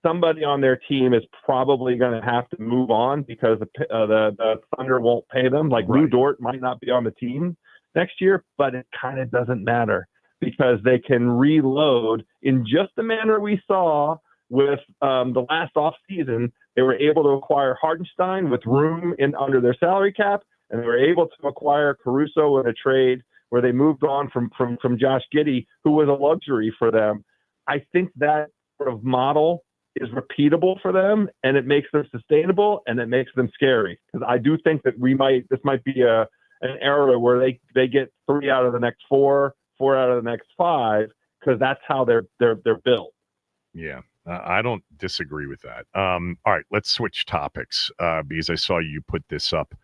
somebody on their team is probably going to have to move on because the Thunder won't pay them. Like Lou Dort might not be on the team next year, but it kind of doesn't matter because they can reload in just the manner we saw with the last offseason. They were able to acquire Hartenstein with room under their salary cap, and they were able to acquire Caruso in a trade where they moved on from Josh Giddey, who was a luxury for them. I think that sort of model is repeatable for them, and it makes them sustainable, and it makes them scary. Because I do think that this might be an era where they get 3 out of the next 4 out of the next 5, because that's how they're built. Yeah, I don't disagree with that. All right, let's switch topics because I saw you put this up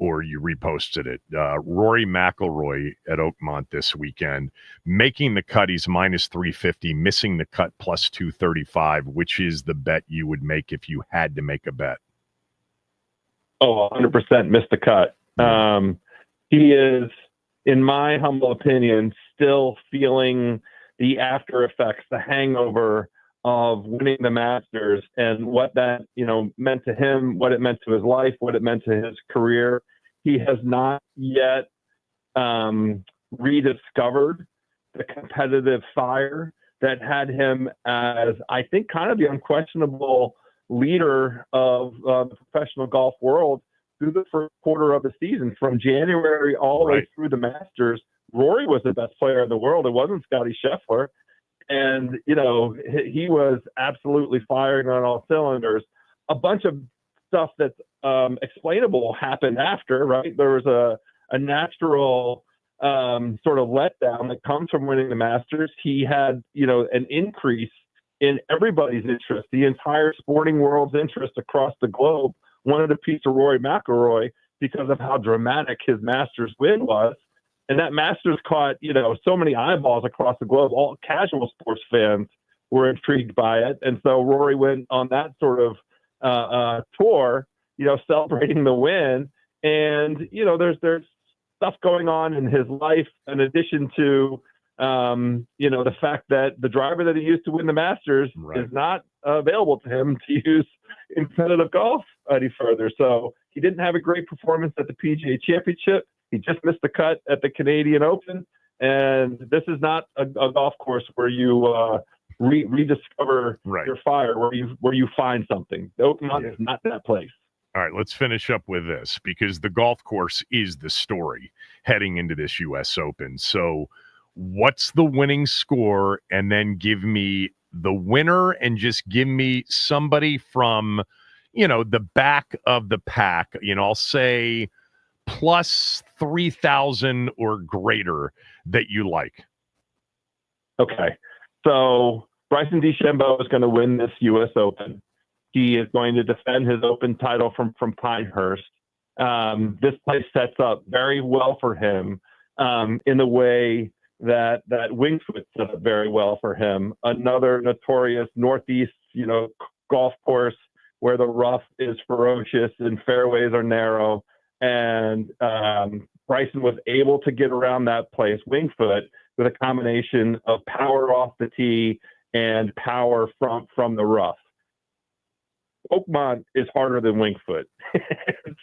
or you reposted it. Rory McIlroy at Oakmont this weekend, making the cut. He's minus 350, missing the cut plus 235. Which is the bet you would make if you had to make a bet? Oh, 100% missed the cut. He is, in my humble opinion, still feeling the after effects, the hangover of winning the Masters and what that, meant to him, what it meant to his life, what it meant to his career. He has not yet rediscovered the competitive fire that had him as, I think, kind of the unquestionable leader of the professional golf world through the first quarter of the season. From January all the way through the Masters, Rory was the best player in the world. It wasn't Scottie Scheffler. And, he was absolutely firing on all cylinders. A bunch of stuff that's explainable happened after, right? There was a natural sort of letdown that comes from winning the Masters. He had, an increase in everybody's interest, the entire sporting world's interest across the globe wanted a piece of Rory McIlroy because of how dramatic his Masters win was. And that Masters caught, so many eyeballs across the globe. All casual sports fans were intrigued by it. And so Rory went on that sort of tour, celebrating the win. And, there's stuff going on in his life in addition to, the fact that the driver that he used to win the Masters is not available to him to use in competitive golf any further. So he didn't have a great performance at the PGA Championship. He just missed the cut at the Canadian Open, and this is not a golf course where you rediscover your fire, where you find something. Oakmont is not that place. All right, let's finish up with this because the golf course is the story heading into this U.S. Open. So what's the winning score? And then give me the winner and just give me somebody from, the back of the pack. I'll say plus 3,000 or greater that you like. Okay. So Bryson DeChambeau is going to win this U.S. Open. He is going to defend his Open title from Pinehurst. This place sets up very well for him in the way that Winged Foot set up very well for him. Another notorious Northeast, golf course where the rough is ferocious and fairways are narrow. and Bryson was able to get around that place wing foot with a combination of power off the tee and power from the rough. Oakmont is harder than wing foot.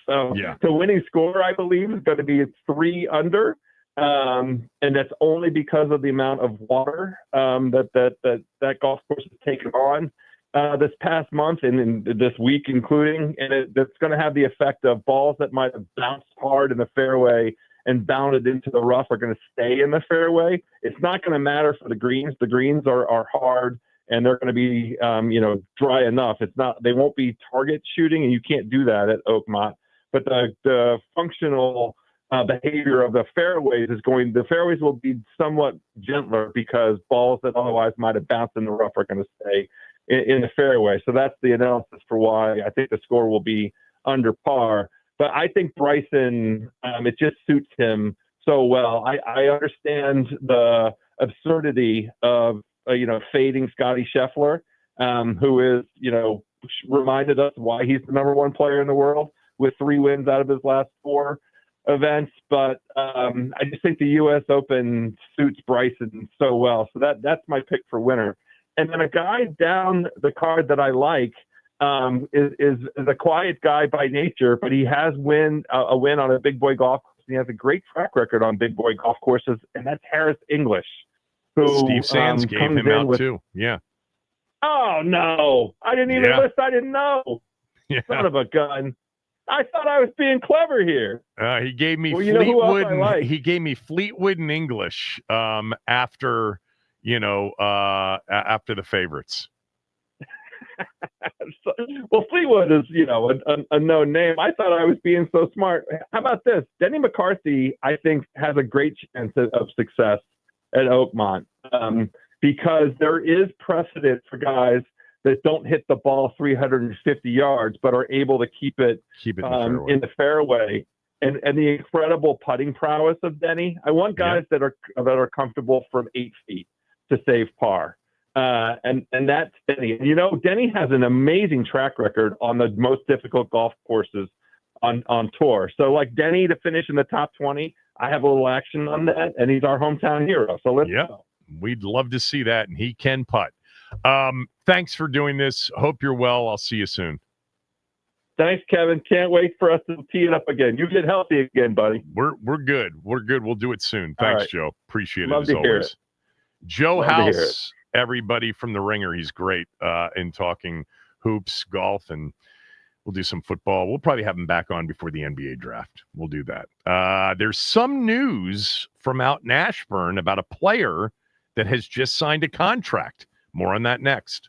So the winning score, I believe, is going to be 3 under. And that's only because of the amount of water that golf course has taken on this past month and in this week including. And that's going to have the effect of balls that might have bounced hard in the fairway and bounded into the rough are going to stay in the fairway. It's not going to matter for the greens. The greens are hard and they're going to be dry enough. They won't be target shooting, and you can't do that at Oakmont. But the functional behavior of the fairways the fairways will be somewhat gentler because balls that otherwise might have bounced in the rough are going to stay in the fairway. So that's the analysis for why I think the score will be under par. But I think Bryson, it just suits him so well. I understand the absurdity of fading Scotty Scheffler, who is reminded us why he's the number 1 player in the world with 3 wins out of his last 4 events. But I just think the U.S. Open suits Bryson so well. So that's my pick for winner. And then a guy down the card that I like is a quiet guy by nature, but he has a win on a big boy golf course. He has a great track record on big boy golf courses, and that's Harris English. Who, Steve Sands gave him out too. Yeah. Oh no! I didn't even list. I didn't know. Yeah. Son of a gun! I thought I was being clever here. He gave me Fleetwood. He gave me Fleetwood and English after the favorites. Well, Fleetwood is a known name. I thought I was being so smart. How about this? Denny McCarthy, I think, has a great chance of success at Oakmont because there is precedent for guys that don't hit the ball 350 yards but are able to keep it in the fairway. And the incredible putting prowess of Denny. I want guys that are comfortable from 8 feet to save par. And that's Denny. Denny has an amazing track record on the most difficult golf courses on tour. So like Denny to finish in the top 20, I have a little action on that, and he's our hometown hero. So let's go. We'd love to see that, and he can putt. Thanks for doing this. Hope you're well. I'll see you soon. Thanks, Kevin. Can't wait for us to tee it up again. You get healthy again, buddy. We're good. We're good. We'll do it soon. Thanks, Joe. Appreciate it as always. Joe House, everybody from The Ringer. He's great in talking hoops, golf, and we'll do some football. We'll probably have him back on before the NBA draft. We'll do that. There's some news from out in Ashburn about a player that has just signed a contract. More on that next.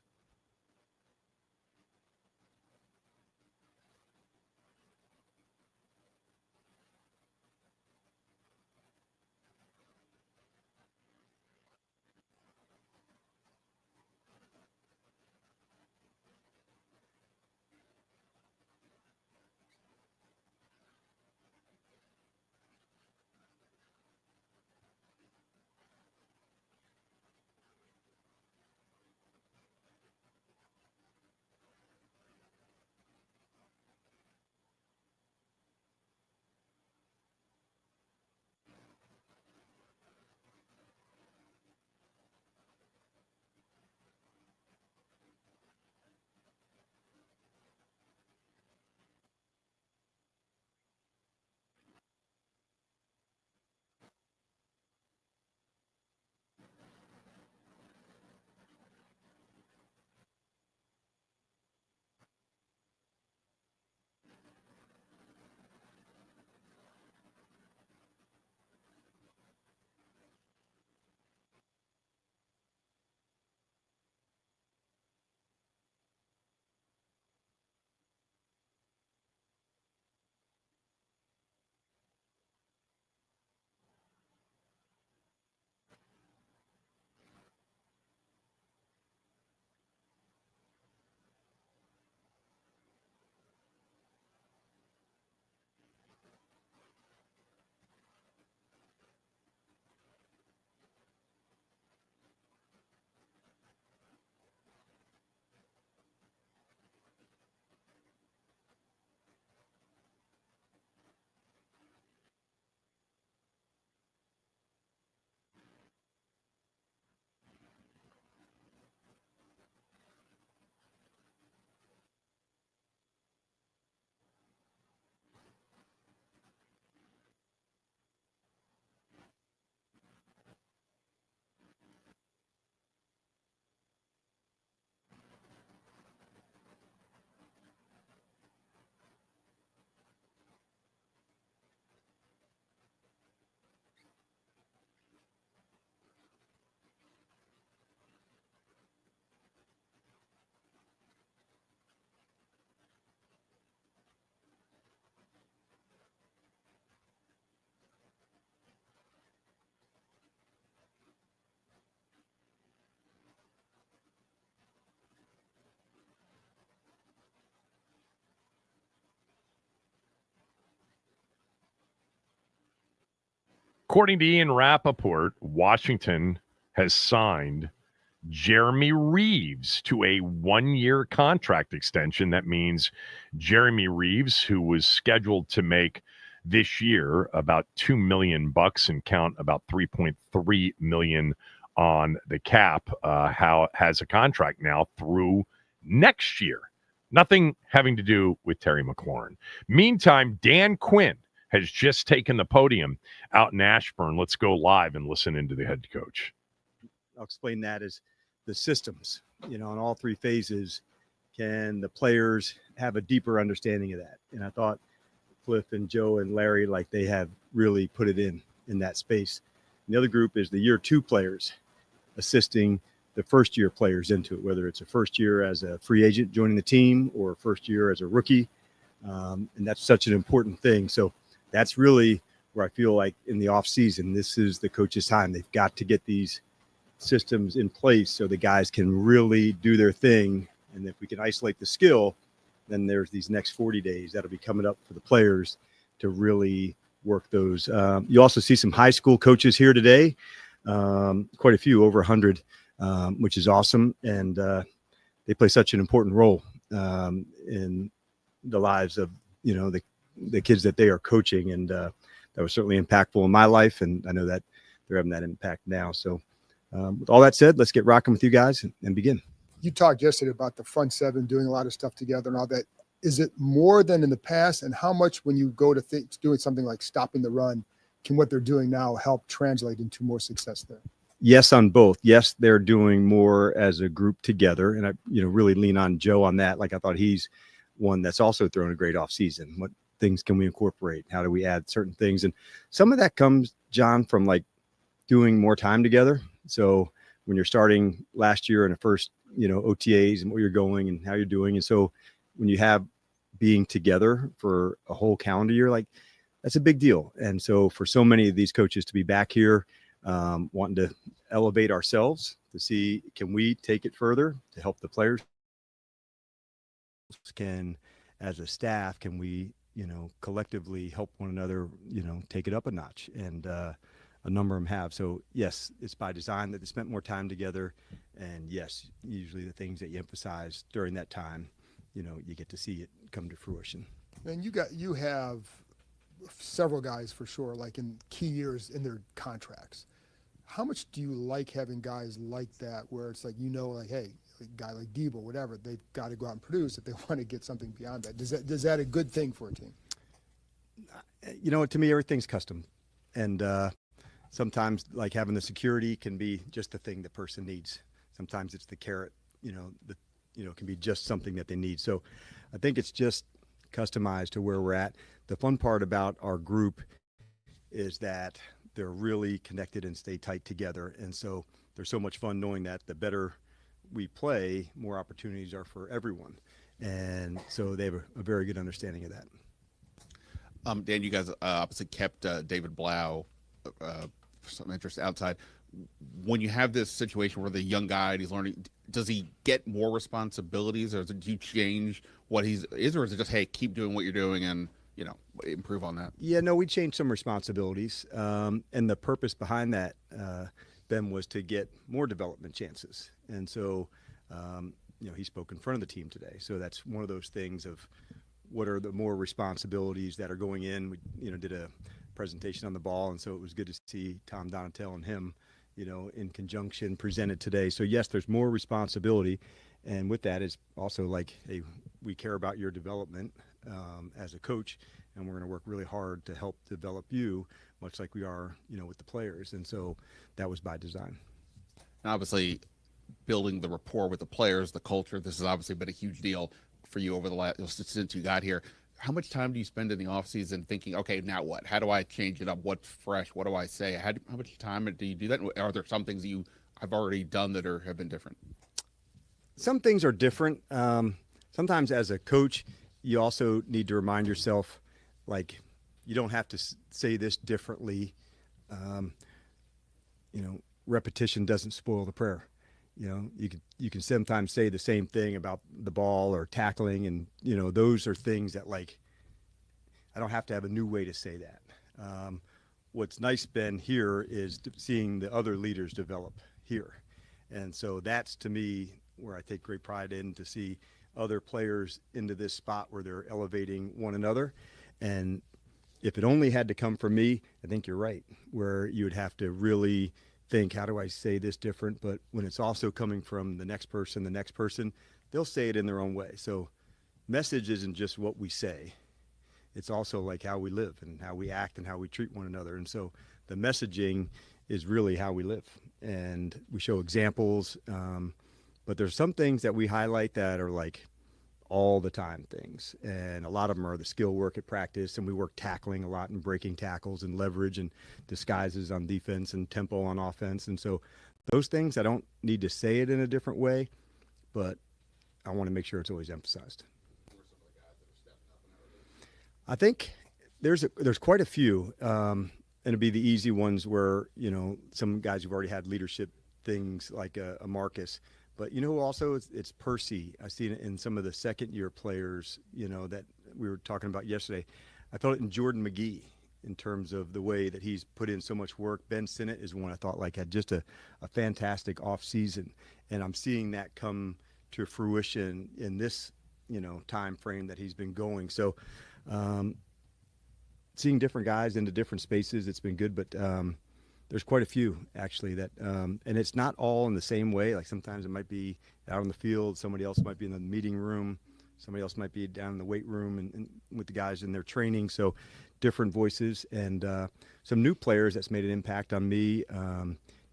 According to Ian Rappaport, Washington has signed Jeremy Reeves to a 1-year contract extension. That means Jeremy Reeves, who was scheduled to make this year about $2 million and count about $3.3 million on the cap, has a contract now through next year. Nothing having to do with Terry McLaurin. Meantime, Dan Quinn has just taken the podium out in Ashburn. Let's go live and listen into the head coach. I'll explain that as the systems, in all three phases. Can the players have a deeper understanding of that? And I thought Cliff and Joe and Larry, they have really put it in that space. And the other group is the year 2 players assisting the first year players into it, whether it's a first year as a free agent joining the team or first year as a rookie. And that's such an important thing. So that's really where I feel like in the off season, this is the coach's time. They've got to get these systems in place so the guys can really do their thing. And if we can isolate the skill, then there's these next 40 days that'll be coming up for the players to really work those. You also see some high school coaches here today, quite a few, over 100, which is awesome. And they play such an important role in the lives of, the kids that they are coaching. And that was certainly impactful in my life. And I know that they're having that impact now. So with all that said, let's get rocking with you guys and begin. You talked yesterday about the front seven doing a lot of stuff together and all that. Is it more than in the past? And how much, when you go to doing something like stopping the run, can what they're doing now help translate into more success there? Yes, on both. Yes, they're doing more as a group together. And I, really lean on Joe on that. I thought he's one that's also thrown a great off season. What things can we incorporate? How do we add certain things? And some of that comes, John, from doing more time together. So when you're starting last year in the first, OTAs and where you're going and how you're doing. And so when you have being together for a whole calendar year, that's a big deal. And so for so many of these coaches to be back here, wanting to elevate ourselves to see, can we take it further to help the players? As a staff, can we, collectively help one another, take it up a notch? And, a number of them have. So yes, it's by design that they spent more time together. And yes, usually the things that you emphasize during that time, you get to see it come to fruition. And you have several guys for sure, in key years in their contracts. How much do you like having guys like that, where it's hey, a guy like Debo, whatever, they've got to go out and produce if they want to get something beyond that. Is that a good thing for a team? To me, everything's custom. And, sometimes having the security can be just the thing the person needs. Sometimes it's the carrot, can be just something that they need. So I think it's just customized to where we're at. The fun part about our group is that they're really connected and stay tight together. And so there's so much fun knowing that the better we play, more opportunities are for everyone. And so they have a very good understanding of that. Dan, you guys obviously kept David Blau for some interest outside. When you have this situation where the young guy, he's learning, does he get more responsibilities, or do you change what he is, or is it just, hey, keep doing what you're doing and, improve on that? Yeah, no, we changed some responsibilities. And the purpose behind that, Ben, was to get more development chances. And so, he spoke in front of the team today. So that's one of those things of what are the more responsibilities that are going in. We, did a presentation on the ball, and so it was good to see Tom Donatel and him, in conjunction presented today. So yes, there's more responsibility, and with that is also hey, we care about your development as a coach, and we're going to work really hard to help develop you, much like we are, with the players. And so that was by design. And obviously, building the rapport with the players, the culture, this has obviously been a huge deal for you over the last, since you got here. How much time do you spend in the offseason thinking, okay, now what? How do I change it up? What's fresh? What do I say? How much time do you do that? Are there some things I've already done that have been different? Some things are different. Sometimes as a coach, you also need to remind yourself, you don't have to say this differently. Repetition doesn't spoil the prayer. You can sometimes say the same thing about the ball or tackling, and those are things that I don't have to have a new way to say that. what's nice, Ben, here is seeing the other leaders develop here. And so that's, to me, where I take great pride in, to see other players into this spot where they're elevating one another. And if it only had to come from me, I think you're right, where you would have to really think, how do I say this different? But when it's also coming from the next person, they'll say it in their own way. So message isn't just what we say. It's also like how we live and how we act and how we treat one another. And so the messaging is really how we live. And we show examples, but there's some things that we highlight that are like all the time things. And a lot of them are the skill work at practice, and we work tackling a lot and breaking tackles and leverage and disguises on defense and tempo on offense. And so those things, I don't need to say it in a different way, but I want to make sure it's always emphasized. I think there's quite a few, and it'd be the easy ones where, you know, some guys who've already had leadership things like a Marcus. But you know who also, it's Percy. I've seen it in some of the second-year players, you know, that we were talking about yesterday. I felt it in Jordan McGee in terms of the way that he's put in so much work. Ben Sinnott is one I thought like had just a fantastic off season, and I'm seeing that come to fruition in this, you know, time frame that he's been going. So seeing different guys into different spaces, it's been good, but there's quite a few actually that, and it's not all in the same way. Like sometimes it might be out on the field, somebody else might be in the meeting room, somebody else might be down in the weight room and with the guys in their training. So different voices, and some new players that's made an impact on me.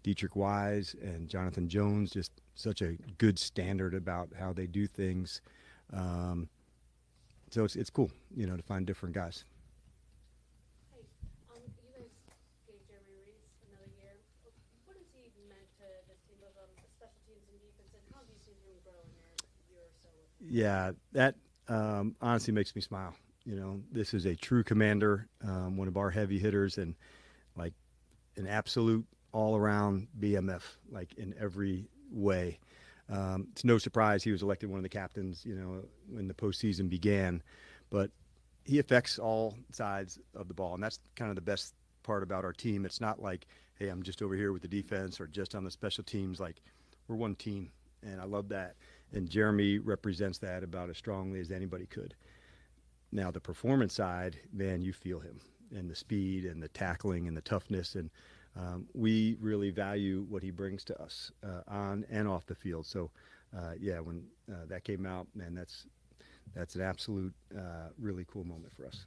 Dietrich Wise and Jonathan Jones, just such a good standard about how they do things. So it's cool, you know, to find different guys. Hey, you guys gave Jeremy Reese another year. What has he meant to this team, both on special teams and defense, and how have you seen him grow in your year or so with him? Yeah, that honestly makes me smile. You know, this is a true commander, one of our heavy hitters, and like an absolute all-around BMF, like in every way. It's no surprise he was elected one of the captains, you know, when the postseason began, but he affects all sides of the ball. And that's kind of the best part about our team. It's not like, hey, I'm just over here with the defense or just on the special teams. Like, we're one team, and I love that. And Jeremy represents that about as strongly as anybody could. Now, the performance side, man, you feel him, and the speed and the tackling and the toughness. And we really value what he brings to us on and off the field. So, yeah, when that came out, man, that's an absolute really cool moment for us.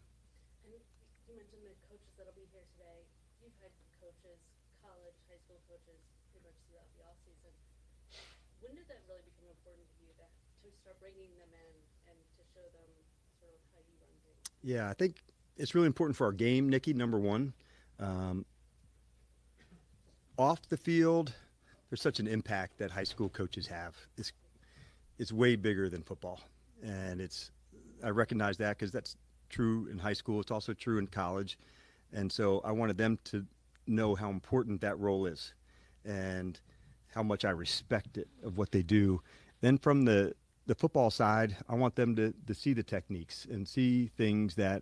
And you mentioned the coaches that'll be here today. You've had coaches, college, high school coaches, pretty much throughout the offseason. When did that really become important to you to start bringing them in and to show them sort of how you run things? Yeah, I think it's really important for our game, Nikki, number one. Off the field, there's such an impact that high school coaches have. It's way bigger than football, and I recognize that because that's true in high school. It's also true in college, and so I wanted them to know how important that role is and how much I respect it of what they do. Then from the football side, I want them to see the techniques and see things that,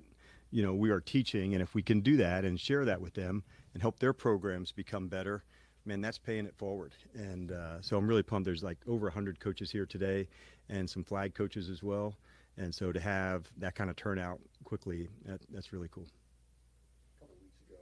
you know, we are teaching, and if we can do that and share that with them and help their programs become better, man, that's paying it forward. And so I'm really pumped. There's like over 100 coaches here today and some flag coaches as well. And so to have that kind of turnout quickly, that's really cool. A couple of weeks ago,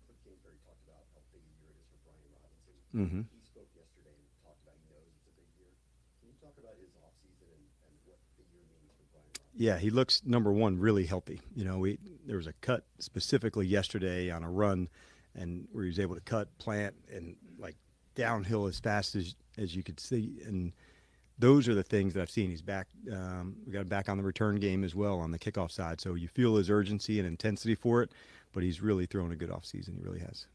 Cliff Kingsbury talked about how big a year it is for Brian Robinson. Mm-hmm. He spoke yesterday and talked about he knows it's a big year. Can you talk about his offseason and what the year means for Brian Robinson? Yeah, he looks, number one, really healthy. You know, there was a cut specifically yesterday on a run, and where he was able to cut, plant, and like downhill as fast as you could see. And those are the things that I've seen. He's back. We got him back on the return game as well on the kickoff side. So you feel his urgency and intensity for it, but he's really thrown a good offseason. He really has.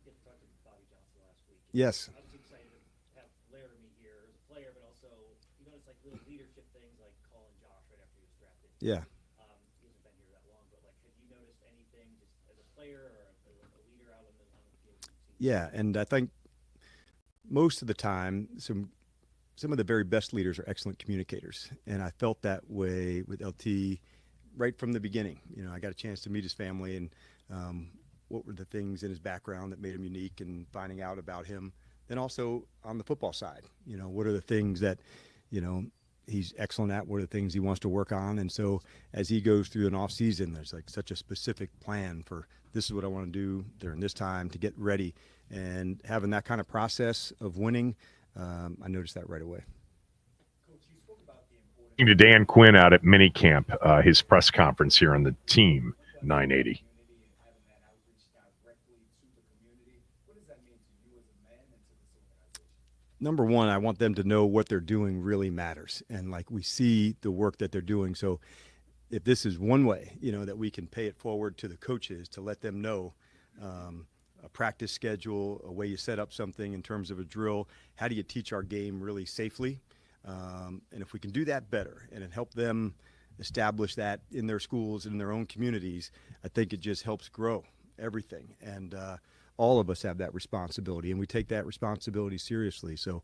Get to talk to Bobby Johnson last week. Yes. I was excited to have Laramie here as a player, but also, you notice like little leadership things like calling Josh right after he was drafted. Yeah. He hasn't been here that long, but like, have you noticed anything just as a player or a leader out on the field? Yeah, and I think most of the time, some of the very best leaders are excellent communicators, and I felt that way with LT right from the beginning. You know, I got a chance to meet his family, and what were the things in his background that made him unique, and finding out about him. Then also on the football side, what are the things that, he's excellent at, what are the things he wants to work on. And so as he goes through an off season, there's like such a specific plan for this is what I want to do during this time to get ready, and having that kind of process of winning. I noticed that right away. To Dan Quinn out at Minicamp, his press conference here on the Team 980. Number one, I want them to know what they're doing really matters. And like we see the work that they're doing. So if this is one way, that we can pay it forward to the coaches to let them know a practice schedule, a way you set up something in terms of a drill, how do you teach our game really safely? And if we can do that better and help them establish that in their schools and in their own communities, I think it just helps grow everything. And all of us have that responsibility, and we take that responsibility seriously. So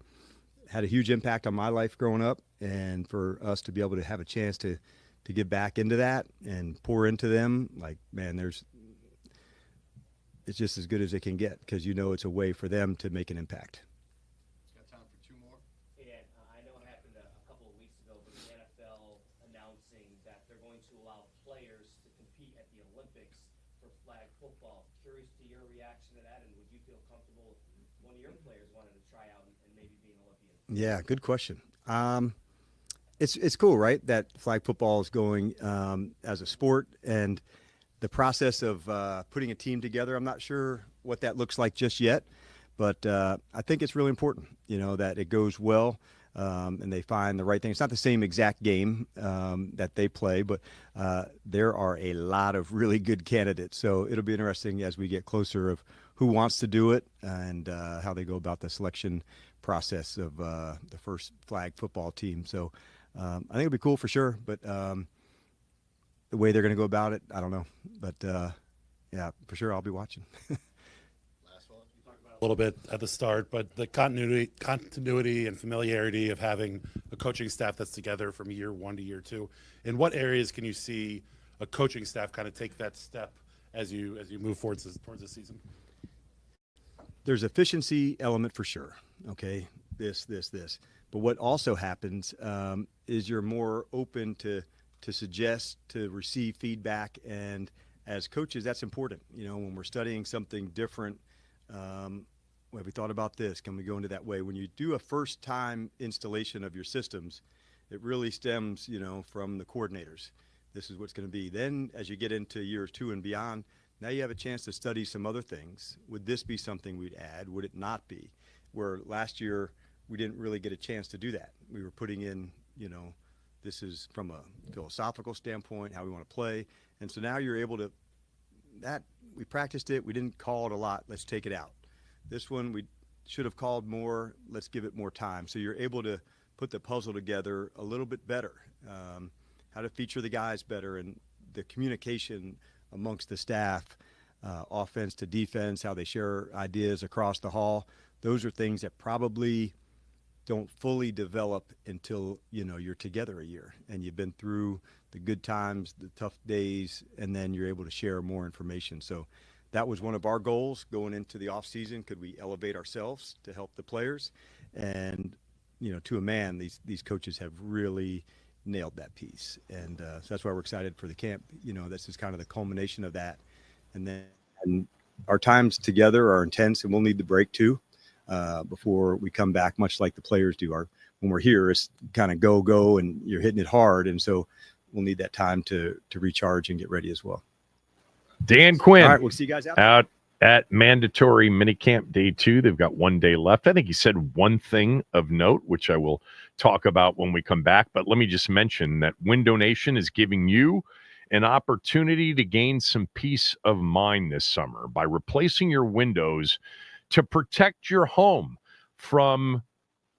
had a huge impact on my life growing up, and for us to be able to have a chance to get back into that and pour into them, like, man, it's just as good as it can get, because it's a way for them to make an impact. Got time for two more? Yeah, I know it happened a couple of weeks ago, but the NFL announcing that they're going to allow players to compete at the Olympics for flag football. Curious to your reaction to that, and would you feel comfortable if one of your players wanted to try out and maybe be an Olympian? Yeah, good question. It's cool, right, that flag football is going as a sport, and the process of putting a team together, I'm not sure what that looks like just yet, but I think it's really important, that it goes well, and they find the right thing. It's not the same exact game that they play, but there are a lot of really good candidates. So it'll be interesting as we get closer of who wants to do it and how they go about the selection process of the first flag football team. So I think it'll be cool for sure, but the way they're going to go about it, I don't know. But yeah, for sure I'll be watching. A little bit at the start, but the continuity and familiarity of having a coaching staff that's together from year one to year two. In what areas can you see a coaching staff kind of take that step as you move towards the season? There's efficiency element for sure. Okay, this. But what also happens is you're more open to suggest, to receive feedback, and as coaches, that's important. When we're studying something different. Have we thought about this? Can we go into that way? When you do a first time installation of your systems, it really stems, from the coordinators. This is what's going to be. Then as you get into years 2 and beyond, now you have a chance to study some other things. Would this be something we'd add? Would it not be? Where last year we didn't really get a chance to do that. We were putting in, this is from a philosophical standpoint, how we want to play. And so now you're able to, we practiced it. We didn't call it a lot. Let's take it out. This one, we should have called more. Let's give it more time. So you're able to put the puzzle together a little bit better, how to feature the guys better, and the communication amongst the staff, offense to defense, how they share ideas across the hall. Those are things that probably don't fully develop until, you're together a year and you've been through the good times, the tough days, and then you're able to share more information. So that was one of our goals going into the off season. Could we elevate ourselves to help the players? And, to a man, these coaches have really nailed that piece. And so that's why we're excited for the camp. This is kind of the culmination of that. And then our times together are intense, and we'll need the break too before we come back, much like the players do. When we're here, it's kind of go, and you're hitting it hard. And so we'll need that time to recharge and get ready as well. Dan Quinn. All right, we'll see you guys out at mandatory minicamp day 2. They've got 1 day left. I think he said one thing of note, which I will talk about when we come back. But let me just mention that Window Nation is giving you an opportunity to gain some peace of mind this summer by replacing your windows to protect your home from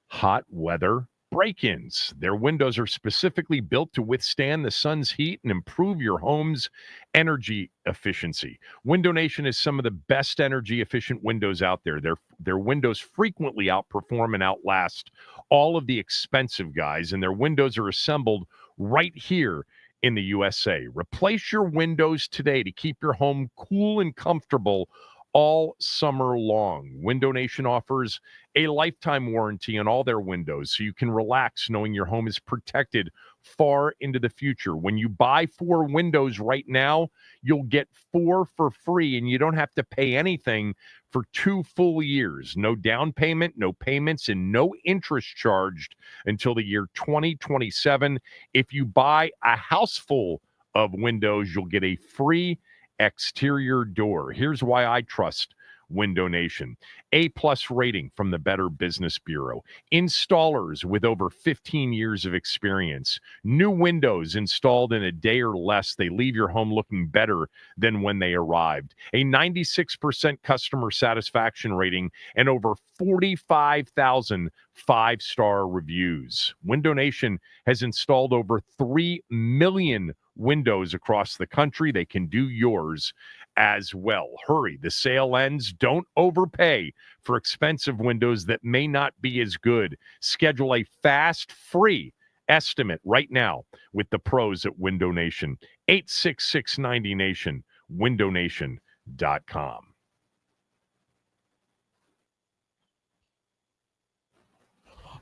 hot weather break-ins. Their windows are specifically built to withstand the sun's heat and improve your home's energy efficiency. Window Nation is some of the best energy efficient windows out there. Their windows frequently outperform and outlast all of the expensive guys, and their windows are assembled right here in the USA. Replace your windows today to keep your home cool and comfortable all summer long. Window Nation offers a lifetime warranty on all their windows, so you can relax knowing your home is protected far into the future. When you buy 4 windows right now, you'll get 4 for free, and you don't have to pay anything for 2 full years. No down payment, no payments, and no interest charged until the year 2027. If you buy a house full of windows, you'll get a free exterior door. Here's why I trust Window Nation. A+ rating from the Better Business Bureau. Installers with over 15 years of experience. New windows installed in a day or less. They leave your home looking better than when they arrived. A 96% customer satisfaction rating and over 45,000 5-star reviews. Window Nation has installed over 3 million windows across the country. They can do yours as well. Hurry, the sale ends. Don't overpay for expensive windows that may not be as good. Schedule a fast, free estimate right now with the pros at Window Nation. 866-90-NATION, windownation.com.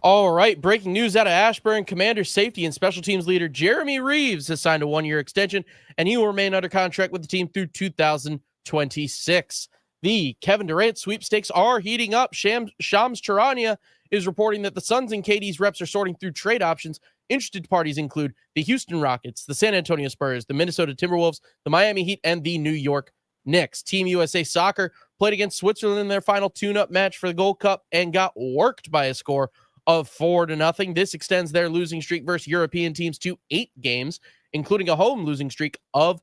All right, breaking news out of Ashburn. Commander safety and special teams leader Jeremy Reeves has signed a 1-year extension, and he will remain under contract with the team through 2026. The Kevin Durant sweepstakes are heating up. Shams Charania is reporting that the Suns and KD's reps are sorting through trade options. Interested parties include the Houston Rockets, the San Antonio Spurs, the Minnesota Timberwolves, the Miami Heat, and the New York Knicks. Team USA Soccer played against Switzerland in their final tune-up match for the Gold Cup and got worked by a score of 4-0. This extends their losing streak versus European teams to 8 games, including a home losing streak of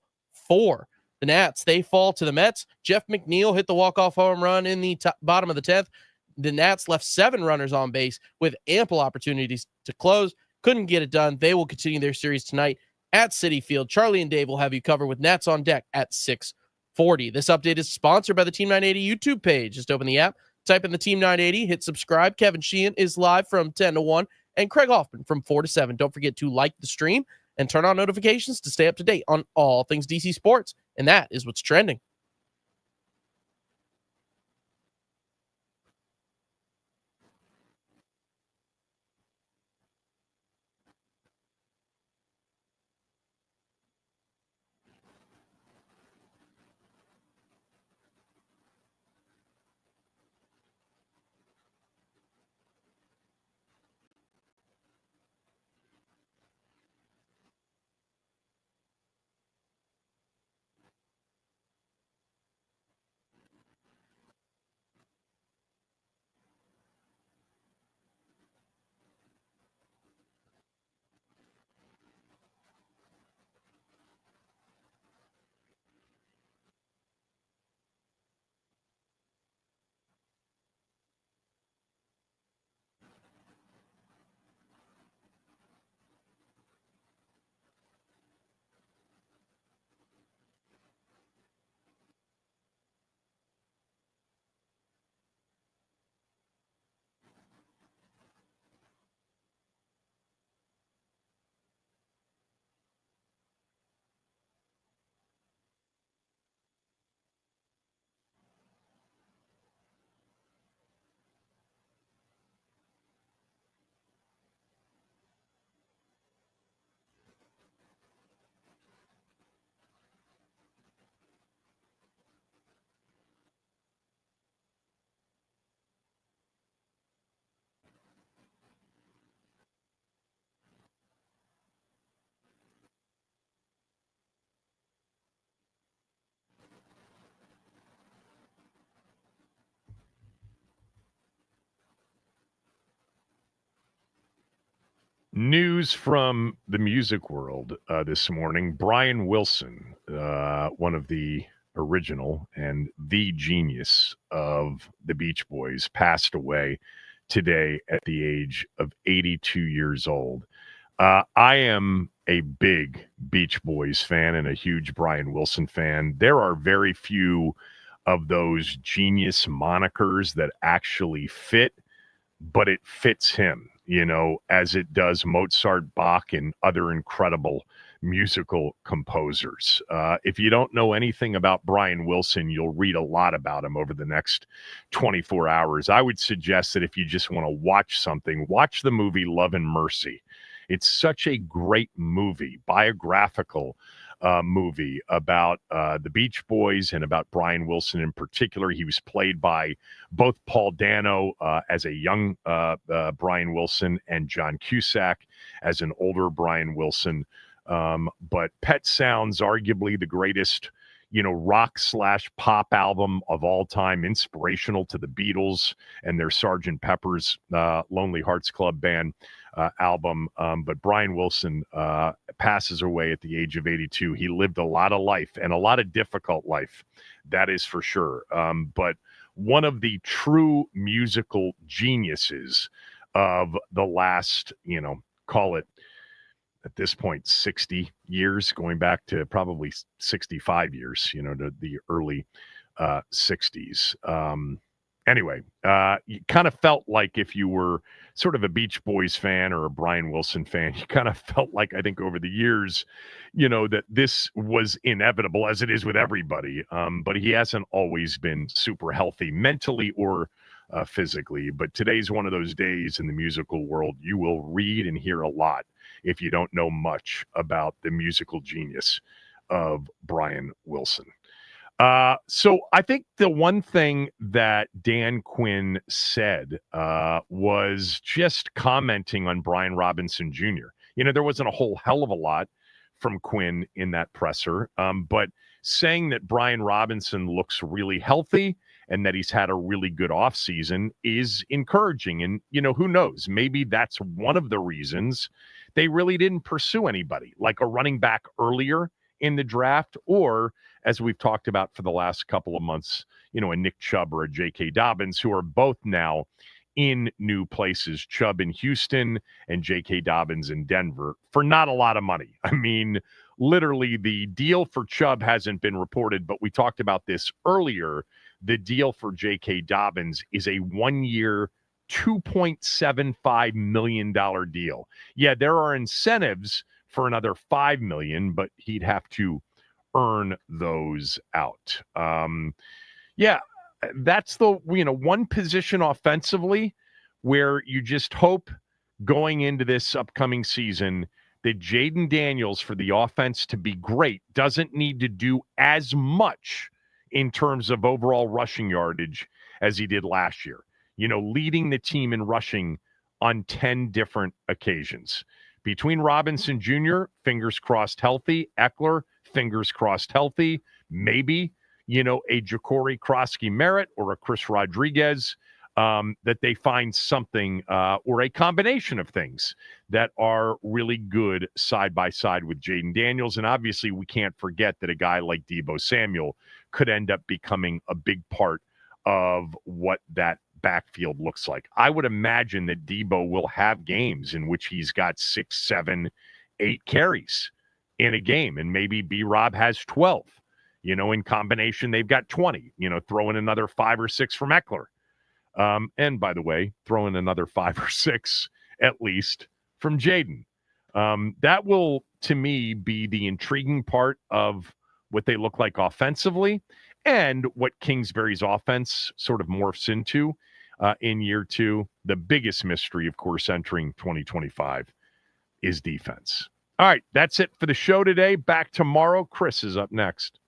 4. The Nats, they fall to the Mets. Jeff McNeil hit the walk-off home run in the bottom of the 10th. The Nats left 7 runners on base with ample opportunities to close. Couldn't get it done. They will continue their series tonight at Citi Field. Charlie and Dave will have you covered with Nats on deck at 6:40. This update is sponsored by the Team 980 YouTube page. Just open the app, type in the Team 980, hit subscribe. Kevin Sheehan is live from 10 to 1, and Craig Hoffman from 4 to 7. Don't forget to like the stream and turn on notifications to stay up to date on all things DC sports. And that is what's trending. News from the music world this morning. Brian Wilson, one of the original and the genius of the Beach Boys, passed away today at the age of 82 years old. I am a big Beach Boys fan and a huge Brian Wilson fan. There are very few of those genius monikers that actually fit, but it fits him, you know, as it does Mozart, Bach, and other incredible musical composers. If you don't know anything about Brian Wilson, you'll read a lot about him over the next 24 hours. I would suggest that if you just want to watch something, watch the movie Love and Mercy. It's such a great movie, biographical movie about the Beach Boys and about Brian Wilson in particular. He was played by both Paul Dano as a young Brian Wilson and John Cusack as an older Brian Wilson. But Pet Sounds, arguably the greatest, rock/pop album of all time, inspirational to the Beatles and their Sgt. Pepper's Lonely Hearts Club Band album. But Brian Wilson passes away at the age of 82. He lived a lot of life and a lot of difficult life. That is for sure. But one of the true musical geniuses of the last, call it at this point, 60 years, going back to probably 65 years, to the early 60s. Anyway, you kind of felt like if you were sort of a Beach Boys fan or a Brian Wilson fan, you kind of felt like, I think over the years, that this was inevitable, as it is with everybody. But he hasn't always been super healthy mentally or physically. But today's one of those days in the musical world you will read and hear a lot if you don't know much about the musical genius of Brian Wilson. So I think the one thing that Dan Quinn said was just commenting on Brian Robinson Jr. There wasn't a whole hell of a lot from Quinn in that presser, but saying that Brian Robinson looks really healthy and that he's had a really good offseason is encouraging. And, who knows? Maybe that's one of the reasons they really didn't pursue anybody, like a running back earlier in the draft, or as we've talked about for the last couple of months, a Nick Chubb or a J.K. Dobbins, who are both now in new places, Chubb in Houston and J.K. Dobbins in Denver, for not a lot of money. I mean, literally the deal for Chubb hasn't been reported, but we talked about this earlier. The deal for J.K. Dobbins is a 1-year, $2.75 million deal. Yeah, there are incentives for another $5 million, but he'd have to earn those out. Yeah, that's the one position offensively where you just hope going into this upcoming season that Jaden Daniels, for the offense to be great, doesn't need to do as much in terms of overall rushing yardage as he did last year. Leading the team in rushing on 10 different occasions. Between Robinson Jr., fingers crossed healthy, Eckler, fingers crossed healthy, maybe, a Ja'Cory Krosky-Merritt or a Chris Rodriguez, that they find something or a combination of things that are really good side by side with Jaden Daniels. And obviously we can't forget that a guy like Deebo Samuel could end up becoming a big part of what that backfield looks like. I would imagine that Deebo will have games in which he's got 6, 7, 8 carries in a game, and maybe B-Rob has 12. In combination, they've got 20. Throw in another 5 or 6 from Eckler. And by the way, throw in another 5 or 6 at least from Jaden. That will, to me, be the intriguing part of what they look like offensively and what Kingsbury's offense sort of morphs into in year 2. The biggest mystery, of course, entering 2025 is defense. All right, that's it for the show today. Back tomorrow. Chris is up next.